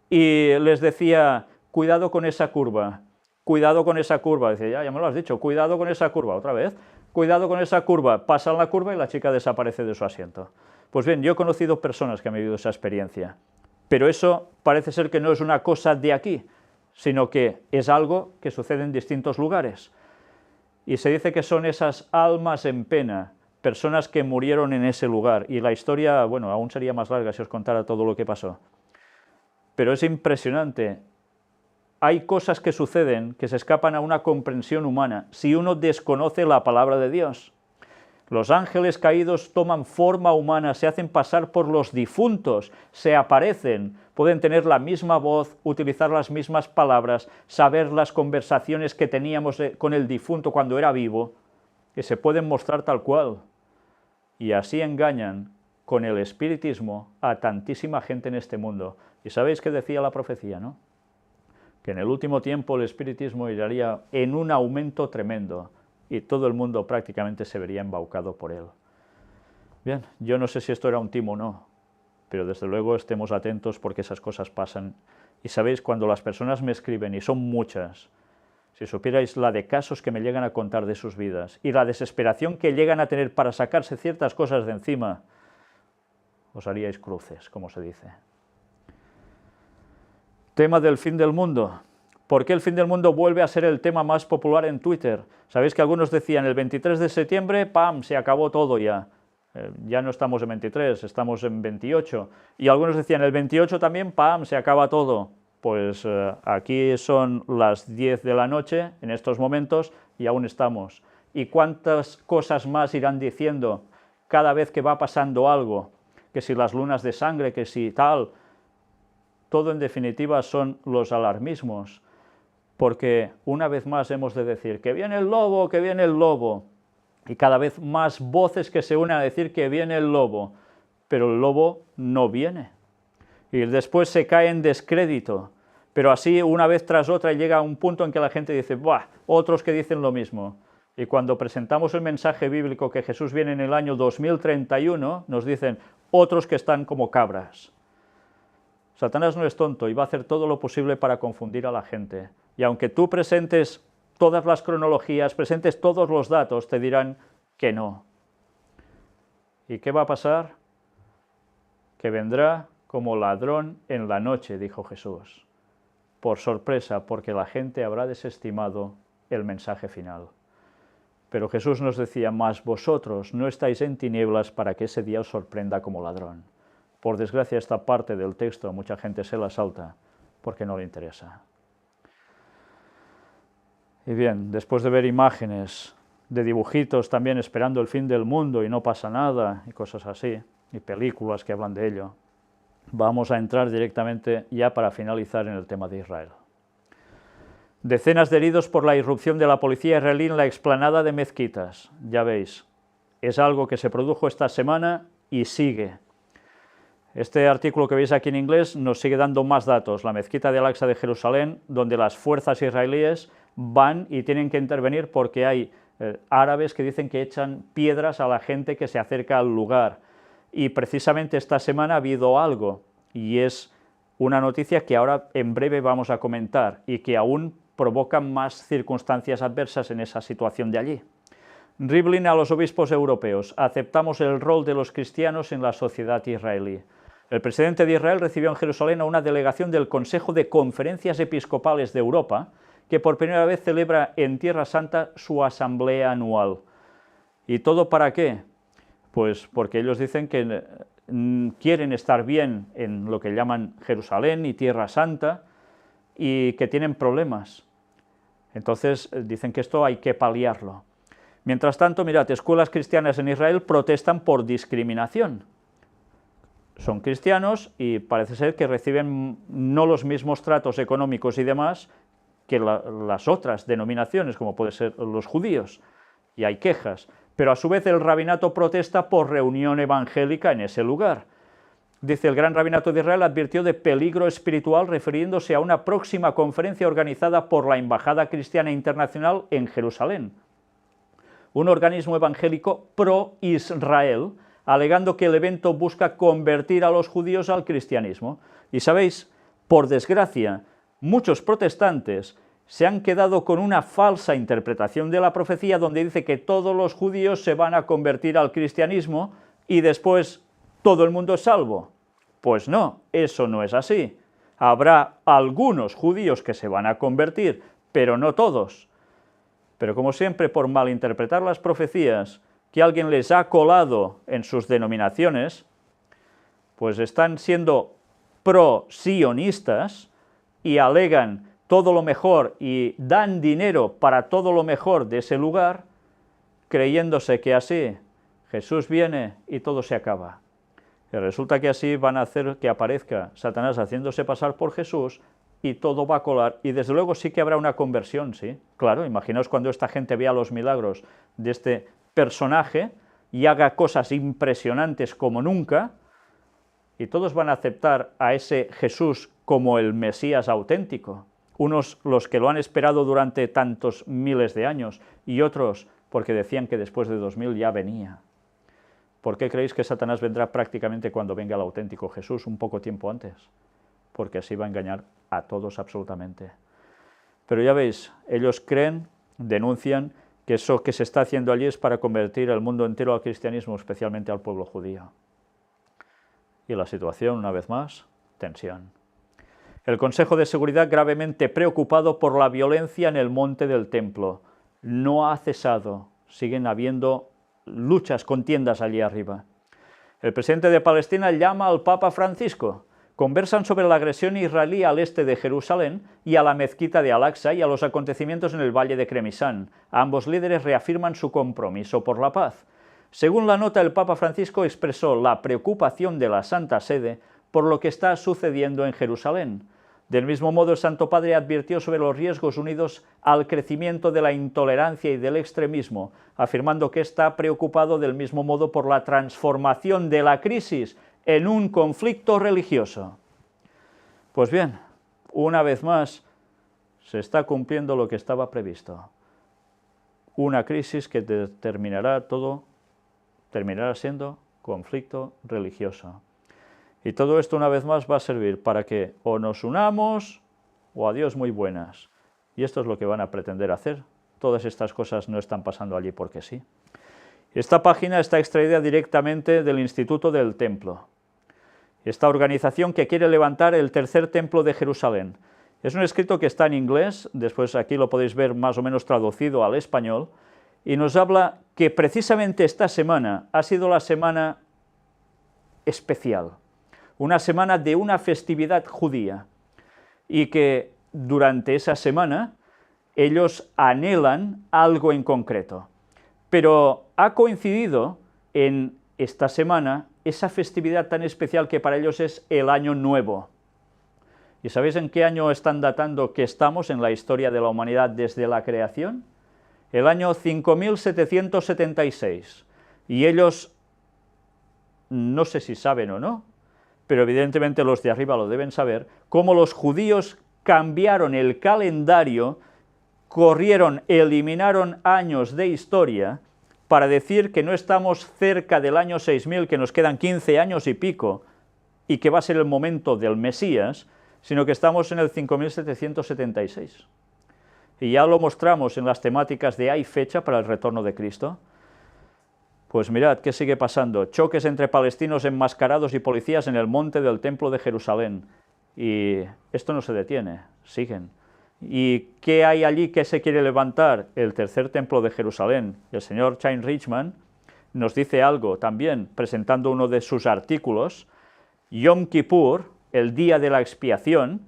y les decía, cuidado con esa curva, cuidado con esa curva. Decía, ya me lo has dicho, cuidado con esa curva, otra vez, cuidado con esa curva, pasan la curva y la chica desaparece de su asiento. Pues bien, yo he conocido personas que han vivido esa experiencia, pero eso parece ser que no es una cosa de aquí, sino que es algo que sucede en distintos lugares. Y se dice que son esas almas en pena, personas que murieron en ese lugar, y la historia, bueno, aún sería más larga si os contara todo lo que pasó. Pero es impresionante. Hay cosas que suceden que se escapan a una comprensión humana, si uno desconoce la palabra de Dios. Los ángeles caídos toman forma humana, se hacen pasar por los difuntos, se aparecen, pueden tener la misma voz, utilizar las mismas palabras, saber las conversaciones que teníamos con el difunto cuando era vivo, que se pueden mostrar tal cual. Y así engañan con el espiritismo a tantísima gente en este mundo. Y sabéis qué decía la profecía, ¿no? Que en el último tiempo el espiritismo iría en un aumento tremendo y todo el mundo prácticamente se vería embaucado por él. Bien, yo no sé si esto era un timo o no, pero desde luego estemos atentos porque esas cosas pasan. Y sabéis, cuando las personas me escriben, y son muchas, si supierais la de casos que me llegan a contar de sus vidas y la desesperación que llegan a tener para sacarse ciertas cosas de encima, os haríais cruces, como se dice. Tema del fin del mundo. ¿Por qué el fin del mundo vuelve a ser el tema más popular en Twitter? Sabéis que algunos decían el 23 de septiembre, ¡pam!, se acabó todo ya. Ya no estamos en 23, estamos en 28. Y algunos decían el 28 también, ¡pam!, se acaba todo. Pues aquí son las 10 de la noche en estos momentos y aún estamos. ¿Y cuántas cosas más irán diciendo cada vez que va pasando algo? Que si las lunas de sangre, que si tal. todo en definitiva son los alarmismos, porque una vez más hemos de decir que viene el lobo, que viene el lobo, y cada vez más voces que se unen a decir que viene el lobo, pero el lobo no viene, y después se cae en descrédito, pero así una vez tras otra llega a un punto en que la gente dice, ¡buah!, otros que dicen lo mismo, y cuando presentamos el mensaje bíblico que Jesús viene en el año 2031, nos dicen otros que están como cabras. Satanás no es tonto y va a hacer todo lo posible para confundir a la gente. Y aunque tú presentes todas las cronologías, presentes todos los datos, te dirán que no. ¿Y qué va a pasar? Que vendrá como ladrón en la noche, dijo Jesús. Por sorpresa, porque la gente habrá desestimado el mensaje final. Pero Jesús nos decía, mas vosotros no estáis en tinieblas para que ese día os sorprenda como ladrón. Por desgracia, esta parte del texto mucha gente se la salta porque no le interesa. Y bien, después de ver imágenes de dibujitos también esperando el fin del mundo y no pasa nada y cosas así, y películas que hablan de ello, vamos a entrar directamente ya para finalizar en el tema de Israel. Decenas de heridos por la irrupción de la policía israelí en la explanada de mezquitas. Ya veis, es algo que se produjo esta semana y sigue. Este artículo que veis aquí en inglés nos sigue dando más datos. La mezquita de Al-Aqsa de Jerusalén, donde las fuerzas israelíes van y tienen que intervenir porque hay árabes que dicen que echan piedras a la gente que se acerca al lugar. Y precisamente esta semana ha habido algo, y es una noticia que ahora en breve vamos a comentar, y que aún provoca más circunstancias adversas en esa situación de allí. Rivlin a los obispos europeos: aceptamos el rol de los cristianos en la sociedad israelí. El presidente de Israel recibió en Jerusalén a una delegación del Consejo de Conferencias Episcopales de Europa, que por primera vez celebra en Tierra Santa su asamblea anual. ¿Y todo para qué? Pues porque ellos dicen que quieren estar bien en lo que llaman Jerusalén y Tierra Santa, y que tienen problemas. Entonces dicen que esto hay que paliarlo. Mientras tanto, mirad, escuelas cristianas en Israel protestan por discriminación. Son cristianos y parece ser que reciben no los mismos tratos económicos y demás que las otras denominaciones, como pueden ser los judíos, y hay quejas. Pero a su vez el rabinato protesta por reunión evangélica en ese lugar. Dice, el Gran Rabinato de Israel advirtió de peligro espiritual refiriéndose a una próxima conferencia organizada por la Embajada Cristiana Internacional en Jerusalén, un organismo evangélico pro-Israel, alegando que el evento busca convertir a los judíos al cristianismo. Y sabéis, por desgracia, muchos protestantes se han quedado con una falsa interpretación de la profecía donde dice que todos los judíos se van a convertir al cristianismo y después todo el mundo es salvo. Pues no, eso no es así. Habrá algunos judíos que se van a convertir, pero no todos. Pero como siempre, por malinterpretar las profecías que alguien les ha colado en sus denominaciones, pues están siendo pro-sionistas y alegan todo lo mejor y dan dinero para todo lo mejor de ese lugar, creyéndose que así Jesús viene y todo se acaba. Y resulta que así van a hacer que aparezca Satanás haciéndose pasar por Jesús y todo va a colar, y desde luego sí que habrá una conversión, sí. Claro, imaginaos cuando esta gente vea los milagros de este personaje y haga cosas impresionantes como nunca, y todos van a aceptar a ese Jesús como el Mesías auténtico. Unos los que lo han esperado durante tantos miles de años, y otros porque decían que después de 2000 ya venía. ¿Por qué creéis que Satanás vendrá prácticamente cuando venga el auténtico Jesús, un poco tiempo antes? Porque así va a engañar a todos absolutamente. Pero ya veis, ellos creen, denuncian, que eso que se está haciendo allí es para convertir el mundo entero al cristianismo, especialmente al pueblo judío. Y la situación, una vez más, tensión. El Consejo de Seguridad gravemente preocupado por la violencia en el monte del templo. No ha cesado, siguen habiendo luchas, contiendas allí arriba. El presidente de Palestina llama al Papa Francisco. Conversan sobre la agresión israelí al este de Jerusalén y a la mezquita de Al-Aqsa y a los acontecimientos en el valle de Kremisán. Ambos líderes reafirman su compromiso por la paz. Según la nota, el Papa Francisco expresó la preocupación de la Santa Sede por lo que está sucediendo en Jerusalén. Del mismo modo, el Santo Padre advirtió sobre los riesgos unidos al crecimiento de la intolerancia y del extremismo, afirmando que está preocupado del mismo modo por la transformación de la crisis en un conflicto religioso. Pues bien, una vez más, se está cumpliendo lo que estaba previsto. Una crisis que terminará siendo conflicto religioso. Y todo esto una vez más va a servir para que o nos unamos o adiós muy buenas. Y esto es lo que van a pretender hacer. Todas estas cosas no están pasando allí porque sí. Esta página está extraída directamente del Instituto del Templo. Esta organización que quiere levantar el tercer templo de Jerusalén. Es un escrito que está en inglés, después aquí lo podéis ver más o menos traducido al español, y nos habla que precisamente esta semana ha sido la semana especial, una semana de una festividad judía, y que durante esa semana ellos anhelan algo en concreto. Pero ha coincidido en esta semana esa festividad tan especial que para ellos es el Año Nuevo. ¿Y sabéis en qué año están datando que estamos en la historia de la humanidad desde la creación? El año 5776. Y ellos, no sé si saben o no, pero evidentemente los de arriba lo deben saber, cómo los judíos cambiaron el calendario, eliminaron años de historia para decir que no estamos cerca del año 6000, que nos quedan 15 años y pico, y que va a ser el momento del Mesías, sino que estamos en el 5776. Y ya lo mostramos en las temáticas de ¿hay fecha para el retorno de Cristo? Pues mirad, ¿qué sigue pasando? Choques entre palestinos enmascarados y policías en el monte del Templo de Jerusalén. Y esto no se detiene, siguen. ¿Y qué hay allí que se quiere levantar? El tercer Templo de Jerusalén. El señor Chaim Richman nos dice algo también, presentando uno de sus artículos. Yom Kippur, el día de la expiación,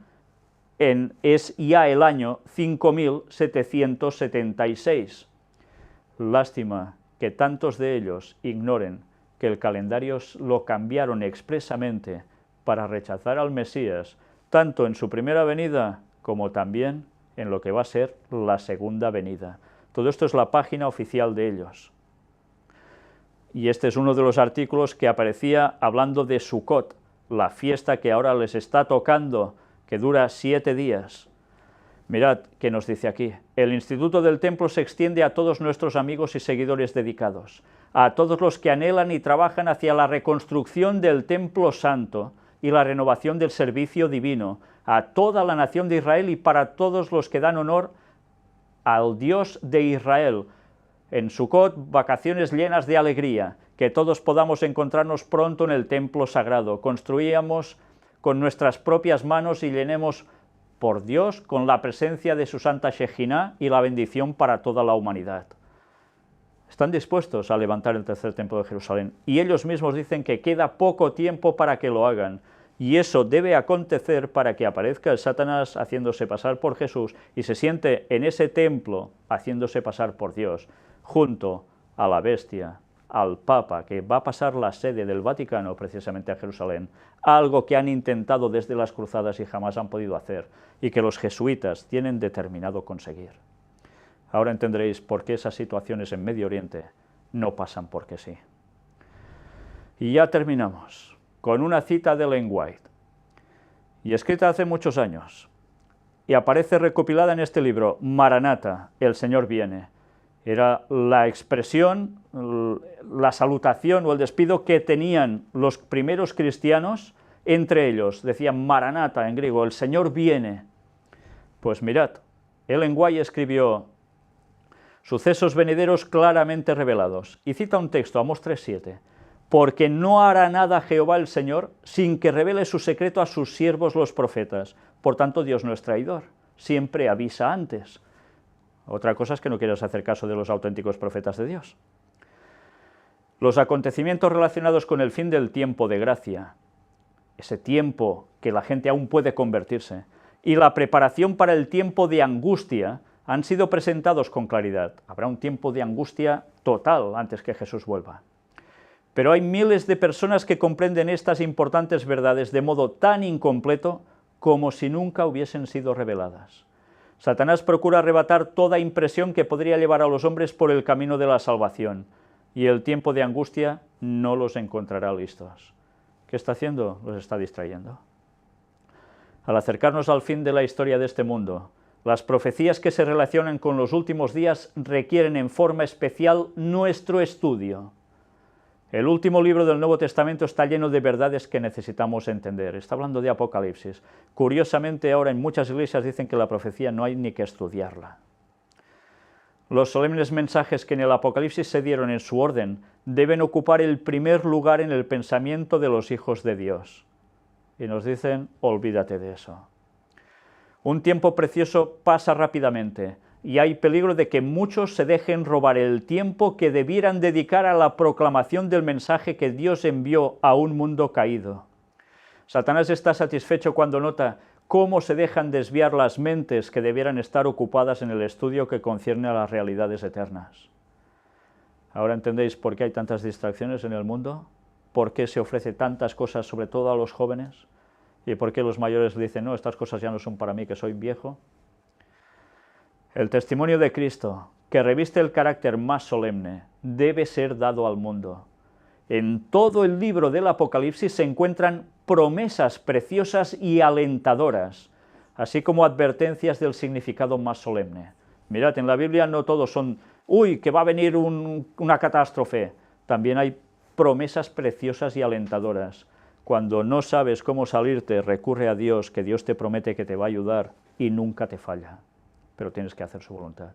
es ya el año 5776. Lástima que tantos de ellos ignoren que el calendario lo cambiaron expresamente para rechazar al Mesías, tanto en su primera venida como también en lo que va a ser la segunda venida. Todo esto es la página oficial de ellos. Y este es uno de los artículos que aparecía hablando de Sukkot, la fiesta que ahora les está tocando, que dura 7 días. Mirad qué nos dice aquí. El Instituto del Templo se extiende a todos nuestros amigos y seguidores dedicados, a todos los que anhelan y trabajan hacia la reconstrucción del Templo Santo y la renovación del servicio divino, a toda la nación de Israel y para todos los que dan honor al Dios de Israel. En Sukkot, vacaciones llenas de alegría, que todos podamos encontrarnos pronto en el templo sagrado, construyamos con nuestras propias manos y llenemos por Dios con la presencia de su Santa Shejinah y la bendición para toda la humanidad. Están dispuestos a levantar el tercer templo de Jerusalén, y ellos mismos dicen que queda poco tiempo para que lo hagan, y eso debe acontecer para que aparezca el Satanás haciéndose pasar por Jesús y se siente en ese templo haciéndose pasar por Dios, junto a la bestia, al Papa, que va a pasar la sede del Vaticano precisamente a Jerusalén, algo que han intentado desde las cruzadas y jamás han podido hacer, y que los jesuitas tienen determinado conseguir. Ahora entenderéis por qué esas situaciones en Medio Oriente no pasan porque sí. Y ya terminamos con una cita de Ellen White, y escrita hace muchos años, y aparece recopilada en este libro, Maranatha, el Señor viene. Era la expresión, la salutación o el despido que tenían los primeros cristianos entre ellos. Decían Maranatha en griego, el Señor viene. Pues mirad, Ellen White escribió sucesos venideros claramente revelados, y cita un texto, Amós 3:7, porque no hará nada Jehová el Señor sin que revele su secreto a sus siervos los profetas. Por tanto, Dios no es traidor, siempre avisa antes. Otra cosa es que no quieras hacer caso de los auténticos profetas de Dios. Los acontecimientos relacionados con el fin del tiempo de gracia, ese tiempo que la gente aún puede convertirse, y la preparación para el tiempo de angustia han sido presentados con claridad. Habrá un tiempo de angustia total antes que Jesús vuelva. Pero hay miles de personas que comprenden estas importantes verdades de modo tan incompleto como si nunca hubiesen sido reveladas. Satanás procura arrebatar toda impresión que podría llevar a los hombres por el camino de la salvación, y el tiempo de angustia no los encontrará listos. ¿Qué está haciendo? Los está distrayendo. Al acercarnos al fin de la historia de este mundo, las profecías que se relacionan con los últimos días requieren en forma especial nuestro estudio. El último libro del Nuevo Testamento está lleno de verdades que necesitamos entender. Está hablando de Apocalipsis. Curiosamente, ahora en muchas iglesias dicen que la profecía no hay ni que estudiarla. Los solemnes mensajes que en el Apocalipsis se dieron en su orden deben ocupar el primer lugar en el pensamiento de los hijos de Dios. Y nos dicen, olvídate de eso. Un tiempo precioso pasa rápidamente, y hay peligro de que muchos se dejen robar el tiempo que debieran dedicar a la proclamación del mensaje que Dios envió a un mundo caído. Satanás está satisfecho cuando nota cómo se dejan desviar las mentes que debieran estar ocupadas en el estudio que concierne a las realidades eternas. ¿Ahora entendéis por qué hay tantas distracciones en el mundo? ¿Por qué se ofrece tantas cosas, sobre todo a los jóvenes? ¿Y por qué los mayores dicen, no, estas cosas ya no son para mí, que soy viejo? El testimonio de Cristo, que reviste el carácter más solemne, debe ser dado al mundo. En todo el libro del Apocalipsis se encuentran promesas preciosas y alentadoras, así como advertencias del significado más solemne. Mirad, en la Biblia no todos son, uy, que va a venir una catástrofe. También hay promesas preciosas y alentadoras. Cuando no sabes cómo salirte, recurre a Dios, que Dios te promete que te va a ayudar y nunca te falla. Pero tienes que hacer su voluntad.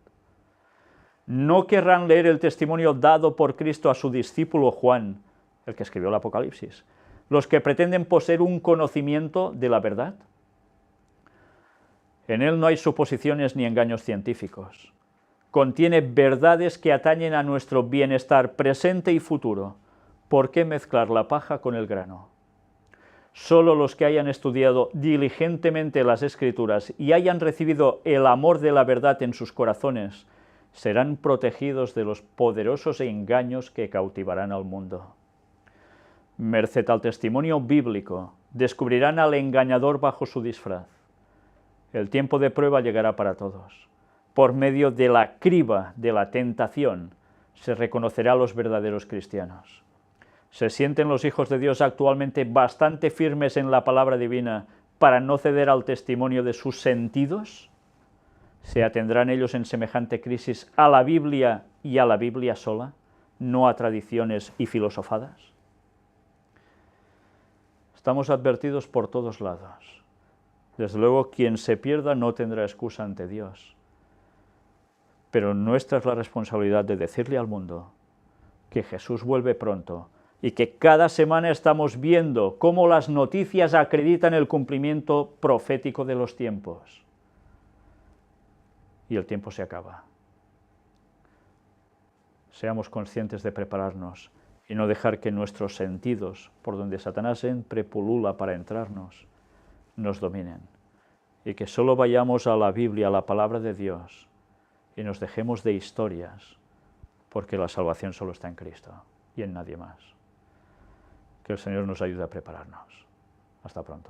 No querrán leer el testimonio dado por Cristo a su discípulo Juan, el que escribió el Apocalipsis, los que pretenden poseer un conocimiento de la verdad. En él no hay suposiciones ni engaños científicos. Contiene verdades que atañen a nuestro bienestar presente y futuro. ¿Por qué mezclar la paja con el grano? Solo los que hayan estudiado diligentemente las Escrituras y hayan recibido el amor de la verdad en sus corazones serán protegidos de los poderosos engaños que cautivarán al mundo. Merced al testimonio bíblico, descubrirán al engañador bajo su disfraz. El tiempo de prueba llegará para todos. Por medio de la criba de la tentación se reconocerá a los verdaderos cristianos. ¿Se sienten los hijos de Dios actualmente bastante firmes en la palabra divina para no ceder al testimonio de sus sentidos? ¿Se atendrán ellos en semejante crisis a la Biblia y a la Biblia sola, no a tradiciones y filosofadas? Estamos advertidos por todos lados. Desde luego, quien se pierda no tendrá excusa ante Dios. Pero nuestra es la responsabilidad de decirle al mundo que Jesús vuelve pronto, y que cada semana estamos viendo cómo las noticias acreditan el cumplimiento profético de los tiempos. Y el tiempo se acaba. Seamos conscientes de prepararnos y no dejar que nuestros sentidos, por donde Satanás siempre pulula para entrarnos, nos dominen. Y que solo vayamos a la Biblia, a la palabra de Dios, y nos dejemos de historias, porque la salvación solo está en Cristo y en nadie más. Que el Señor nos ayude a prepararnos. Hasta pronto.